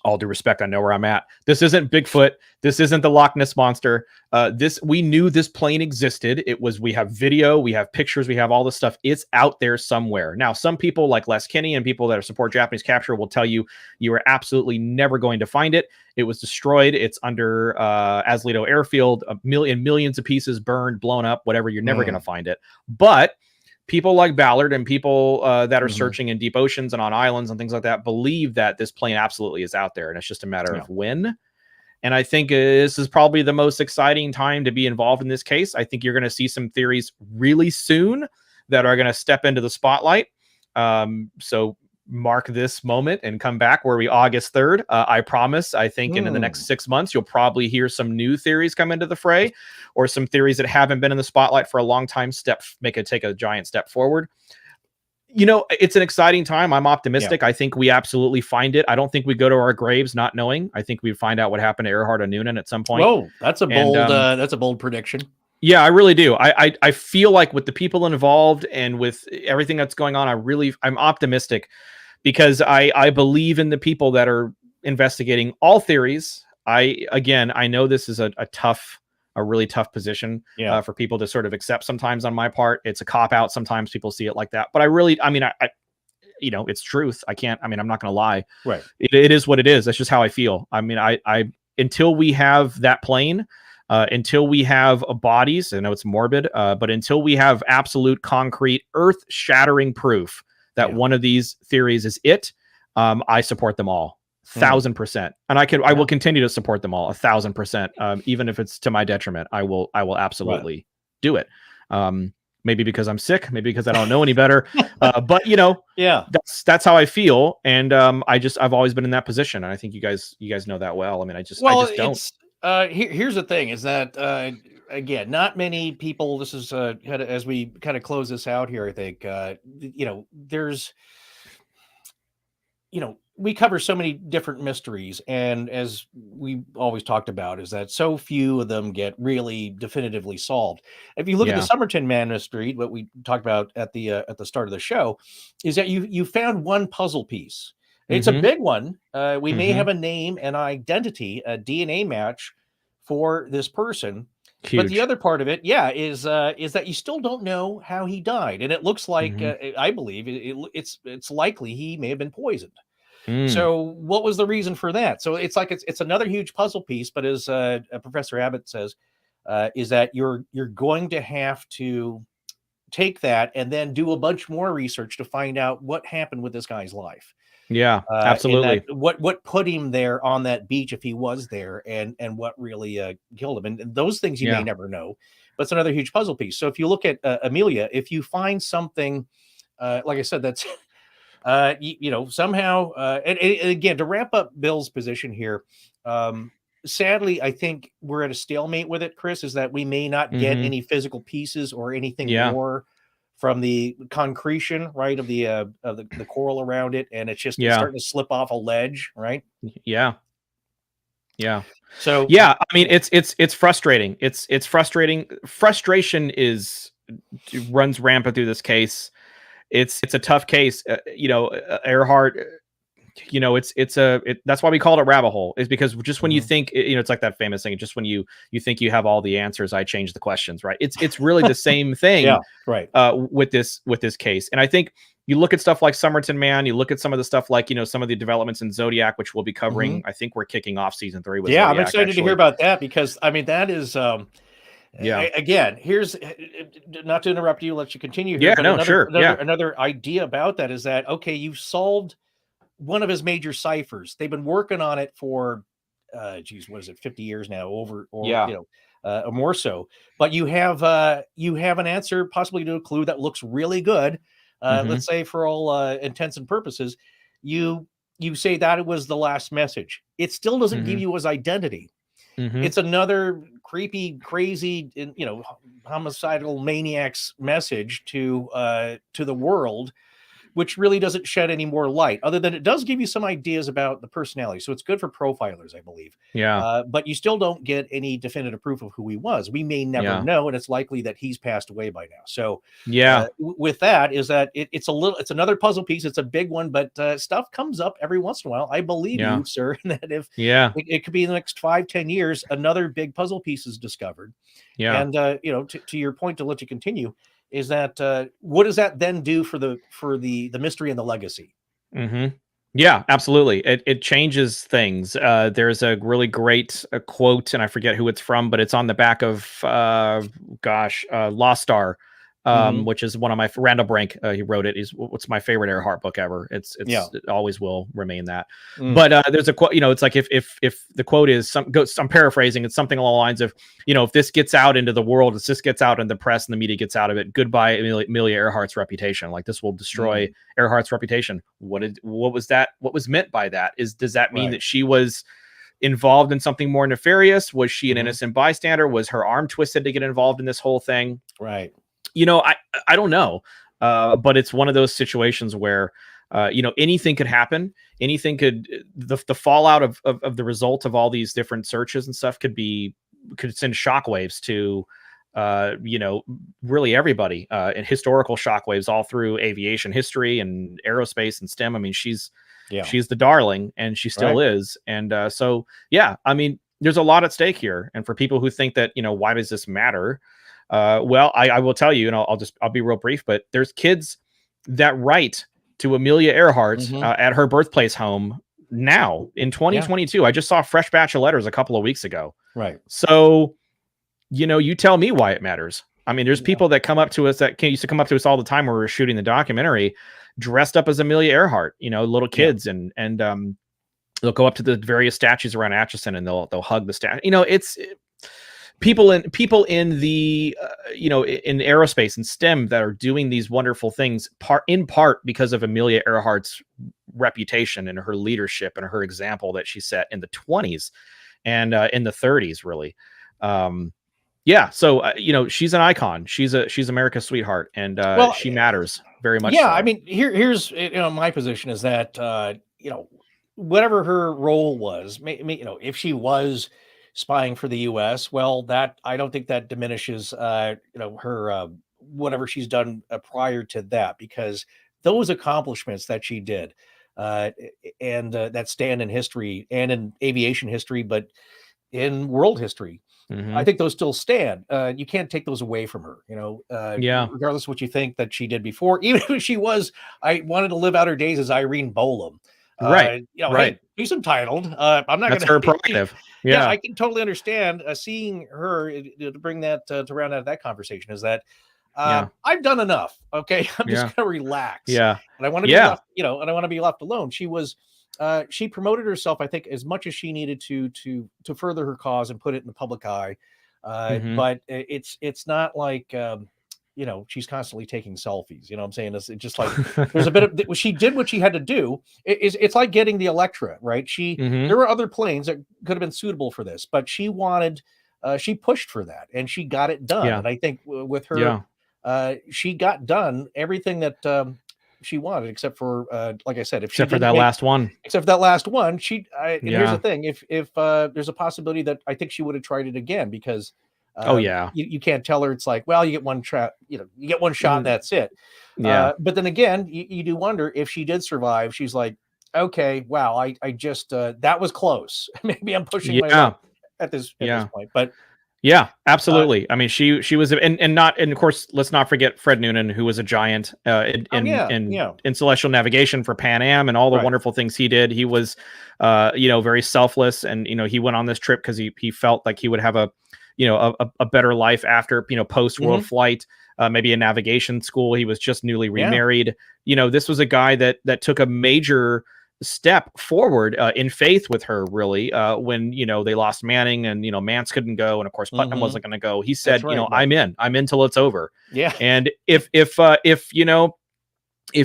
all due respect, I know where I'm at, this isn't Bigfoot. This isn't the Loch Ness Monster. We knew this plane existed. We have video, we have pictures, we have all this stuff. It's out there somewhere. Now, some people like Les Kinney and people that support Japanese capture will tell you you are absolutely never going to find it. It was destroyed. It's under Aslito Airfield, millions of pieces, burned, blown up, whatever. You're never going to find it. But people like Ballard and people that are searching in deep oceans and on islands and things like that believe that this plane absolutely is out there, and it's just a matter of when. And I think this is probably the most exciting time to be involved in this case. I think you're going to see some theories really soon that are going to step into the spotlight. So mark this moment and come back where we August 3rd. I promise, I think in the next 6 months, you'll probably hear some new theories come into the fray, or some theories that haven't been in the spotlight for a long time take a giant step forward. You know, it's an exciting time. I'm optimistic. I think we absolutely find it. I don't think we go to our graves not knowing. I think we find out what happened to Earhart and Noonan at some point. Whoa, that's a bold prediction. Yeah, I really do. I feel like with the people involved and with everything that's going on, I'm optimistic, because I believe in the people that are investigating all theories. I know this is a really tough position for people to sort of accept sometimes on my part. It's a cop out. Sometimes people see it like that, but I you know, it's truth. I'm not going to lie. Right. It is what it is. That's just how I feel. I mean, I until we have that plane, until we have bodies, I know it's morbid, but until we have absolute, concrete, earth shattering proof that one of these theories is it, I support them all 1,000%. And I will continue to support them all 1,000%. Even if it's to my detriment, I will absolutely do it. Maybe because I'm sick, maybe because I don't know any better. But you know, that's how I feel. And I've always been in that position. And I think you guys know that well. I mean, I just don't. Here's the thing is that, again, not many people, this is as we kind of close this out here, I think, you know, there's, you know, we cover so many different mysteries, and as we always talked about, is that so few of them get really definitively solved. If you look at the Somerton Man mystery, what we talked about at the start of the show, is that you found one puzzle piece. It's a big one. We may have a name, an identity, a DNA match for this person. Huge. But the other part of it, is that you still don't know how he died, and it looks like I believe it's likely he may have been poisoned. So what was the reason for that? So it's like it's another huge puzzle piece. But as Professor Abbott says, is that you're going to have to take that and then do a bunch more research to find out what happened with this guy's life. Yeah, absolutely. What put him there on that beach, if he was there, and what really killed him, and those things you may never know. But it's another huge puzzle piece. So if you look at Amelia, if you find something, like I said, that's you know, somehow, and again, to wrap up Bill's position here, sadly, I think we're at a stalemate with it, Chris, is that we may not get any physical pieces or anything more from the concretion, right, of the coral around it, and it's just starting to slip off a ledge, right? Yeah. So I mean, it's frustrating. It's frustrating. Frustration runs rampant through this case. It's a tough case. You know, Earhart, you know, that's why we called it rabbit hole, is because just when you think, you know, it's like that famous thing, just when you think you have all the answers, I change the questions, right? It's really the same thing with this case. And I think you look at stuff like Somerton Man, you look at some of the stuff like, some of the developments in Zodiac, which we'll be covering. I think we're kicking off season 3 with Yeah, I'm Zodiac, excited to hear actually. about that because I mean that is Yeah. again, here's not to interrupt you, let you continue here, Yeah, but no, sure. Yeah. another idea about that is that okay, you've solved one of his major ciphers. They've been working on it for geez, what is it, 50 years now, over or Yeah. or more so. But you have an answer possibly to a clue that looks really good. Let's say for all intents and purposes, you you say that it was the last message. It still doesn't give you his identity. It's another creepy, crazy, homicidal maniac's message to the world, which really doesn't shed any more light, other than it does give you some ideas about the personality. So it's good for profilers, I believe. Yeah. But you still don't get any definitive proof of who he was. We may never Yeah. know, and it's likely that he's passed away by now. So Yeah. with that, is that it's another puzzle piece. It's a big one, but stuff comes up every once in a while. I believe Yeah. you, sir, that if Yeah. it could be in the next 5-10 years, another big puzzle piece is discovered. Yeah. And to your point, to let you continue, is that what does that then do for the mystery and the legacy? Yeah, absolutely. It changes things. There's a really great quote, and I forget who it's from, but it's on the back of Lost Star, which is one of my Randall Brink. He wrote it. What's my favorite Earhart book ever. It always will remain that. But there's a quote. It's like if the quote is I'm paraphrasing. It's something along the lines of, if this gets out into the world, if this gets out in the press and the media gets out of it, goodbye Amelia Earhart's reputation. Like, this will destroy Earhart's reputation. What was that? What was meant by that? Does that mean that she was involved in something more nefarious? Was she an innocent bystander? Was her arm twisted to get involved in this whole thing? Right. I don't know. But it's one of those situations where, anything could happen. Anything the fallout of the result of all these different searches and stuff could send shockwaves to, really everybody, and historical shockwaves all through aviation history and aerospace and STEM. I mean, she's the darling, and she still is. And so, yeah, I mean, there's a lot at stake here. And for people who think that, why does this matter? Well, I will tell you, and I'll be real brief, but there's kids that write to Amelia Earhart at her birthplace home now in 2022. I just saw a fresh batch of letters a couple of weeks ago. Right. So, you tell me why it matters. I mean, there's people that come up to us that used to come up to us all the time when we were shooting the documentary, dressed up as Amelia Earhart, little kids, and they'll go up to the various statues around Atchison and they'll hug the statue. It's people in the in aerospace and STEM that are doing these wonderful things in part because of Amelia Earhart's reputation and her leadership and her example that she set in the 20s and in the 30s, really. So she's an icon. She's America's sweetheart, and she matters very much. I mean, here's my position is that whatever her role was, if she was spying for the U.S., well, that I don't think that diminishes her whatever she's done prior to that, because those accomplishments that she did and that stand in history and in aviation history, but in world history, I think those still stand. You can't take those away from her, regardless of what you think that she did before, even if I wanted to live out her days as Irene Bolam. Right. Hey, she's entitled. I'm not going to. That's her prerogative. Yeah, I can totally understand seeing her to bring that to round out that conversation. Is that I've done enough. Okay, I'm just going to relax. Yeah, and I want to be left, and I want to be left alone. She promoted herself, I think, as much as she needed to further her cause and put it in the public eye. But it's not like she's constantly taking selfies. You know what I'm saying? It's just like there's a bit of she did what she had to do. It's like getting the Electra, right? There were other planes that could have been suitable for this, but she pushed for that and she got it done. And I think with her, she got done everything that she wanted, except for like I said, except for that last one. Here's the thing: if there's a possibility that I think she would have tried it again, because you can't tell her. It's like, well, you get one shot, you get one shot, and that's it. But then again, you do wonder if she did survive. She's like, okay, wow, I just that was close. Maybe I'm pushing my luck at this point, but Yeah, absolutely. I mean, she was, and of course, let's not forget Fred Noonan, who was a giant Oh yeah, yeah, in celestial navigation for Pan Am and all the right. wonderful things he did. He was, very selfless, and he went on this trip because he felt like he would have a, a better life after post world Hmm. flight, maybe a navigation school. He was just newly Yeah. remarried. This was a guy that took a major step forward in faith with her, really, when they lost Manning, and Mance couldn't go, and of course Putnam Hmm. wasn't going to go. He That's said, right. Right. I'm in till it's over. Yeah. And if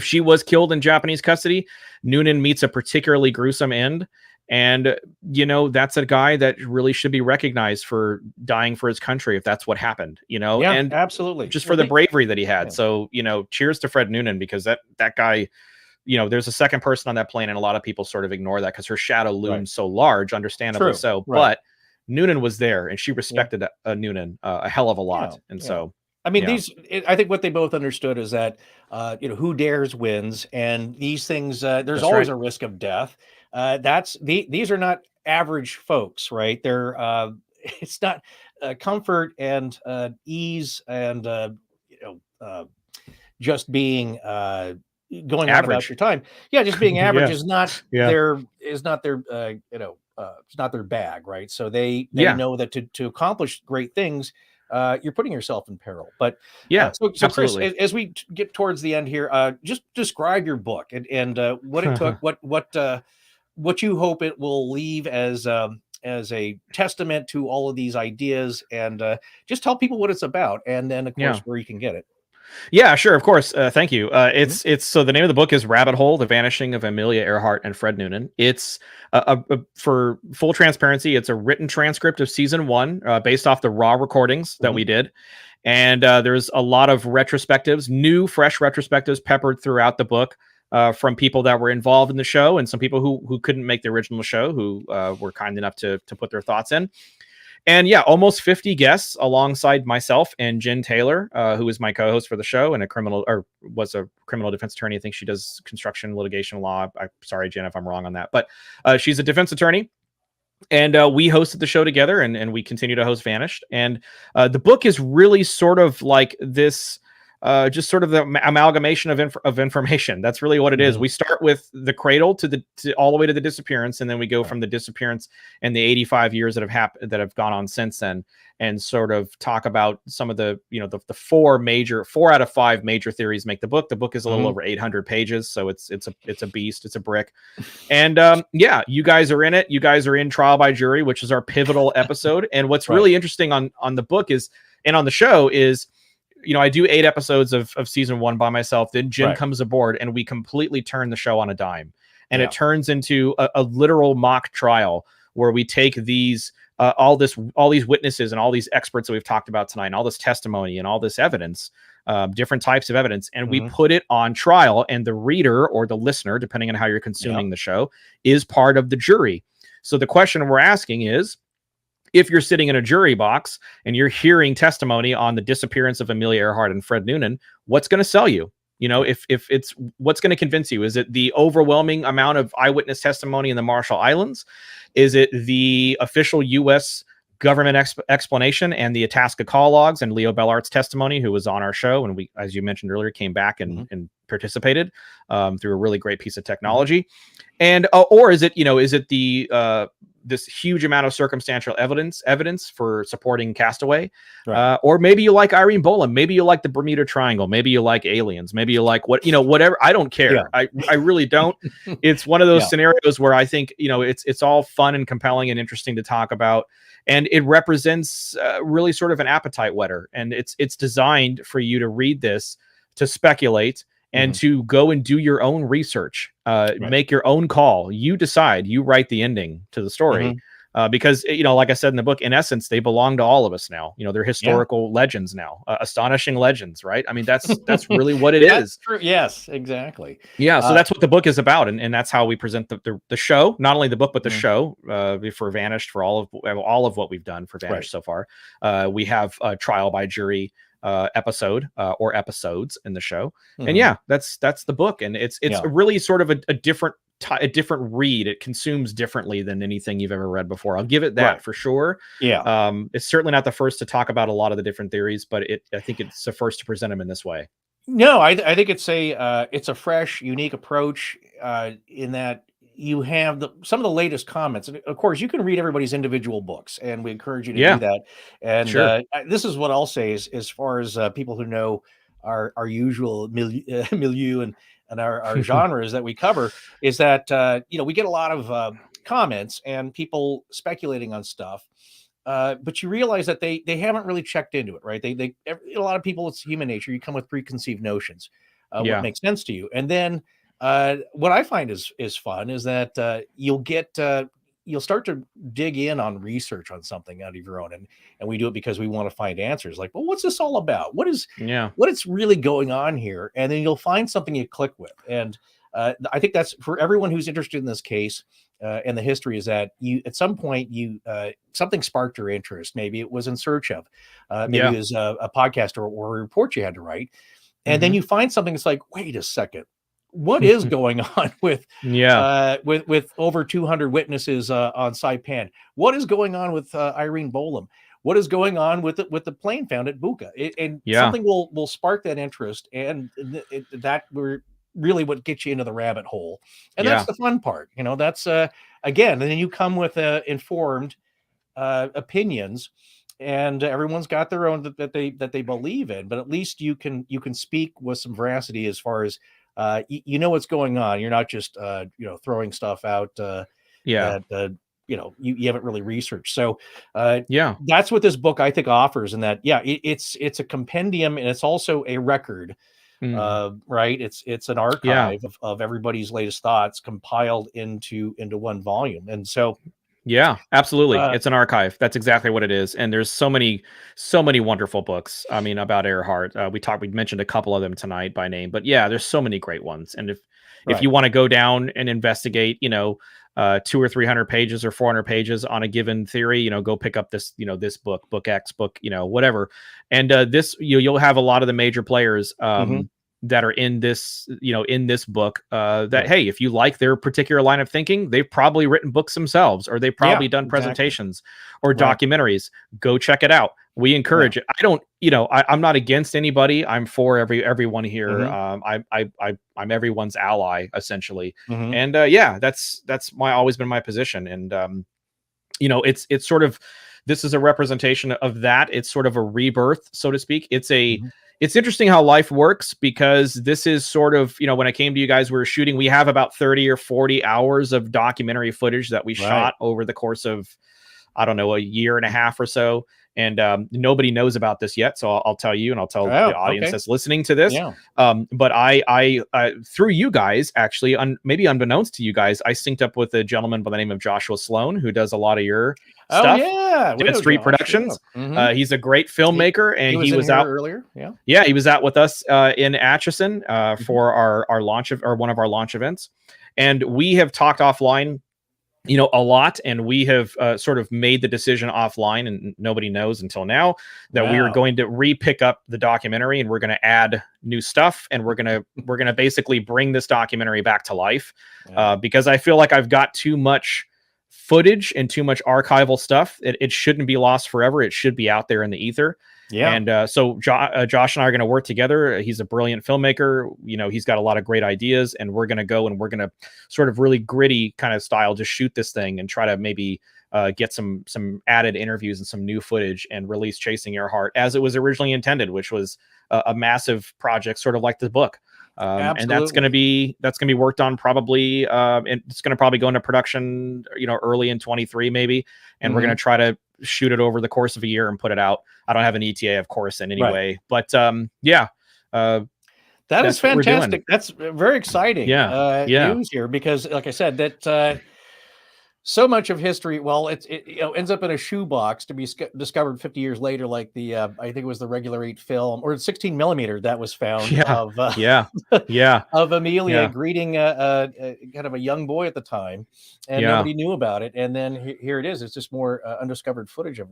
she was killed in Japanese custody, Noonan meets a particularly gruesome end. And that's a guy that really should be recognized for dying for his country, if that's what happened, Yeah. and Absolutely. just Well, for the bravery that he yeah. had. So cheers to Fred Noonan, because that guy, there's a second person on that plane, and a lot of people sort of ignore that because her shadow Right. looms so large, understandably True. so. Right. But Noonan was there, and she Yeah. respected Noonan a hell of a Yeah. lot. And Yeah. so, I mean, yeah, I think what they both understood is that, who dares wins, and these things. There's that's always right. a risk of death. These are not average folks, right? They're it's not comfort and ease and you know just being going on about Average. your time. Yeah, just being average Yeah. is not Yeah. their it's not their bag, right? So they Yeah. know that to accomplish great things, you're putting yourself in peril. But Yeah. so Chris, Absolutely. as we get towards the end here, just describe your book and what it took, what you hope it will leave as a testament to all of these ideas, and just tell people what it's about, and then of course Yeah. where you can get it. Yeah, sure, of course. Thank you. Mhm. It's so the name of the book is Rabbit Hole: The Vanishing of Amelia Earhart and Fred Noonan. It's for full transparency, it's a written transcript of season one, based off the raw recordings that Mhm. we did, and there's a lot of retrospectives, new, fresh retrospectives peppered throughout the book. From people that were involved in the show, and some people who couldn't make the original show, who were kind enough to put their thoughts in. And yeah, almost 50 guests alongside myself and Jen Taylor, who is my co-host for the show and was a criminal defense attorney. I think she does construction litigation law. I'm sorry, Jen, if I'm wrong on that, but she's a defense attorney. And we hosted the show together, and we continue to host Vanished. And the book is really sort of like this, just sort of the amalgamation of information. That's really what it is. Mhm. We start with the cradle to all the way to the disappearance, and then we go Right. from the disappearance and the 85 years that have happened, that have gone on since then, and sort of talk about some of the the four out of five major theories make the book. The book is a little Mhm. over 800 pages, so it's a beast. It's a brick. And yeah, you guys are in it. You guys are in Trial by Jury, which is our pivotal episode. And what's Right. really interesting on the book is, and on the show is, I do 8 episodes of season one by myself. Then Jen Right. comes aboard, and we completely turn the show on a dime. And Yeah. it turns into a literal mock trial, where we take these all these witnesses and all these experts that we've talked about tonight, and all this testimony and all this evidence, different types of evidence, and we Mhm. put it on trial. And the reader, or the listener, depending on how you're Yeah. consuming the show, is part of the jury. So the question we're asking is, if you're sitting in a jury box and you're hearing testimony on the disappearance of Amelia Earhart and Fred Noonan, what's going to sell you? If it's what's going to convince you? Is it the overwhelming amount of eyewitness testimony in the Marshall Islands? Is it the official U.S. government explanation and the Itasca call logs and Leo Bellart's testimony, who was on our show, and we, as you mentioned earlier, came back Mhm. and participated through a really great piece of Mhm. technology? And or is it the this huge amount of circumstantial evidence for supporting Castaway? Right. Or maybe you like Irene Bolam, maybe you like the Bermuda Triangle, maybe you like aliens, maybe you like whatever. I don't care. Yeah. I really don't. It's one of those Yeah. scenarios where I think it's all fun and compelling and interesting to talk about, and it represents really sort of an appetite whetter, and it's designed for you to read this, to speculate, and Mhm. to go and do your own research, Right. make your own call. You decide, you write the ending to the story. Mhm. Because like I said in the book, in essence, they belong to all of us now. They're Yeah. historical legends now, astonishing legends, right? I mean, that's really what it That's is. true. Yes, exactly. Yeah, so Uh, that's what the book is about, and that's how we present the show. Not only the book, but the mhm. show, for Vanished, for all of what we've done for Right. Vanished so far. We have a trial by jury episode, or episodes in the show, and Mhm. yeah, that's the book, and it's Yeah. really sort of a different a different read. It consumes differently than anything you've ever read before. I'll give it that Right. for sure. Yeah. It's certainly not the first to talk about a lot of the different theories, but I think it's the first to present them in this way. No, I think it's a fresh, unique approach in that you have some of the latest comments, and of course, you can read everybody's individual books, and we encourage you to do Yeah, that. And sure. this is what I'll say is, as far as people who know our usual milieu and our genres that we cover, is that we get a lot of comments and people speculating on stuff. But you realize that they haven't really checked into it, right? A lot of people, it's human nature. You come with preconceived notions, what Yeah. makes sense to you, and then what I find is fun is that you'll start to dig in on research on something out of your own, and we do it because we want to find answers. Like, well, what's this all about? Yeah. What is really going on here? And then you'll find something you click with, and I think that's for everyone who's interested in this case. And the history is that you at some point something sparked your interest. Maybe it was in search of, maybe Yeah. it was a podcast or a report you had to write, and then Mhm. you find something that's like, wait a second, what is going on Yeah. with over 200 witnesses on Saipan? What is going on with Irene Bolam? What is going on with the plane found at Buka? And Yeah. something will spark that interest, and that we're really what gets you into the rabbit hole, and that's Yeah. the fun part. That's again, and then you come with informed opinions, and everyone's got their own that they believe in, but at least you can speak with some veracity as far as you know what's going on. You're not just throwing stuff out Yeah. that you haven't really researched. So Yeah. that's what this book I think offers, and that it's a compendium, and it's also a record. Mm. Right, it's an Yeah. archive of everybody's latest thoughts compiled into one volume, and so Yeah, absolutely. uh It's an archive. That's exactly what it is. And there's so many wonderful books. I mean, about Earhart. We mentioned a couple of them tonight by name, but yeah, there's so many great ones. And if right. you want to go down and investigate, 200 or 300 pages or 400 pages on a given theory, go pick up this book X, book, whatever. And this, you'll have a lot of the major players. Mhm. That are in this, in this book, that, Right. hey, if you like their particular line of thinking, they've probably written books themselves, or they've Yeah, probably done exactly. presentations or Right. documentaries. Go check it out. We Yeah. encourage it. I don't, I'm not against anybody. I'm for everyone here. Mhm. I'm everyone's ally, essentially. Mhm. And yeah, that's always been my position. And it's sort of, this is a representation of that. It's sort of a rebirth, so to speak. Mhm. It's interesting how life works, because this is sort of, when I came to you guys, we were shooting, we have about 30 or 40 hours of documentary footage that we Right. shot over the course of, I don't know, a year and a half or so. And nobody knows about this yet. So I'll tell you, and I'll tell the Oh, audience okay. that's listening to this. Yeah. But I through you guys, actually, maybe unbeknownst to you guys, I synced up with a gentleman by the name of Joshua Sloan, who does a lot of your Oh, stuff. yeah. We Dead know Street Josh. Yeah. Productions. Mhm. He's a great He filmmaker, he and was he in was here out. earlier. Yeah. Yeah, he was out with us in Atchison Mhm. for our launch of, or one of our launch events, and we have talked offline, a lot, and we have sort of made the decision offline, and nobody knows until now, that we are Wow. going to re-pick up the documentary, and we're going to add new stuff, and we're gonna basically bring this documentary back to life, Yeah. because I feel like I've got too much footage and too much archival stuff. It shouldn't be lost forever. It should be out there in the ether. Yeah. And so Josh and I are going to work together. He's a brilliant filmmaker. He's got a lot of great ideas, and we're going to go and we're going to sort of really gritty kind of style, just shoot this thing and try to maybe get some added interviews and some new footage, and release Chasing Earhart as it was originally intended, which was a massive project, sort of like the book. And that's going to Absolutely. be worked on probably, and it's going to probably go into production, early in 23 maybe. And we're going Mhm. to try to shoot it over the course of a year and put it out. I don't have an ETA, of course, in any Right. way, but yeah, uh, That is that's what we're doing. fantastic. That's very exciting Yeah, yeah, news here, because, like I said, that So much of history, well, it ends up in a shoebox to be discovered 50 years later, like the I think it was the regular 8 film or 16 millimeter that was found Yeah, of yeah, yeah, of Amelia yeah, greeting kind of a young boy at the time, and yeah, nobody knew about it. And then here it is. It's just more undiscovered footage of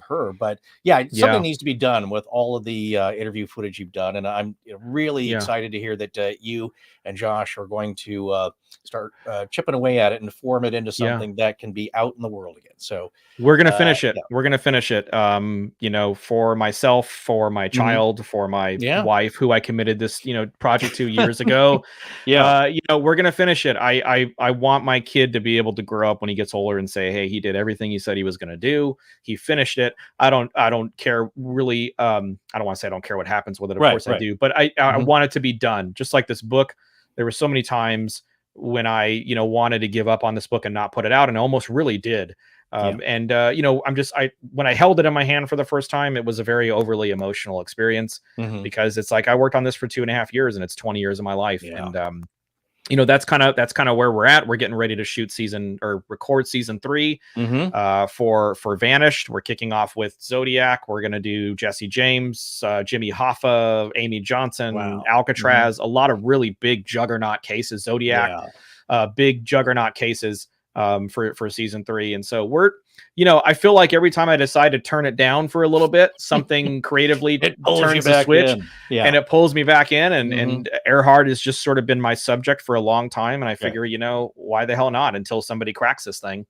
her. But yeah, something yeah, needs to be done with all of the interview footage you've done. And I'm really yeah, excited to hear that you and Josh are going to start chipping away at it and form it into yeah. something that can be out in the world again. So, We're gonna finish it. yeah. We're gonna finish it. You know, for myself, for my Mhm. child, for my Yeah. wife, who I committed this, project to years ago. Yeah. We're gonna finish it. I want my kid to be able to grow up when he gets older and say, hey, he did everything he said he was gonna do. He finished it. I don't care really. I don't want to say I don't care what happens with it. Of Right. course I Right. do, but I Mhm. want it to be done. Just like this book. There were so many times when I, wanted to give up on this book and not put it out, and I almost really did. Yeah. And when I held it in my hand for the first time, it was a very overly emotional experience, Mhm. because it's like I worked on this for 2.5 years, and it's 20 years of my life. Yeah. And that's kind of where we're at. We're getting ready to shoot record season 3 Mhm. for Vanished. We're kicking off with Zodiac. We're gonna do Jesse James, Jimmy Hoffa, Amy Johnson, Wow. Mhm. Alcatraz. A lot of really big juggernaut cases. Zodiac, Yeah. big juggernaut cases, for season 3. And so I feel like every time I decide to turn it down for a little bit, something creatively It pulls you turns the back switch, in. Yeah. and it pulls me back in. And Mhm. Earhart has just sort of been my subject for a long time. And I Right. figure, why the hell not, until somebody cracks this thing,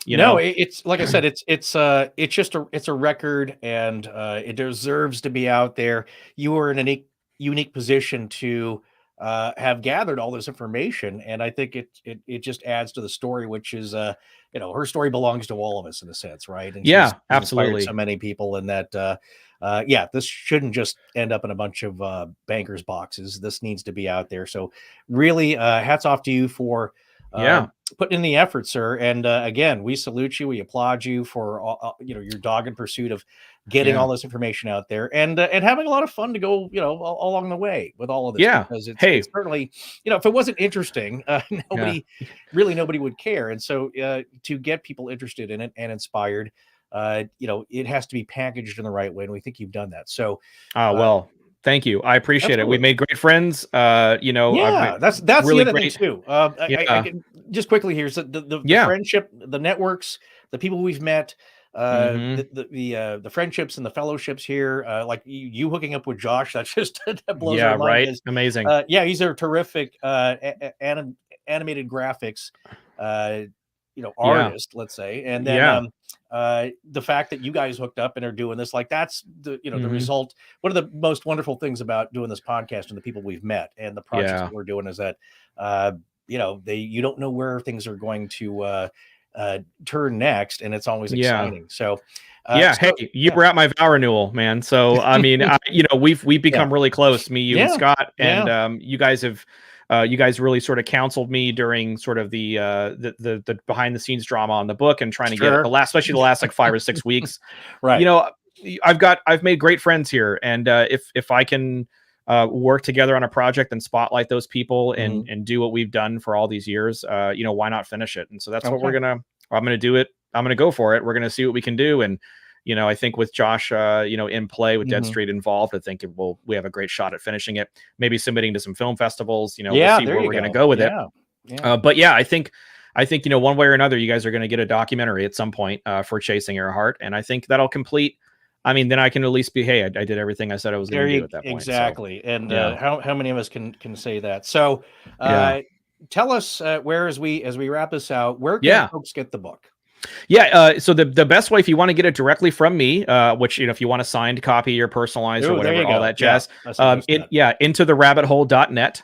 you No, know? it's like I said, it's just a record, and it deserves to be out there. You are in a unique position to have gathered all this information, and I think it just adds to the story, which is her story belongs to all of us in a sense, right? And she's Yeah, inspired so absolutely. many people, and that yeah, this shouldn't just end up in a bunch of bankers boxes. This needs to be out there. So really, hats off to you for. Yeah. Putting in the effort, sir. And again, we salute you. We applaud you for your dogged pursuit of getting all Yeah. this information out there, and having a lot of fun to go along the way with all of this, Yeah. because it's Hey. certainly if it wasn't interesting, Yeah. nobody would care. And so to get people interested in it and inspired, it has to be packaged in the right way, and we think you've done that. So uh, Well, thank you. I appreciate it. We absolutely. made great friends. I've made Yeah, that's the really other thing great. too. I Yeah. can just quickly here. So the Yeah. friendship, the networks, the people we've met, Hmm. the friendships and the fellowships here, like you hooking up with Josh, that's just that blows our Yeah. mind. Right. Because Amazing. yeah, he's a terrific animated graphics, uh, Yeah. artist, let's say. And then Yeah. the fact that you guys hooked up and are doing this, like that's the Hmm. result. One of the most wonderful things about doing this podcast and the people we've met and the projects Yeah. that we're doing is that you don't know where things are going to turn next, and it's always Yeah. exciting. So Yeah. Hey, you yeah. were at my vow renewal, man. So I mean, we've Yeah. become really close, me, you, and Yeah. Scott, and Yeah. you guys really sort of counseled me during sort of the behind the scenes drama on the book, and trying to get it Sure. especially the last like 5 or 6 weeks. you Right. know I've made great friends here, and if I can work together on a project and spotlight those people, and Mhm. do what we've done for all these years, why not finish it? And so that's what Okay. I'm gonna do it. I'm gonna go for it. We're gonna see what we can do. And I think with Josh, in play, with Dead Mhm. Street involved, I think we have a great shot at finishing it. Maybe submitting to some film festivals. We'll Yeah, see there where you we're gonna go. go with it. Yeah. Yeah. But yeah, I think one way or another, you guys are going to get a documentary at some point for Chasing Earhart, and I think that'll complete. I mean, then I can at least be, hey, I did everything I said I was going There to do you at that point. So exactly. And yeah, how many of us can say that? So yeah, tell us where, as we wrap this out, where can yeah, folks get the book? yeah. So the best way, if you want to get it directly from me, which if you want a signed copy or personalized or Oh, there whatever, you all go. that Yeah, jazz, I see just that. intotherabbithole.net.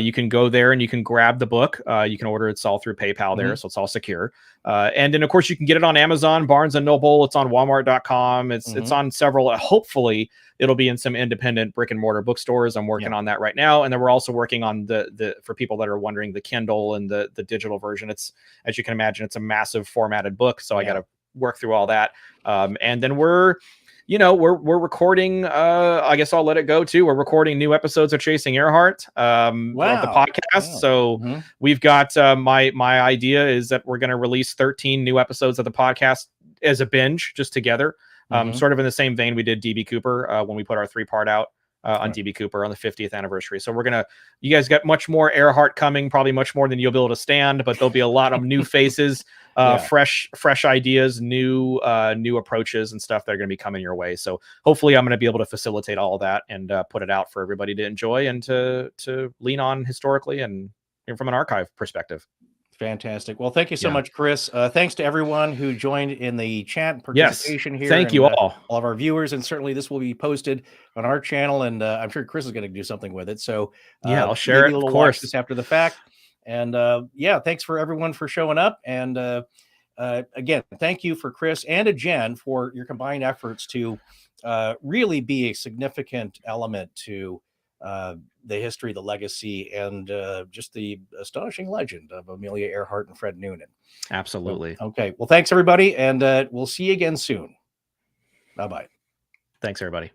You can go there and you can grab the book. You can order it all through PayPal there, Mhm. so it's all secure. And then of course you can get it on Amazon, Barnes and Noble. It's on Walmart.com. It's Mhm. on several. Hopefully it'll be in some independent brick and mortar bookstores. I'm working Yeah. on that right now, and then we're also working on the for people that are wondering, the Kindle and the digital version. It's, as you can imagine, it's a massive formatted book, so I got Yeah. to work through all that. And then we're you know, we're recording. I guess I'll let it go too. We're recording new episodes of Chasing Earhart of the Wow. podcast. Wow. So we've got my idea is that we're going to release 13 new episodes of the podcast as a binge, just together. Sort of in the same vein we did DB Cooper when we put our 3-part out on DB Cooper on the 50th anniversary. So you guys got much more Earhart coming, probably much more than you'll be able to stand, but there'll be a lot of new faces, fresh ideas, new approaches and stuff that are going to be coming your way. So hopefully I'm going to be able to facilitate all of that and put it out for everybody to enjoy and to lean on historically and from an archive perspective. Fantastic. Well, thank you so much, Chris. Thanks to everyone who joined in the chat participation here. Thank you all of our viewers. And certainly this will be posted on our channel. And I'm sure Chris is going to do something with it. So I'll share it, of course. Watch this after the fact. And thanks for everyone for showing up. And again, thank you for Chris and to Jen for your combined efforts to really be a significant element to the history, the legacy, and just the astonishing legend of Amelia Earhart and Fred Noonan. Absolutely. Okay. Well, thanks, everybody. And we'll see you again soon. Bye-bye. Thanks, everybody.